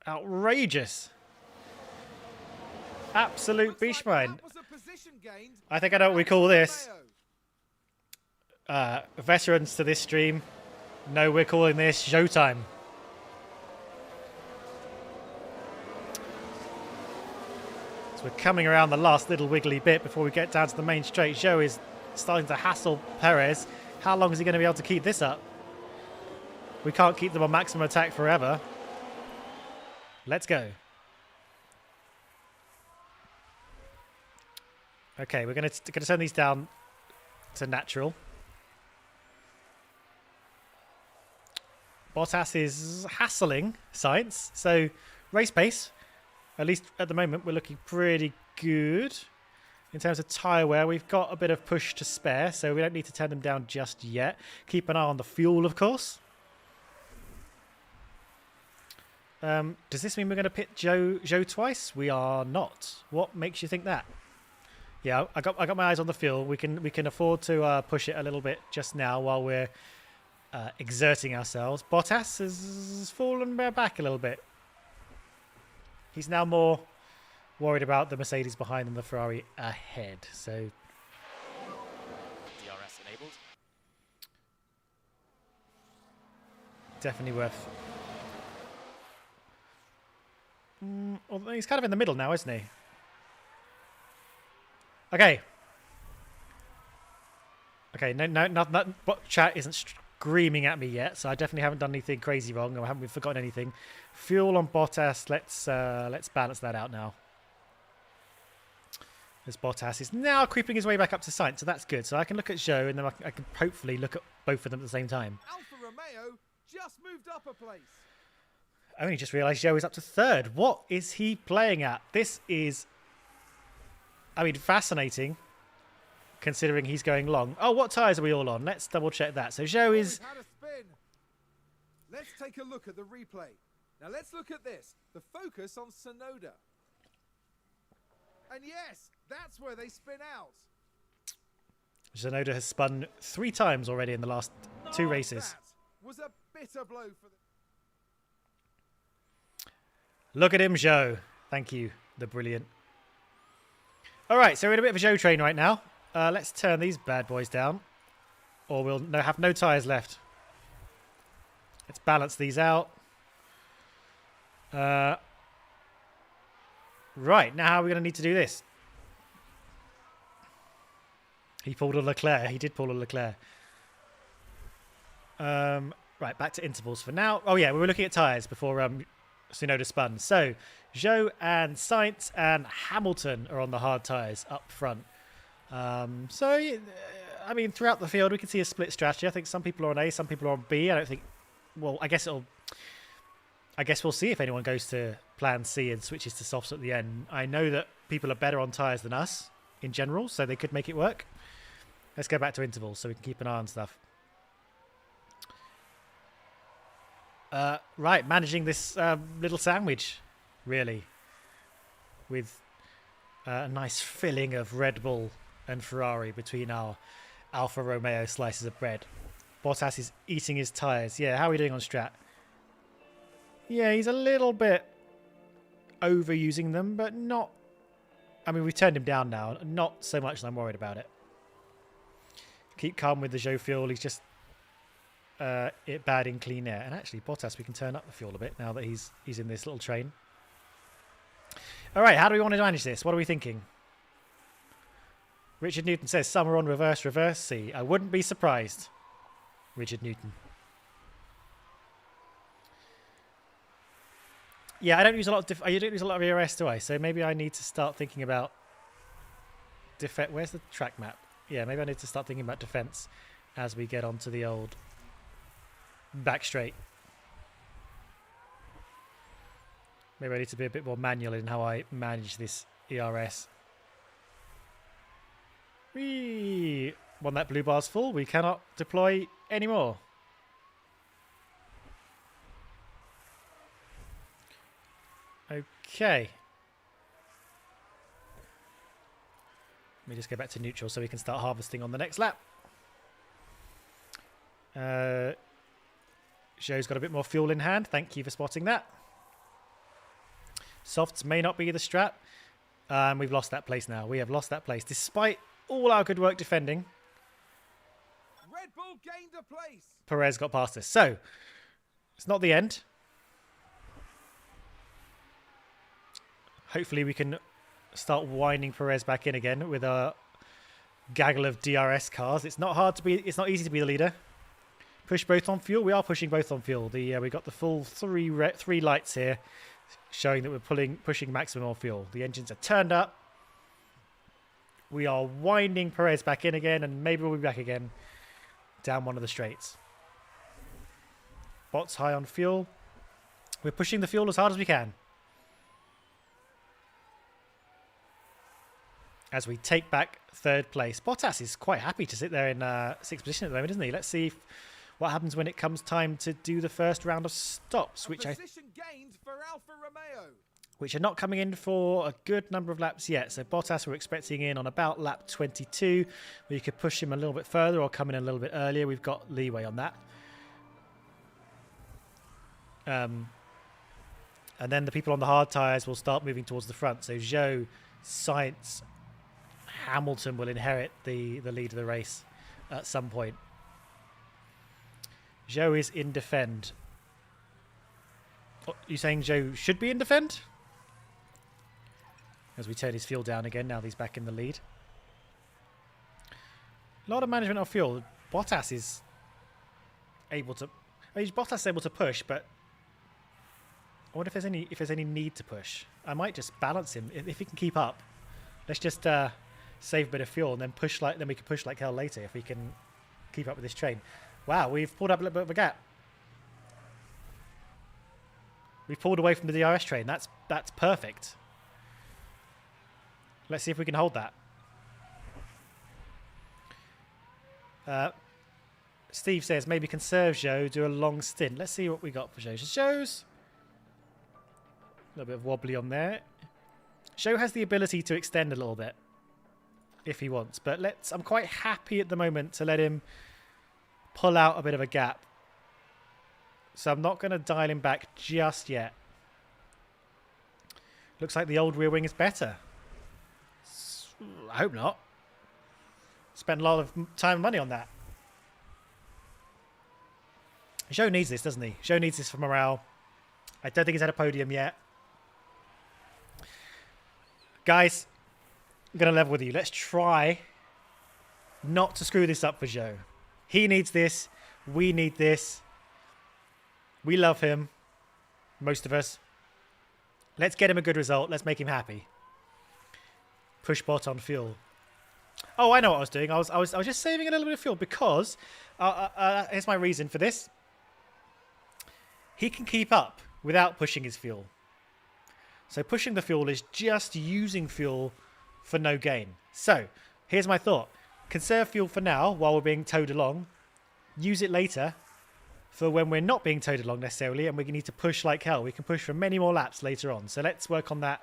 outrageous. Absolute Looks like beachmine. that was a position gained I think I know what we call this. Romeo. Veterans to this stream. No, we're calling this Showtime. So we're coming around the last little wiggly bit before we get down to the main straight. Joe is starting to hassle Perez. How long is he going to be able to keep this up? We can't keep them on maximum attack forever. Let's go. Okay, we're going to turn these down to natural. Bottas is hassling Sainz, so race pace, at least at the moment, we're looking pretty good. In terms of tyre wear, we've got a bit of push to spare, so we don't need to turn them down just yet. Keep an eye on the fuel, of course. Does this mean we're going to pit Joe twice? We are not. What makes you think that? Yeah, I got my eyes on the fuel. We can afford to push it a little bit just now while we're exerting ourselves. Bottas has fallen back a little bit. He's now more worried about the Mercedes behind and the Ferrari ahead. So DRS Definitely worth. Well, he's kind of in the middle now, isn't he? Okay. Okay, no, but chat isn't screaming at me yet, so I definitely haven't done anything crazy wrong, or haven't forgotten anything. Fuel on Bottas. Let's balance that out now. As Bottas is now creeping his way back up to Sainz, so that's good. So I can look at Zhou, and then I can hopefully look at both of them at the same time. Alfa Romeo just moved up a place. I only just realised Zhou is up to third. What is he playing at? This is, I mean, fascinating, considering he's going long. Oh, what tyres are we all on? Let's double check that. So Zhou is... Had a spin. Let's take a look at the replay. Now let's look at this. The focus on Sonoda. And yes, that's where they spin out. Sonoda has spun 3 times already in the last 2 races. That was a bitter blow for the... Look at him, Zhou. Thank you, the brilliant. All right, so we're in a bit of a Zhou train right now. Let's turn these bad boys down, or we'll have no tyres left. Let's balance these out. Right, now how are we going to need to do this? He pulled a Leclerc. He did pull a Leclerc. Right, back to intervals for now. Oh, yeah, we were looking at tyres before Tsunoda spun. So, Zhou and Sainz and Hamilton are on the hard tyres up front. I mean, throughout the field, we can see a split strategy. I think some people are on A, some people are on B. I don't think... Well, I guess we'll see if anyone goes to plan C and switches to softs at the end. I know that people are better on tyres than us in general, so they could make it work. Let's go back to intervals so we can keep an eye on stuff. Right, managing this little sandwich, really, with a nice filling of Red Bull and Ferrari between our Alfa Romeo slices of bread. Bottas is eating his tyres. Yeah, how are we doing on strat? Yeah, he's a little bit overusing them, but not... I mean, we've turned him down now. Not so much that I'm worried about it. Keep calm with the Zhou fuel. He's just bad in clean air. And actually, Bottas, we can turn up the fuel a bit now that he's in this little train. All right, how do we want to manage this? What are we thinking? Richard Newton says, summer on reverse C. I wouldn't be surprised. Richard Newton. Yeah, I don't use a lot of... you don't use a lot of ERS, do I? So maybe I need to start thinking about... Where's the track map? Yeah, maybe I need to start thinking about defense as we get onto the old back straight. Maybe I need to be a bit more manual in how I manage this ERS. When that blue bar's full, we cannot deploy anymore. Okay. Let me just go back to neutral so we can start harvesting on the next lap. Zhou's got a bit more fuel in hand. Thank you for spotting that. Softs may not be the strat. We've lost that place now. We have lost that place. Despite all our good work defending, Red Bull gained a place. Perez got past us. So, it's not the end. Hopefully we can start winding Perez back in again with a gaggle of DRS cars. It's not easy to be the leader. Push both on fuel. We are pushing both on fuel. We got the full three lights here showing that we're pushing maximum on fuel. The engines are turned up. We are winding Perez back in again, and maybe we'll be back again down one of the straights. Bots high on fuel. We're pushing the fuel as hard as we can. As we take back third place. Bottas is quite happy to sit there in sixth position at the moment, isn't he? Let's see what happens when it comes time to do the first round of stops, which gained for Alfa Romeo. Which are not coming in for a good number of laps yet. So Bottas we're expecting in on about lap 22. We could push him a little bit further or come in a little bit earlier. We've got leeway on that. And then the people on the hard tyres will start moving towards the front. So Zhou, Sainz, Hamilton will inherit the lead of the race at some point. Zhou is in defend. Oh, you saying Joe should be in defend? As we turn his fuel down again, now that he's back in the lead. A lot of management of fuel. Bottas is able to... Bottas is able to push, but... I wonder if there's any need to push. I might just balance him. If he can keep up, let's just save a bit of fuel and then push then we can push like hell later if we can keep up with this train. Wow, we've pulled up a little bit of a gap. We've pulled away from the DRS train. That's perfect. Let's see if we can hold that. Steve says maybe conserve Joe, do a long stint. Let's see what we got for Joe. Joe's a little bit of wobbly on there. Joe has the ability to extend a little bit if he wants, but I'm quite happy at the moment to let him pull out a bit of a gap. So I'm not going to dial him back just yet. Looks like the old rear wing is better. I hope not. Spent a lot of time and money on that. Joe needs this, doesn't he? Joe needs this for morale. I don't think he's had a podium yet. Guys, I'm going to level with you. Let's try not to screw this up for Joe. He needs this. We need this. We love him. Most of us. Let's get him a good result. Let's make him happy. Push bot on fuel. Oh, I know what I was doing. I was just saving a little bit of fuel because here's my reason for this. He can keep up without pushing his fuel. So pushing the fuel is just using fuel for no gain. So here's my thought. Conserve fuel for now while we're being towed along. Use it later for when we're not being towed along necessarily and we need to push like hell. We can push for many more laps later on. So let's work on that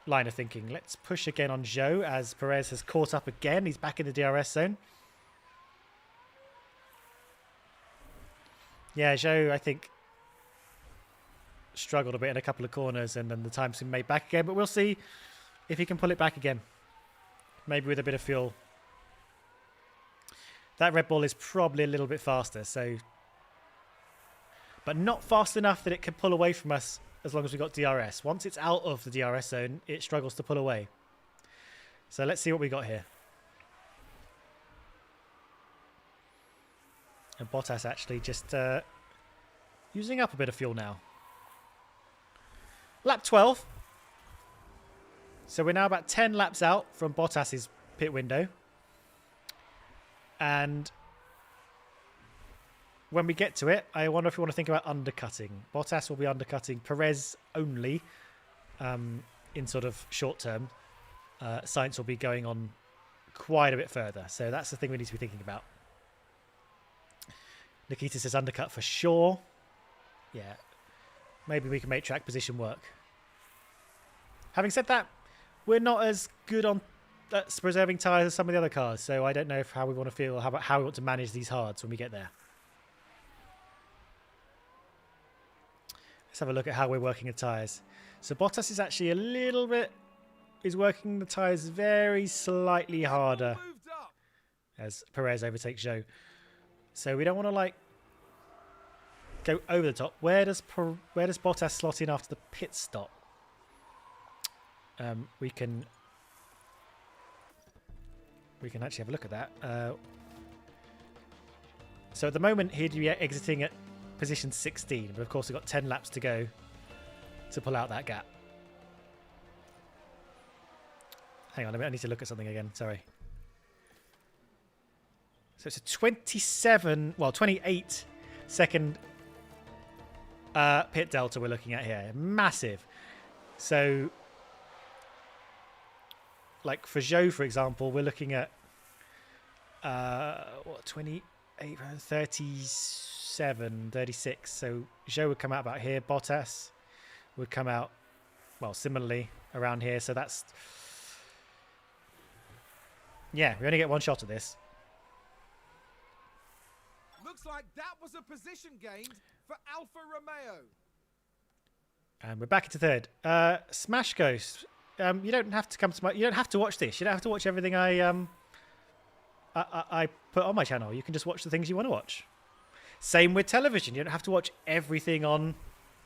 line of thinking. Let's push again on Joe as Perez has caught up again. He's back in the DRS zone. Yeah, Joe, I think, struggled a bit in a couple of corners and then the time's been made back again. But we'll see if he can pull it back again. Maybe with a bit of fuel. That Red Bull is probably a little bit faster, so... But not fast enough that it can pull away from us as long as we've got DRS. Once it's out of the DRS zone, it struggles to pull away. So let's see what we got here. And Bottas actually just using up a bit of fuel now. Lap 12. So we're now about 10 laps out from Bottas's pit window. And when we get to it, I wonder if we want to think about undercutting. Bottas will be undercutting Perez only in sort of short term. Sainz will be going on quite a bit further. So that's the thing we need to be thinking about. Nikita says undercut for sure. Yeah. Maybe we can make track position work. Having said that, we're not as good on preserving tyres as some of the other cars. So I don't know how we want to feel, how we want to manage these hards when we get there. Let's have a look at how we're working the tyres. So Bottas is actually a little bit... is working the tyres very slightly harder as Perez overtakes Zhou. So we don't want to like go over the top. Where does Bottas slot in after the pit stop? We can actually have a look at that. So at the moment he'd be exiting at position 16, but of course we've got 10 laps to go to pull out that gap. Hang on a minute, I need to look at something again, sorry. So it's a 28 second pit delta we're looking at here. Massive. So, like for Zhou, for example, we're looking at 28, 37, 36. So Zhou would come out about here. Bottas would come out, well, similarly around here. So that's... yeah, we only get one shot at this. Looks like that was a position gained for Alfa Romeo. And we're back into third. Smash Ghost. You don't have to come to my... you don't have to watch this. You don't have to watch everything I put on my channel. You can just watch the things you want to watch. Same with television. You don't have to watch everything on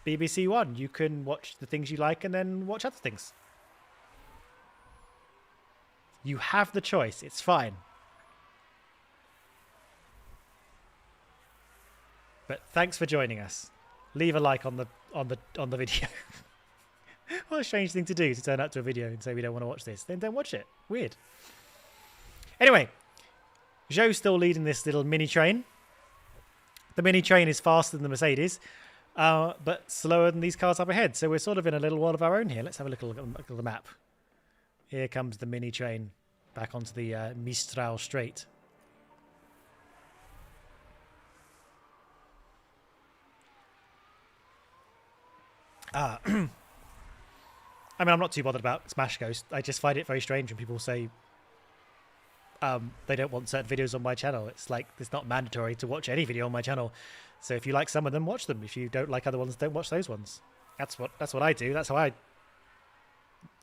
BBC One. You can watch the things you like and then watch other things. You have the choice. It's fine. But thanks for joining us. Leave a like on the video. What a strange thing to do, to turn up to a video and say we don't want to watch this. Then don't watch it. Weird. Anyway, Zhou's still leading this little mini train. The mini train is faster than the Mercedes, but slower than these cars up ahead. So we're sort of in a little world of our own here. Let's have a look at the map. Here comes the mini train back onto the Mistral Strait. I mean, I'm not too bothered about Smash Ghost. I just find it very strange when people say they don't want certain videos on my channel. It's like, it's not mandatory to watch any video on my channel. So if you like some of them, watch them. If you don't like other ones, don't watch those ones. That's what I do. That's how I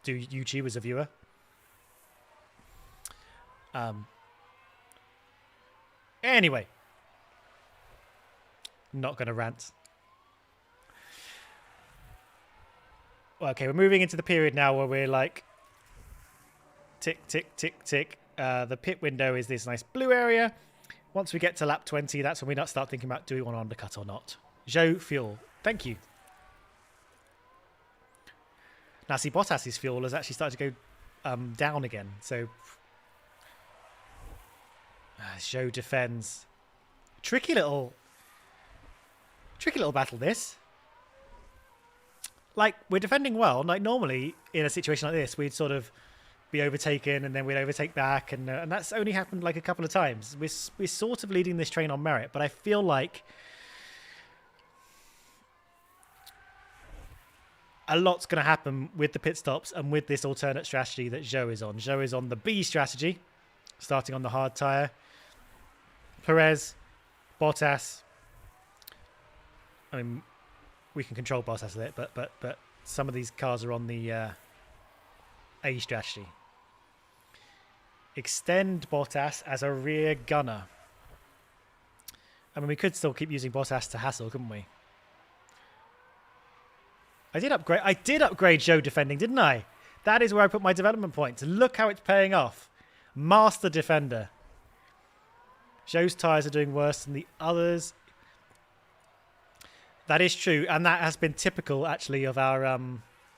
do YouTube as a viewer. Anyway, not going to rant. Okay, we're moving into the period now where we're like tick, tick, tick, tick. The pit window is this nice blue area. Once we get to lap 20, that's when we start thinking about do we want to undercut or not. Zhou fuel. Thank you. Now, see, Bottas's fuel has actually started to go down again. So, Zhou defends. Tricky little battle, this. Like, we're defending well. Like, normally, in a situation like this, we'd sort of be overtaken and then we'd overtake back. And that's only happened, like, a couple of times. We're sort of leading this train on merit. But I feel like a lot's going to happen with the pit stops and with this alternate strategy that Zhou is on. Zhou is on the B strategy, starting on the hard tyre. Perez, Bottas. I mean, we can control Bottas a bit, but some of these cars are on the A strategy. Extend Bottas as a rear gunner. I mean, we could still keep using Bottas to hassle, couldn't we? I did upgrade Zhou defending, didn't I? That is where I put my development points. Look how it's paying off. Master defender. Zhou's tyres are doing worse than the others. That is true, and that has been typical, actually, of our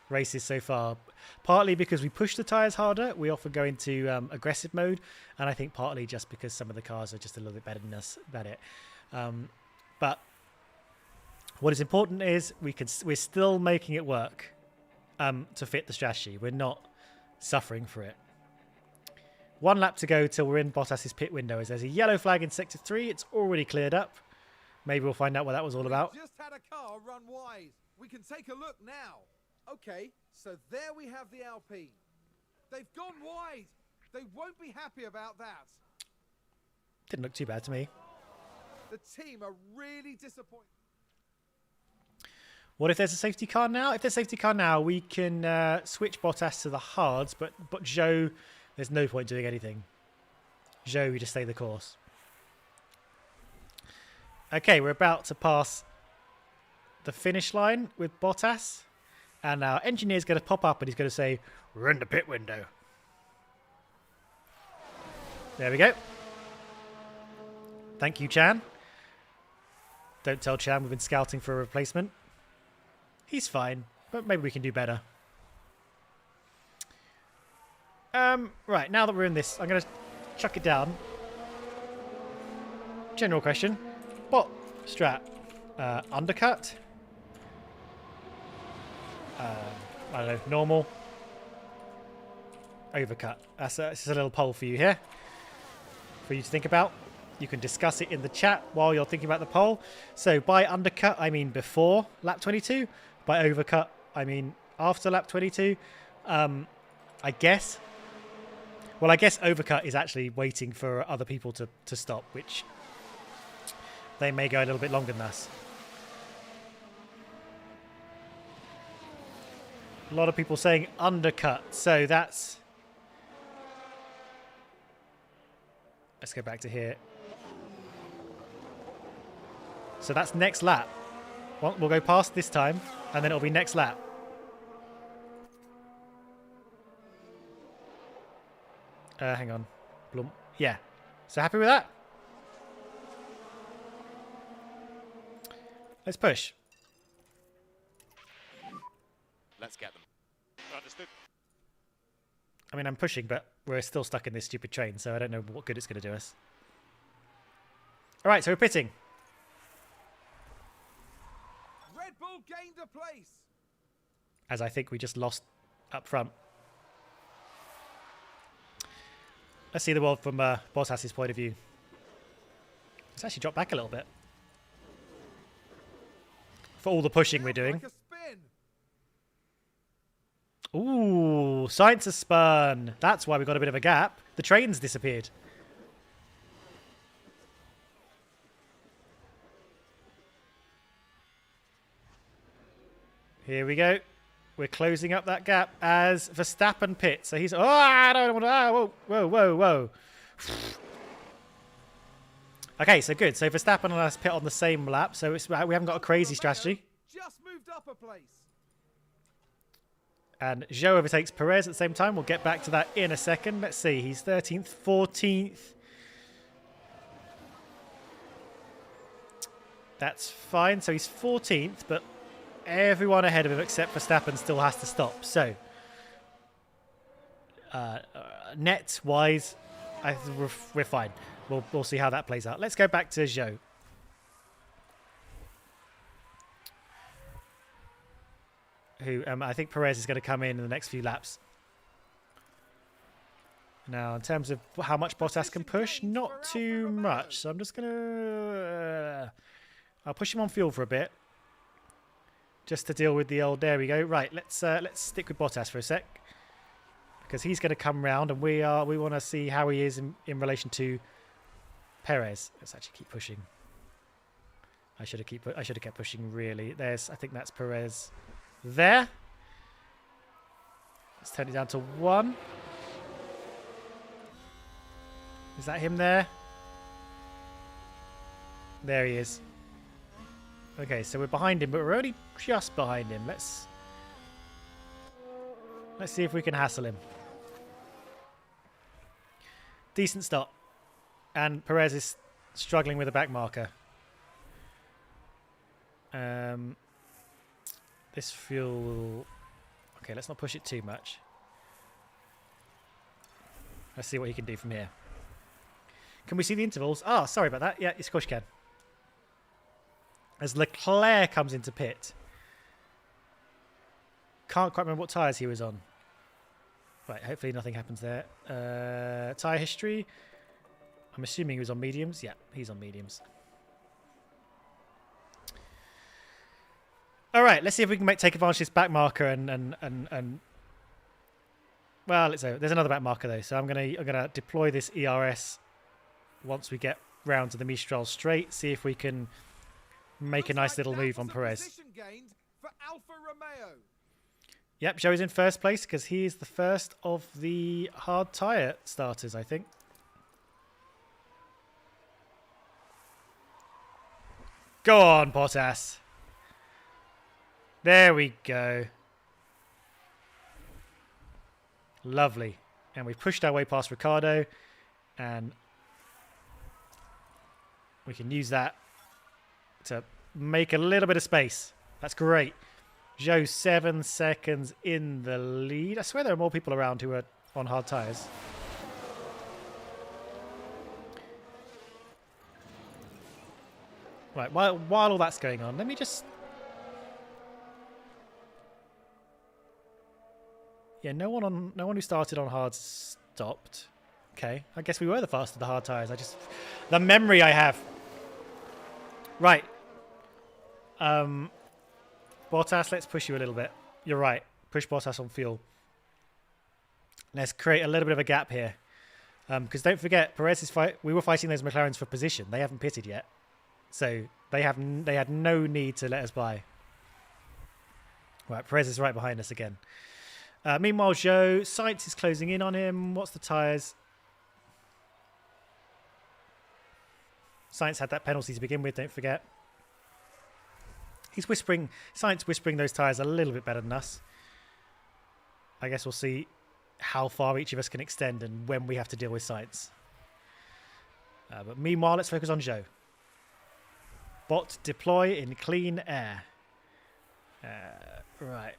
races so far. Partly because we push the tyres harder, we often go into aggressive mode, and I think partly just because some of the cars are just a little bit better than us at it. But what is important is we're still making it work to fit the strategy. We're not suffering for it. 1 lap to go till we're in Bottas's pit window. As there's a yellow flag in Sector 3, it's already cleared up. Maybe we'll find out what that was all about. We just had a car run wide. We can take a look now. Okay, so there we have the Alpine. They've gone wide. They won't be happy about that. Didn't look too bad to me. The team are really disappointed. What if there's a safety car now? If there's a safety car now, we can switch Bottas to the hards, but Zhou, there's no point doing anything. Zhou, we just stay the course. Okay, we're about to pass the finish line with Bottas. And our engineer's going to pop up and he's going to say, we're in the pit window. There we go. Thank you, Chan. Don't tell Chan we've been scouting for a replacement. He's fine, but maybe we can do better. Right, now that we're in this, I'm going to chuck it down. General question. What strat? Undercut? I don't know, normal? Overcut. That's a little poll for you here. For you to think about. You can discuss it in the chat while you're thinking about the poll. So by undercut, I mean before lap 22. By overcut, I mean after lap 22. I guess. Well, I guess overcut is actually waiting for other people to stop, which they may go a little bit longer than us. A lot of people saying undercut. So that's... Let's go back to here. So that's next lap. We'll go past this time, and then it'll be next lap. Hang on. Blum. Yeah. So happy with that? Let's push. Let's get them. Understood. I mean, I'm pushing, but we're still stuck in this stupid train, so I don't know what good it's going to do us. All right, so we're pitting. Red Bull gained a place. As I think we just lost up front. Let's see the world from Bottas's point of view. Let's actually drop back a little bit. For all the pushing we're doing. Like a spin. Ooh, Science has spun. That's why we got a bit of a gap. The train's disappeared. Here we go. We're closing up that gap as Verstappen pits. So he's... Oh, I don't want to... Oh, whoa, whoa, whoa. Okay, so good. So Verstappen and us pit on the same lap. So it's, we haven't got a crazy strategy. Just moved up a place. And Zhou overtakes Perez at the same time. We'll get back to that in a second. Let's see. He's 13th, 14th. That's fine. So he's 14th, but everyone ahead of him except Verstappen still has to stop. So, net-wise, we're fine. We'll see how that plays out. Let's go back to Zhou. Who I think Perez is going to come in the next few laps. Now, in terms of how much Bottas can push, not too much. So I'm just going to... I'll push him on fuel for a bit. Just to deal with the old... There we go. Right, let's stick with Bottas for a sec. Because he's going to come round and we want to see how he is in relation to Perez. Let's actually keep pushing. I should have kept pushing, really. I think that's Perez there. Let's turn it down to 1. Is that him there? There he is. Okay, so we're behind him, but we're only just behind him. Let's see if we can hassle him. Decent stop. And Perez is struggling with a back marker. This fuel will... Okay, let's not push it too much. Let's see what he can do from here. Can we see the intervals? Oh, sorry about that. Yeah, of course you can. As Leclerc comes into pit. Can't quite remember what tyres he was on. Right, hopefully nothing happens there. Tyre history. I'm assuming he was on mediums. Yeah, he's on mediums. All right, let's see if we can take advantage of this back marker and well, there's another back marker though, so I'm gonna deploy this ERS once we get round to the Mistral straight. See if we can make a nice little move on Perez. Position gained for Alfa Romeo. Yep, Joe's in first place because he is the first of the hard tyre starters, I think. Go on, Bottas. There we go. Lovely. And we've pushed our way past Ricciardo. And we can use that to make a little bit of space. That's great. Zhou 7 seconds in the lead. I swear there are more people around who are on hard tyres. Right, while all that's going on, let me just... Yeah, no one who started on hard stopped. Okay, I guess we were the fastest of the hard tyres. The memory I have. Right. Bottas, let's push you a little bit. You're right. Push Bottas on fuel. Let's create a little bit of a gap here. Because don't forget, we were fighting those McLarens for position. They haven't pitted yet. So they had no need to let us by. Right, Perez is right behind us again. Meanwhile, Zhou, Sainz is closing in on him. What's the tyres? Sainz had that penalty to begin with, don't forget. He's whispering, Science whispering those tyres a little bit better than us. I guess we'll see how far each of us can extend and when we have to deal with Science. But meanwhile, let's focus on Zhou. Bot deploy in clean air. Right.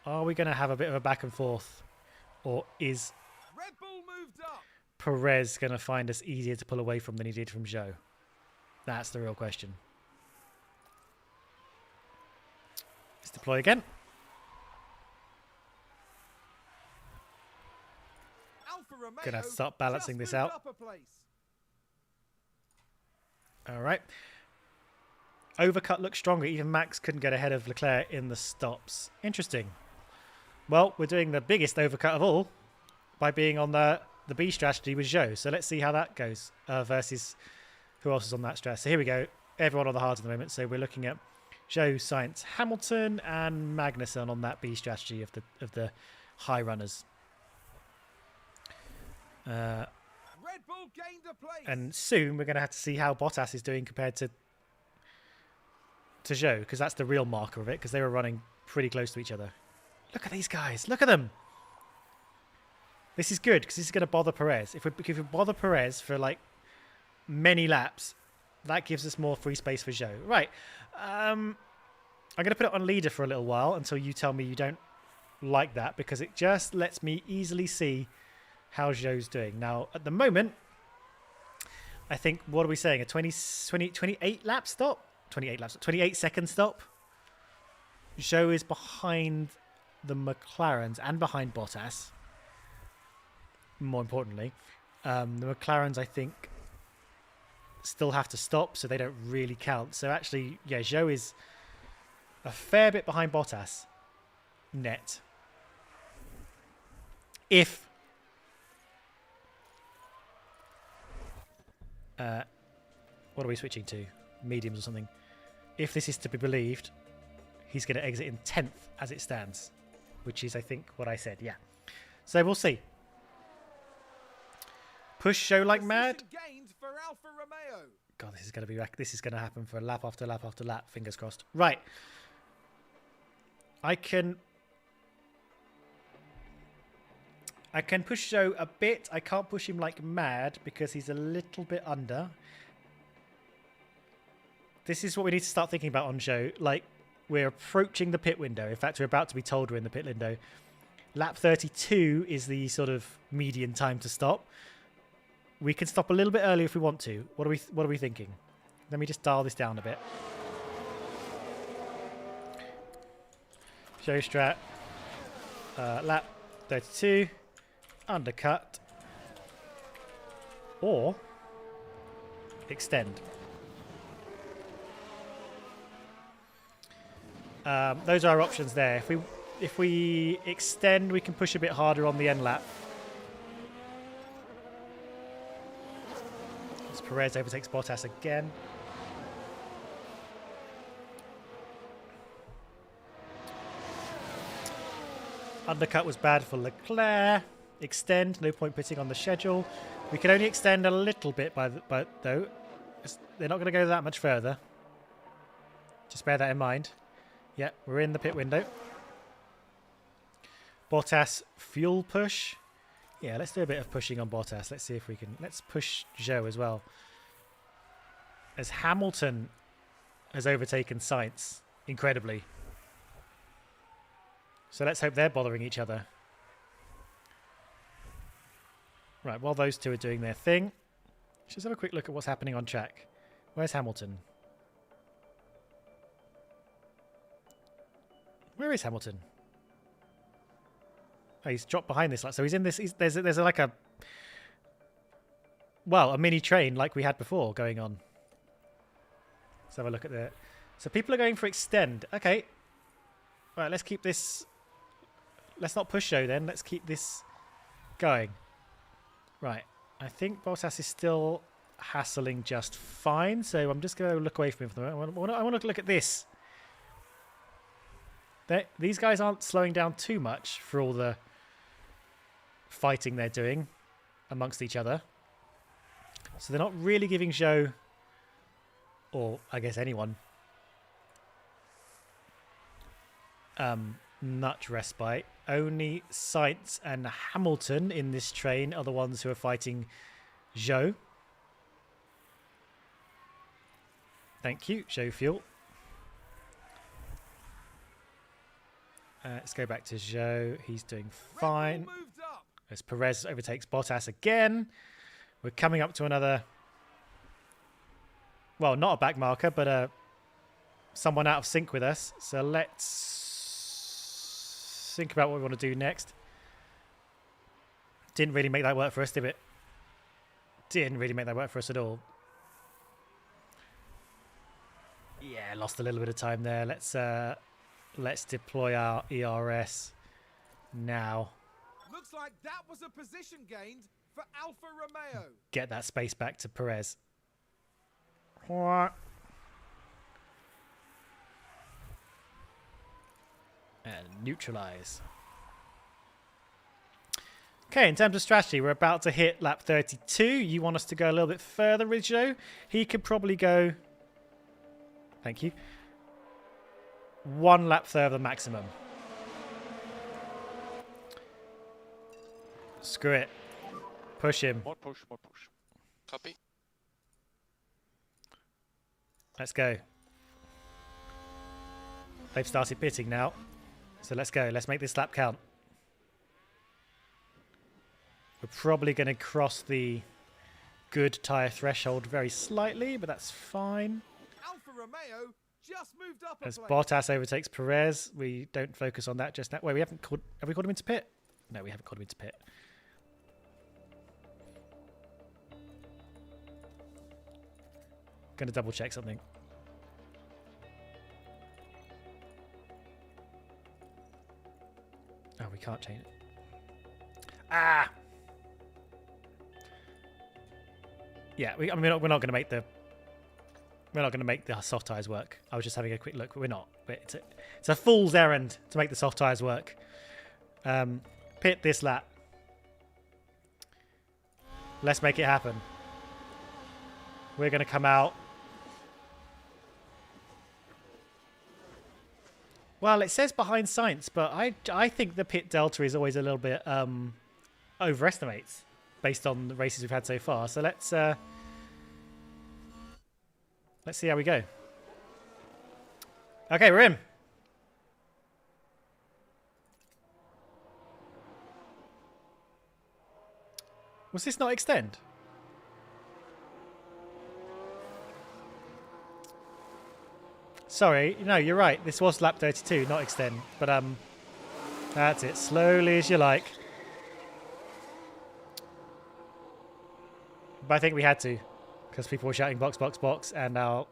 Are we going to have a bit of a back and forth? Or is Red Bull moved up. Perez going to find us easier to pull away from than he did from Zhou? That's the real question. Let's deploy again. Alfa Romeo Gonna have to start balancing just this moved out. up a place. All right. Overcut looks stronger. Even Max couldn't get ahead of Leclerc in the stops. Interesting. Well, we're doing the biggest overcut of all by being on the B strategy with Zhou. So let's see how that goes versus who else is on that strategy. So here we go. Everyone on the hards at the moment. So we're looking at Zhou, Sainz, Hamilton, and Magnussen on that B strategy of the high runners. Red Bull gained a place. And soon we're going to have to see how Bottas is doing compared to Zhou, because that's the real marker of it, because they were running pretty close to each other. Look at these guys. Look at them. This is good, because this is going to bother Perez. If we bother Perez for, like, many laps, that gives us more free space for Zhou. Right. I'm going to put it on leader for a little while until you tell me you don't like that, because it just lets me easily see how Zhou's doing. Now, at the moment, I think, what are we saying? A 28 lap stop? 28 second stop. Zhou is behind the McLarens and behind Bottas. More importantly, the McLarens, I think, still have to stop, so they don't really count. So actually, yeah, Zhou is a fair bit behind Bottas net. If what are we switching to? Mediums or something. If this is to be believed, he's going to exit in 10th as it stands, which is, I think, what I said. Yeah. So we'll see. Push Zhou like mad. Position gained for Alfa Romeo. God, this is going to be. This is going to happen for lap after lap after lap. Fingers crossed. Right. I can push Zhou a bit. I can't push him like mad because he's a little bit under. This is what we need to start thinking about on Zhou. Like, we're approaching the pit window. In fact, we're about to be told we're in the pit window. Lap 32 is the sort of median time to stop. We can stop a little bit early if we want to. What are we thinking? Let me just dial this down a bit. Zhou strat. Lap 32. Undercut. Or extend. Those are our options there. If we extend, we can push a bit harder on the end lap. As Perez overtakes Bottas again. Undercut was bad for Leclerc. Extend, no point pitting on the schedule. We can only extend a little bit though. They're not going to go that much further. Just bear that in mind. Yeah, we're in the pit window. Bottas fuel push. Yeah, let's do a bit of pushing on Bottas. Let's see if we can. Let's push Zhou as well. As Hamilton has overtaken Sainz incredibly. So let's hope they're bothering each other. Right, while those two are doing their thing, let's just have a quick look at what's happening on track. Where's Hamilton? Where is Hamilton? Oh, he's dropped behind this. So he's in this. There's like a mini train like we had before going on. Let's have a look at that. So people are going for extend. Okay. Right, let's keep this. Let's not push Zhou then. Let's keep this going. Right. I think Bottas is still hassling just fine. So I'm just going to look away from him for the moment. I want to look at this. These guys aren't slowing down too much for all the fighting they're doing amongst each other. So they're not really giving Zhou, or I guess anyone, much respite. Only Sainz and Hamilton in this train are the ones who are fighting Zhou. Thank you, Zhou Fuel. Let's go back to Zhou. He's doing fine. Red Bull moved up. As Perez overtakes Bottas again. We're coming up to another... Well, not a back marker, but someone out of sync with us. So let's think about what we want to do next. Didn't really make that work for us, did it? Didn't really make that work for us at all. Yeah, lost a little bit of time there. Let's deploy our ERS now. Looks like that was a position gained for Alfa Romeo. Get that space back to Perez. And neutralize. Okay, in terms of strategy, we're about to hit lap 32. You want us to go a little bit further with Zhou? He could probably go... Thank you. 1 lap further maximum. Screw it. Push him. More push, more push. Copy. Let's go. They've started pitting now. So let's go. Let's make this lap count. We're probably going to cross the good tyre threshold very slightly, but that's fine. Alfa Romeo just moved up a As place. Bottas overtakes Perez, we don't focus on that just now. Wait, we haven't called... Have we called him into pit? No, we haven't called him into pit. Going to double check something. Oh, we can't change it. Ah! Yeah, I mean, we're not going to make the... We're not going to make the soft tyres work. I was just having a quick look. We're not. But it's a fool's errand to make the soft tyres work. Pit this lap. Let's make it happen. We're going to come out. Well, it says behind Sainz, but I think the pit delta is always a little bit overestimates based on the races we've had so far. So let's see how we go. Okay, we're in. Was this not extend? Sorry, no, you're right. This was lap 32, not extend. But that's it. Slowly as you like. But I think we had to, because people were shouting box, box, box, and our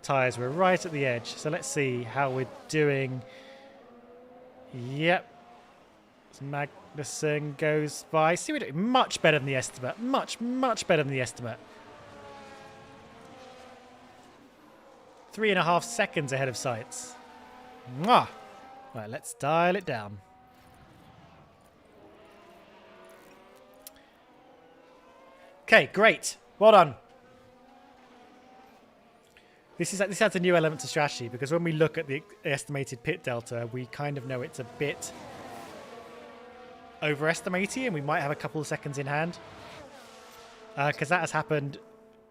tyres were right at the edge. So let's see how we're doing. Yep. So Magnussen goes by. See, we're doing much better than the estimate. Much, much better than the estimate. 3.5 seconds ahead of Sainz. Mwah! Right, let's dial it down. Okay, great. Well done. This adds a new element to strategy, because when we look at the estimated pit delta, we kind of know it's a bit overestimating, and we might have a couple of seconds in hand. Because that has happened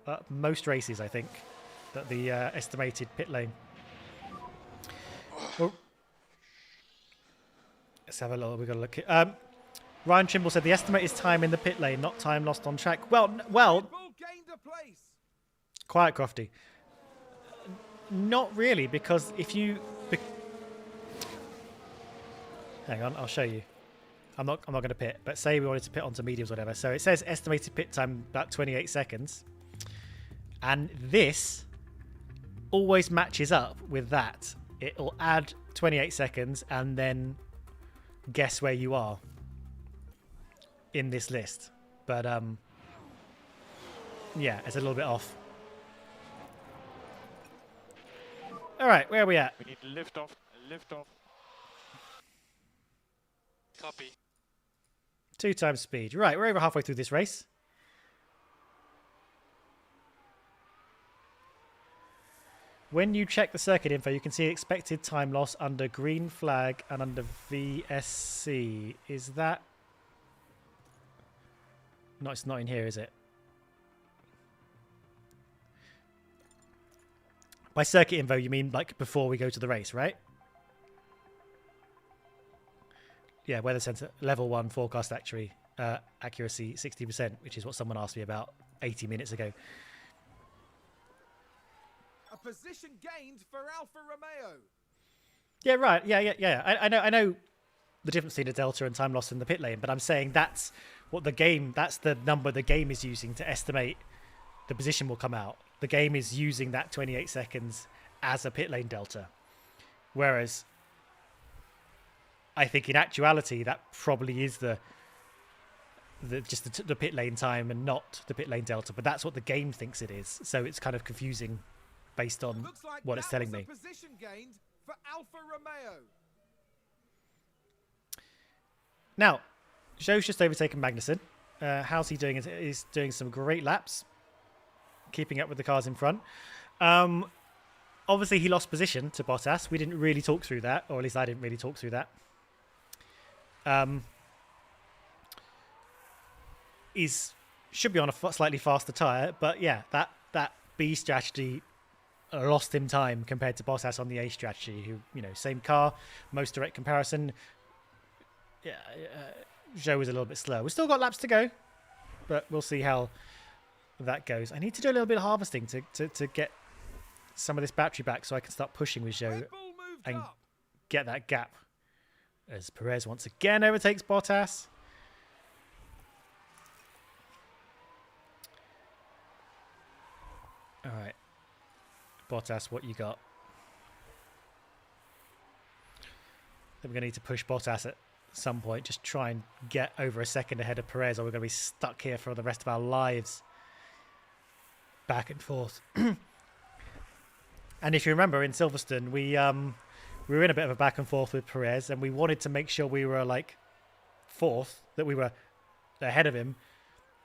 at most races, I think, that the estimated pit lane. Oh. Let's have a look. We've got to look at... Ryan Trimble said the estimate is time in the pit lane, not time lost on track. Well, Red Bull gained a place. quiet, Crofty. Not really, because if you... Hang on, I'll show you. I'm not going to pit, but say we wanted to pit onto mediums or whatever. So it says estimated pit time about 28 seconds. And this always matches up with that. It'll add 28 seconds and then guess where you are in this list. But yeah, it's a little bit off. All right, where are we at? We need lift off, lift off. Copy. 2 times speed. Right, we're over halfway through this race. When you check the circuit info, you can see expected time loss under green flag and under VSC. Is that... No, it's not in here, is it? By circuit info, you mean like before we go to the race, right? Yeah, weather center, level 1 forecast accuracy 60%, which is what someone asked me about 80 minutes ago. A position gained for Alfa Romeo. Yeah, right. Yeah. I know the difference between a delta and time loss in the pit lane, but I'm saying that's what that's the number the game is using to estimate the position will come out. The game is using that 28 seconds as a pit lane delta. Whereas I think in actuality, that probably is the pit lane time and not the pit lane delta. But that's what the game thinks it is. So it's kind of confusing based on Looks like what it's telling me. Position gained for Alfa Romeo. Now, Zhou's just overtaken Magnussen. How's he doing? He's doing some great laps, keeping up with the cars in front. Obviously, he lost position to Bottas. We didn't really talk through that, or at least I didn't really talk through that. Should be on a slightly faster tyre, but yeah, that B strategy lost him time compared to Bottas on the A strategy, who, same car, most direct comparison. Yeah, Zhou was a little bit slow. We've still got laps to go, but we'll see how that goes. I need to do a little bit of harvesting to get some of this battery back so I can start pushing with Zhou Red Bull moved and up. get that gap. As Perez once again overtakes Bottas. All right. Bottas, what you got? Then we're going to need to push Bottas at some point. Just try and get over a second ahead of Perez, or we're going to be stuck here for the rest of our lives. Back and forth. And if you remember, in Silverstone, we were in a bit of a back and forth with Perez, and we wanted to make sure we were like fourth, that we were ahead of him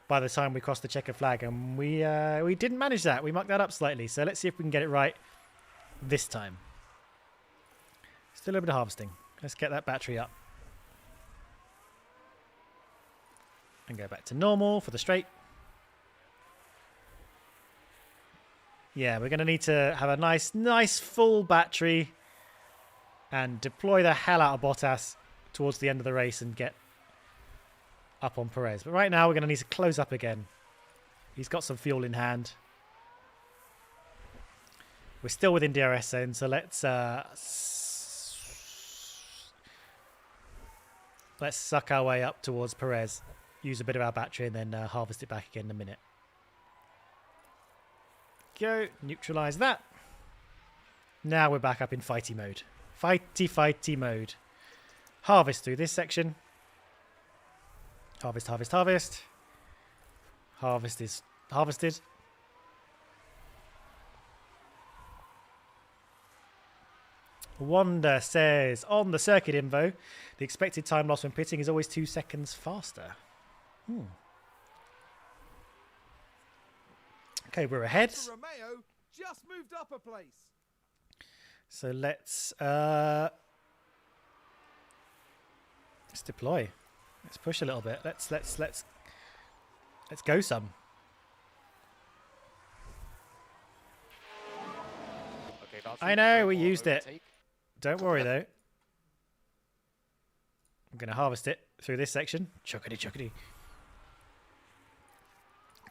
by the time we crossed the checkered flag, and we didn't manage that. We mucked that up slightly, so let's see if we can get it right this time. Still a little bit of harvesting. Let's get that battery up and go back to normal for the straight. Yeah, we're going to need to have a nice full battery and deploy the hell out of Bottas towards the end of the race and get up on Perez. But right now we're going to need to close up again. He's got some fuel in hand. We're still within DRS zone, so let's suck our way up towards Perez. Use a bit of our battery and then harvest it back again in a minute. Go, neutralize that. Now we're back up in fighty mode. Fighty mode. Harvest through this section. Harvest. Harvest is harvested. Wanda says, on the circuit info, the expected time loss when pitting is always 2 seconds faster. Okay, we're ahead. Alfa Romeo just moved up a place. So let's deploy. Let's push a little bit. Let's go some. Okay, Valtteri, I know, we more used it. overtake. Don't worry though. I'm going to harvest it through this section. Chuckity.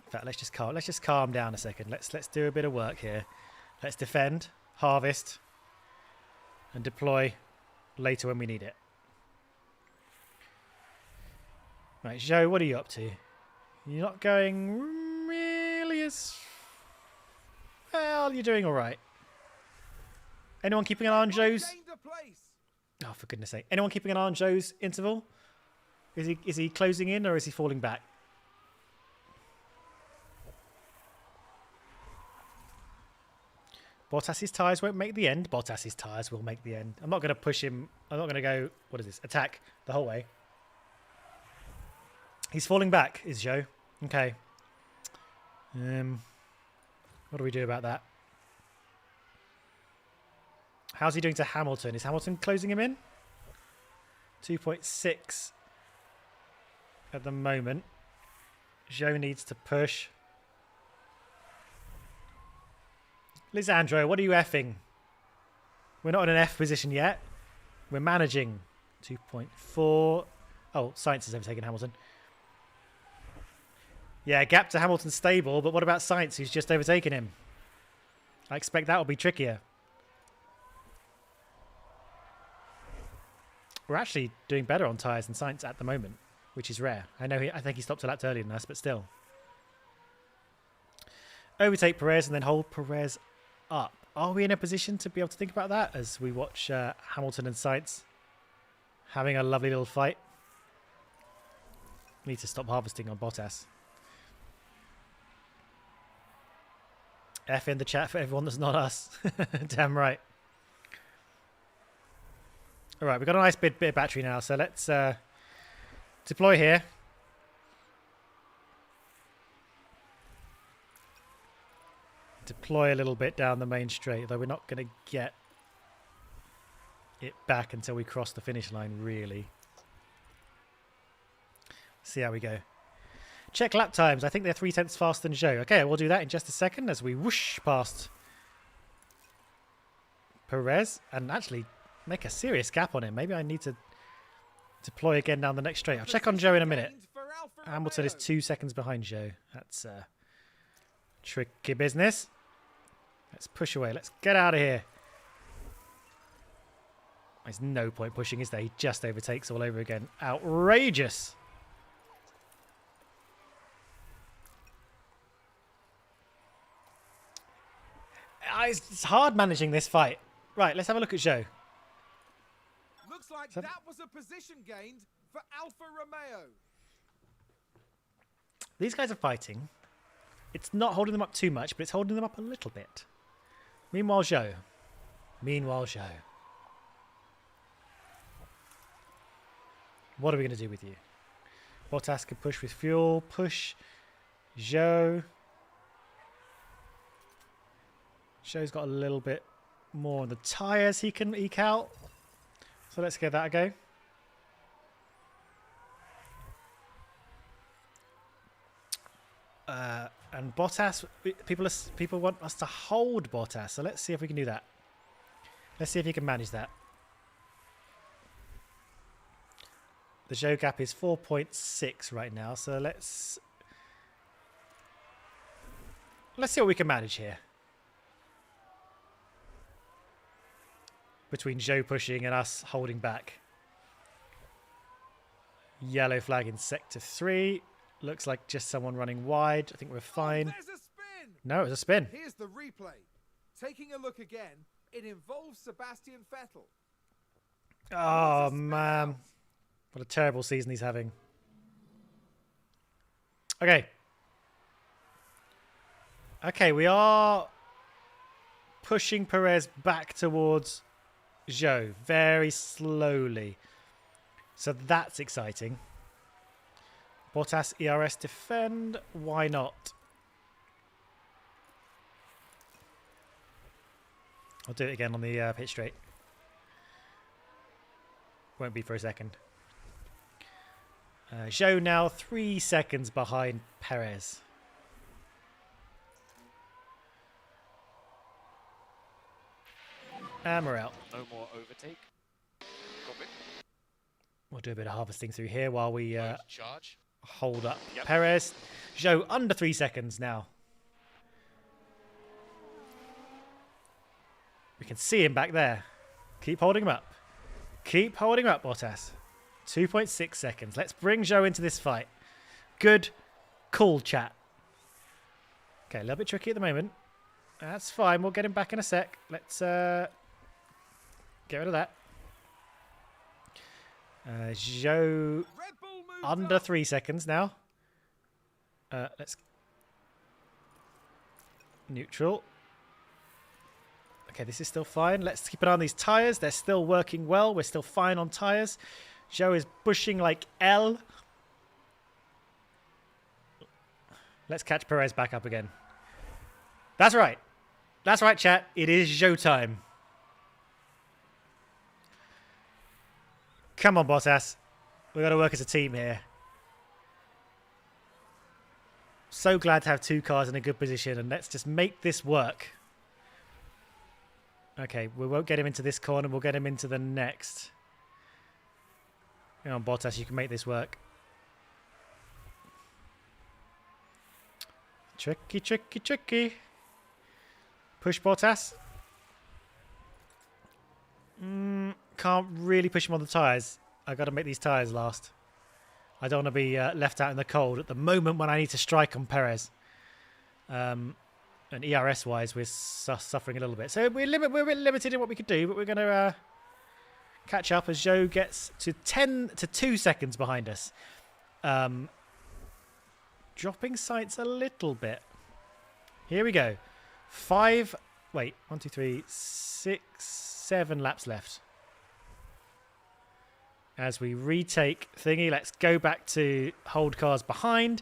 In fact, let's just calm down a second. Let's do a bit of work here. Let's defend, harvest, and deploy later when we need it. Right, Zhou, what are you up to? You're not going really as well. You're doing all right. Anyone keeping an eye on Zhou's? Gained a place. Oh, for goodness sake! Anyone keeping an eye on Zhou's interval? Is he closing in or is he falling back? Bottas's tyres won't make the end. Bottas's tyres will make the end. I'm not going to push him. I'm not going to go, what is this, attack the whole way. He's falling back, is Zhou. Okay. What do we do about that? How's he doing to Hamilton? Is Hamilton closing him in? 2.6 at the moment. Zhou needs to push. Lisandro, what are you effing? We're not in an F position yet. We're managing. 2.4. Oh, Science has overtaken Hamilton. Yeah, gap to Hamilton stable, but what about Science, who's just overtaken him? I expect that will be trickier. We're actually doing better on tyres than Science at the moment, which is rare. I think he stopped a lap earlier than us, but still. Overtake Perez and then hold Perez up. Are we in a position to be able to think about that as we watch Hamilton and Science having a lovely little fight? Need to stop harvesting on Bottas. F in the chat for everyone that's not us. Damn right. All right, we've got a nice bit of battery now, so let's deploy here. Deploy a little bit down the main straight, though we're not going to get it back until we cross the finish line, really. See how we go. Check lap times. I think they're 0.3 faster than Zhou. Okay, we'll do that in just a second as we whoosh past Perez and actually make a serious gap on him. Maybe I need to deploy again down the next straight. I'll check on Zhou in a minute. Hamilton is 2 seconds behind Zhou. That's tricky business. Let's push away. Let's get out of here. There's no point pushing, is there? He just overtakes all over again. Outrageous. It's hard managing this fight. Right, let's have a look at Zhou. Looks like that was a position gained for Alfa Romeo. These guys are fighting. It's not holding them up too much, but it's holding them up a little bit. Meanwhile, Zhou. What are we going to do with you? Bottas can push with fuel. Push. Zhou. Zhou's got a little bit more on the tyres he can eke out. So let's give that a go. And Bottas, people want us to hold Bottas. So let's see if we can do that. Let's see if he can manage that. The Zhou gap is 4.6 right now. So let's see what we can manage here. Between Zhou pushing and us holding back. Yellow flag in sector 3. Looks like just someone running wide. I think we're fine. Oh, there's a spin. No, it was a spin. Here's the replay. Taking a look again, it involves Sebastian Vettel. Oh, man. What a terrible season he's having. Okay. Okay, we are pushing Perez back towards Zhou very slowly. So that's exciting. Bottas ERS defend. Why not? I'll do it again on the pit straight. Won't be for a second. Zhou now 3 seconds behind Perez. And we're out. No more overtake. Copy. We'll do a bit of harvesting through here while we Charge. hold up Yep. Perez. Zhou under 3 seconds now. We can see him back there. Keep holding him up. Keep holding him up, Bottas. 2.6 seconds. Let's bring Zhou into this fight. Good, cool chat. Okay, a little bit tricky at the moment. That's fine. We'll get him back in a sec. Let's get rid of that. Zhou Red Bull moves under up. 3 seconds now. Let's neutral. Okay, this is still fine. Let's keep an eye on these tyres. They're still working well. We're still fine on tyres. Zhou is pushing like L. Let's catch Perez back up again. That's right. That's right, chat. It is Zhou time. Come on, Bottas. We've got to work as a team here. So glad to have two cars in a good position, and let's just make this work. Okay, we won't get him into this corner. We'll get him into the next. Come on, Bottas, you can make this work. Tricky, tricky, tricky. Push Bottas. Can't really push him on the tyres. I've got to make these tyres last. I don't want to be left out in the cold at the moment when I need to strike on Perez. And ERS-wise, we're suffering a little bit. So we're a bit limited in what we could do, but we're going to catch up as Zhou gets to 10 to 2 seconds behind us. Dropping sights a little bit. Here we go. 1, 2, 3, 6, 7 laps left. As we retake thingy, let's go back to hold cars behind.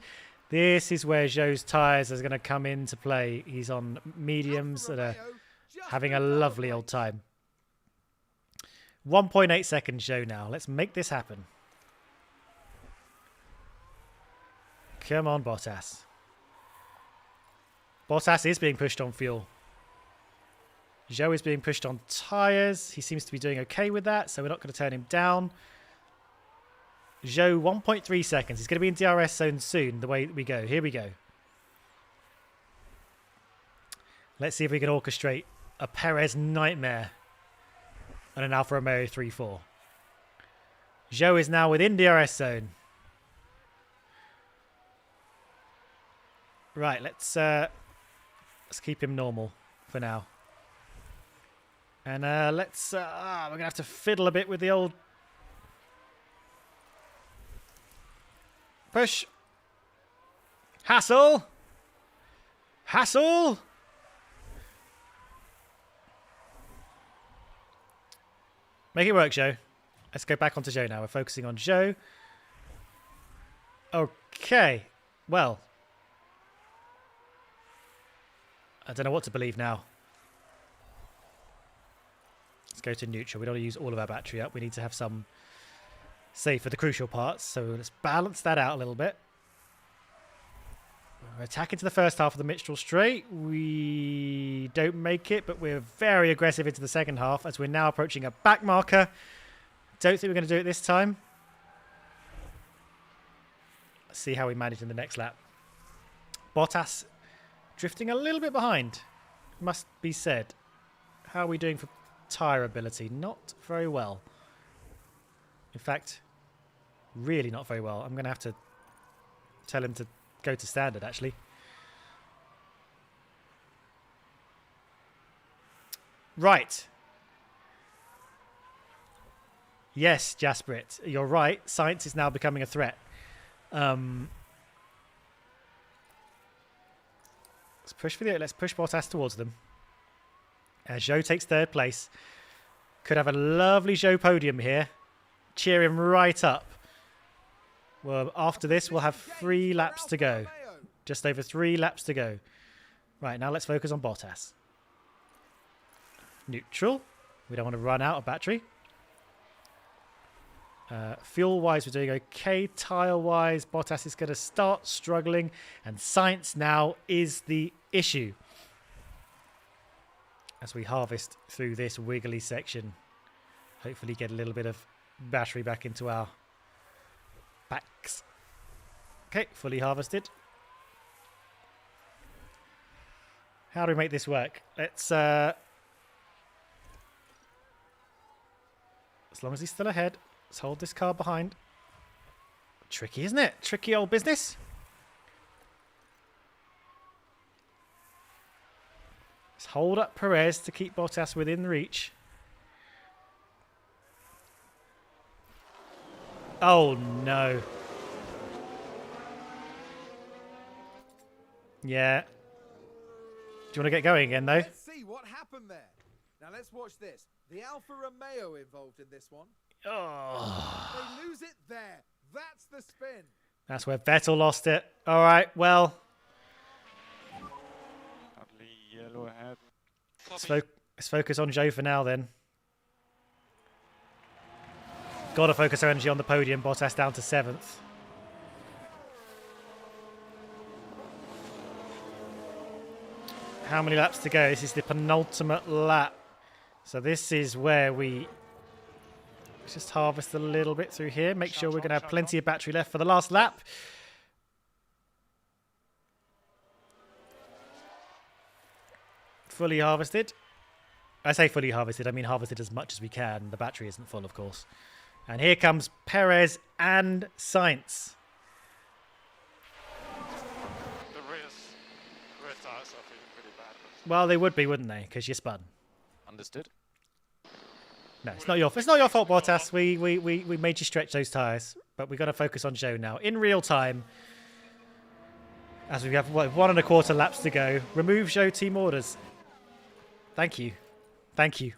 This is where Zhou's tyres are going to come into play. He's on mediums that are having a lovely old time. 1.8 seconds, Zhou now. Let's make this happen. Come on, Bottas. Bottas is being pushed on fuel. Zhou is being pushed on tyres. He seems to be doing okay with that, so we're not going to turn him down. Zhou, 1.3 seconds. He's going to be in DRS zone soon, the way we go. Here we go. Let's see if we can orchestrate a Perez nightmare and an Alfa Romeo 3-4. Zhou is now within DRS zone. Right, let's keep him normal for now. And we're going to have to fiddle a bit with the old push. Hassle. Hassle. Make it work, Zhou. Let's go back onto Zhou now. We're focusing on Zhou. Okay. Well. I don't know what to believe now. Let's go to neutral. We don't want to use all of our battery up. We need to have some save for the crucial parts. So let's balance that out a little bit. We're attacking to the first half of the Mistral straight. We don't make it, but we're very aggressive into the second half as we're now approaching a back marker. Don't think we're going to do it this time. Let's see how we manage in the next lap. Bottas drifting a little bit behind, must be said. How are we doing for tyre ability? Not very well. In fact, really not very well. I'm going to have to tell him to go to standard, actually. Right. Yes, Jasprit, you're right. Science is now becoming a threat. Let's push Bottas towards them. As Zhou takes third place. Could have a lovely Zhou podium here. Cheer him right up. Well, after this, we'll have 3 laps to go. Just over 3 laps to go. Right, now let's focus on Bottas. Neutral. We don't want to run out of battery. Fuel-wise, we're doing okay. Tyre-wise, Bottas is going to start struggling. And science now is the issue. As we harvest through this wiggly section. Hopefully get a little bit of battery back into our packs. Okay, fully harvested. How do we make this work? Let's... as long as he's still ahead, let's hold this car behind. Tricky, isn't it? Tricky old business. Let's hold up Perez to keep Bottas within reach. Oh, no. Yeah. Do you want to get going again, though? Let's see what happened there. Now let's watch this. The Alfa Romeo involved in this one. Oh. They lose it there. That's the spin. That's where Vettel lost it. All right, well. Hardly yellow ahead. Copy. Let's focus on Zhou for now, then. Got to focus our energy on the podium. Bottas down to 7th. How many laps to go? This is the penultimate lap. So this is where we just harvest a little bit through here. Make sure we're going to have plenty of battery left for the last lap. Fully harvested. I say fully harvested, I mean harvested as much as we can. The battery isn't full, of course. And here comes Perez and Sainz. The rear tires are feeling pretty bad. Well, they would be, wouldn't they? Because you spun. Understood. No, it's not your fault, Bottas. We made you stretch those tyres. But we've got to focus on Zhou now. In real time, as we have, what, 1.25 laps to go. Remove Zhou team orders. Thank you. Thank you.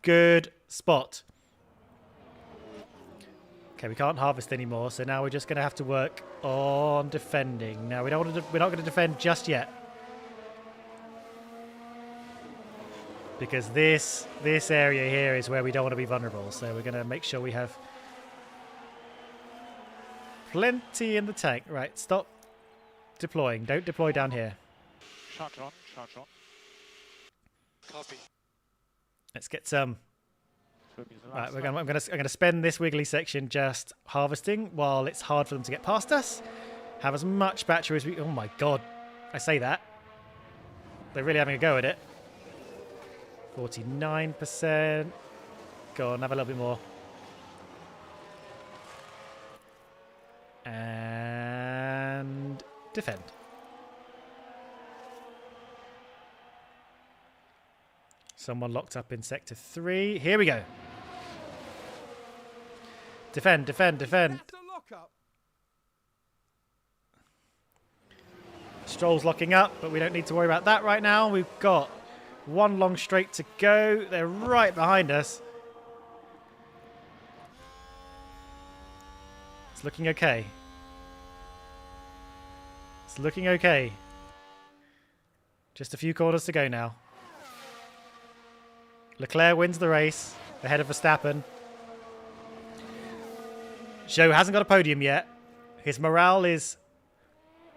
Good spot. Okay, we can't harvest anymore, so now we're just going to have to work on defending. Now, we're not going to defend just yet. Because this area here is where we don't want to be vulnerable. So we're going to make sure we have plenty in the tank. Right, stop deploying. Don't deploy down here. Charge on, charge on. Copy. Let's get some. Should be the Right, last I'm gonna spend this wiggly section just harvesting while it's hard for them to get past us. Have as much battery as we. Oh my god, I say that. They're really having a go at it. 49%. Go on, have a little bit more. And defend. Someone locked up in sector 3. Here we go. Defend, defend, defend. That's a lock-up. Stroll's locking up, but we don't need to worry about that right now. We've got one long straight to go. They're right behind us. It's looking okay. It's looking okay. Just a few corners to go now. Leclerc wins the race ahead of Verstappen. Zhou hasn't got a podium yet. His morale is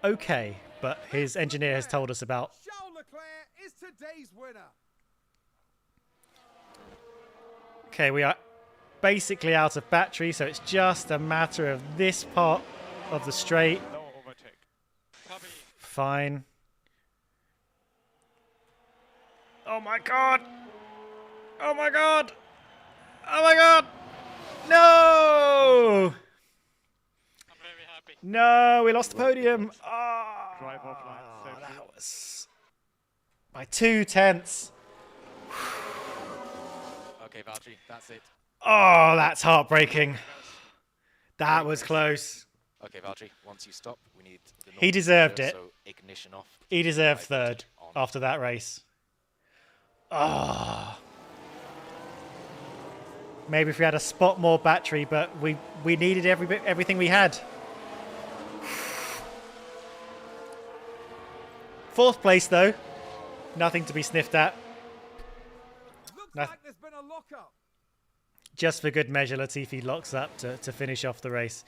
okay, but his engineer has told us about. Charles Leclerc is today's winner. Okay, we are basically out of battery, so it's just a matter of this part of the straight. No overtake. Copy. Fine. Oh my god! Oh my god! Oh my god! No! I'm very happy. No, we lost the podium. Oh, Drive offline safely. that was by 2/10. Okay, Valtteri, that's it. Oh, that's heartbreaking. That was close. Okay, Valtteri, once you stop, we need the He normal deserved procedure, it. So ignition off. He deserved High third voltage on. after that race. Ah. Maybe if we had a spot more battery, but we needed everything we had. 4th place though, nothing to be sniffed at. Looks Noth- like there's been a lock-up. Just for good measure, Latifi locks up to finish off the race.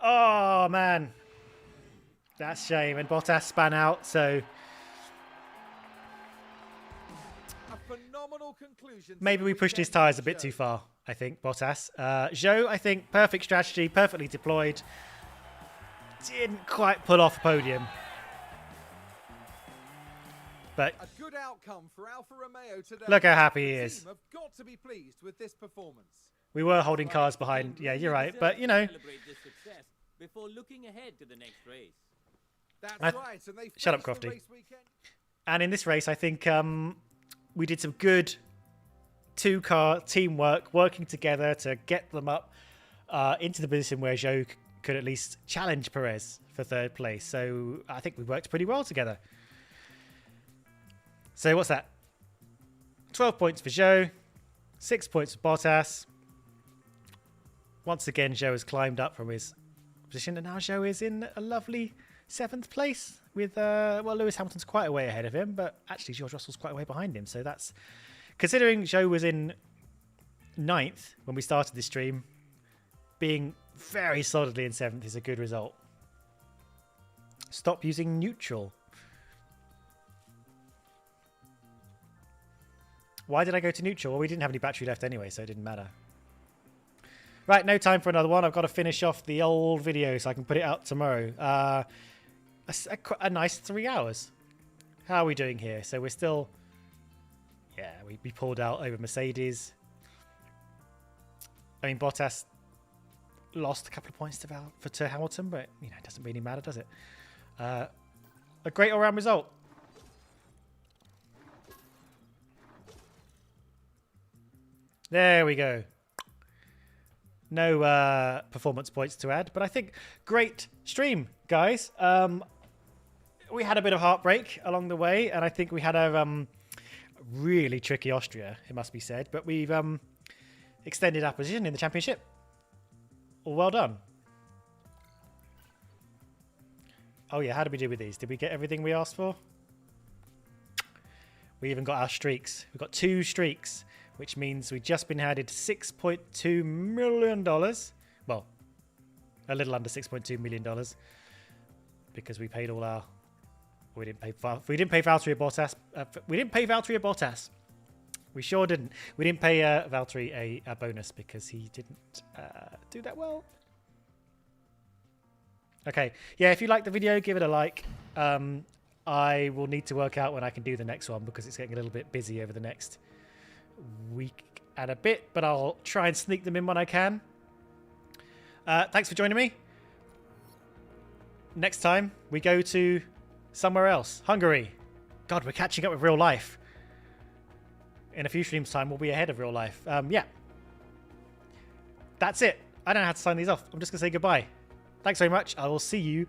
Oh man, that's a shame. And Bottas span out, so A phenomenal conclusion. to maybe the we pushed his weekend tyres a for bit too Zhou. far. I think Bottas. Zhou, I think perfect strategy, perfectly deployed. Didn't quite pull off a podium. But A good outcome for Alfa Romeo today. look how happy he The is. team have got to be pleased with this performance. We were holding cars behind. Yeah, you're right. But, you know, Celebrate this success before looking ahead to the next race. That's I- right. And they Shut up, finished the Crofty. race weekend. and in this race, I think we did some good two-car teamwork, working together to get them up into the position where Zhou could at least challenge Perez for 3rd place. So I think we worked pretty well together. So what's that? 12 points for Zhou, 6 points for Bottas. Once again, Zhou has climbed up from his position, and now Zhou is in a lovely 7th place with, well, Lewis Hamilton's quite a way ahead of him, but actually George Russell's quite a way behind him. So that's, considering Zhou was in 9th when we started this stream, being very solidly in 7th is a good result. Stop using neutral. Why did I go to neutral? Well, we didn't have any battery left anyway, so it didn't matter. Right, no time for another one. I've got to finish off the old video so I can put it out tomorrow. A nice 3 hours. How are we doing here? So we're still... Yeah, we pulled out over Mercedes. I mean, Bottas lost a couple of points to Hamilton, but, you know, it doesn't really matter, does it? A great all-round result. There we go. No performance points to add, but I think great stream, guys. We had a bit of heartbreak along the way, and I think we had a really tricky Austria, it must be said, but we've extended our position in the championship. Well done. Oh yeah, how did we do with these? Did we get everything we asked for? We even got our streaks. We've got 2 streaks, which means we've just been handed $6.2 million. Well, a little under $6.2 million because we paid all our... We didn't pay Valtteri Bottas. We didn't pay Valtteri Bottas. We sure didn't. We didn't pay Valtteri a bonus because he didn't do that well. Okay. Yeah, if you like the video, give it a like. I will need to work out when I can do the next one because it's getting a little bit busy over the next week and a bit, but I'll try and sneak them in when I can. Thanks for joining me. Next time we go to somewhere else. Hungary. God, we're catching up with real life. In a few streams time, we'll be ahead of real life. Yeah. That's it. I don't know how to sign these off. I'm just going to say goodbye. Thanks very much. I will see you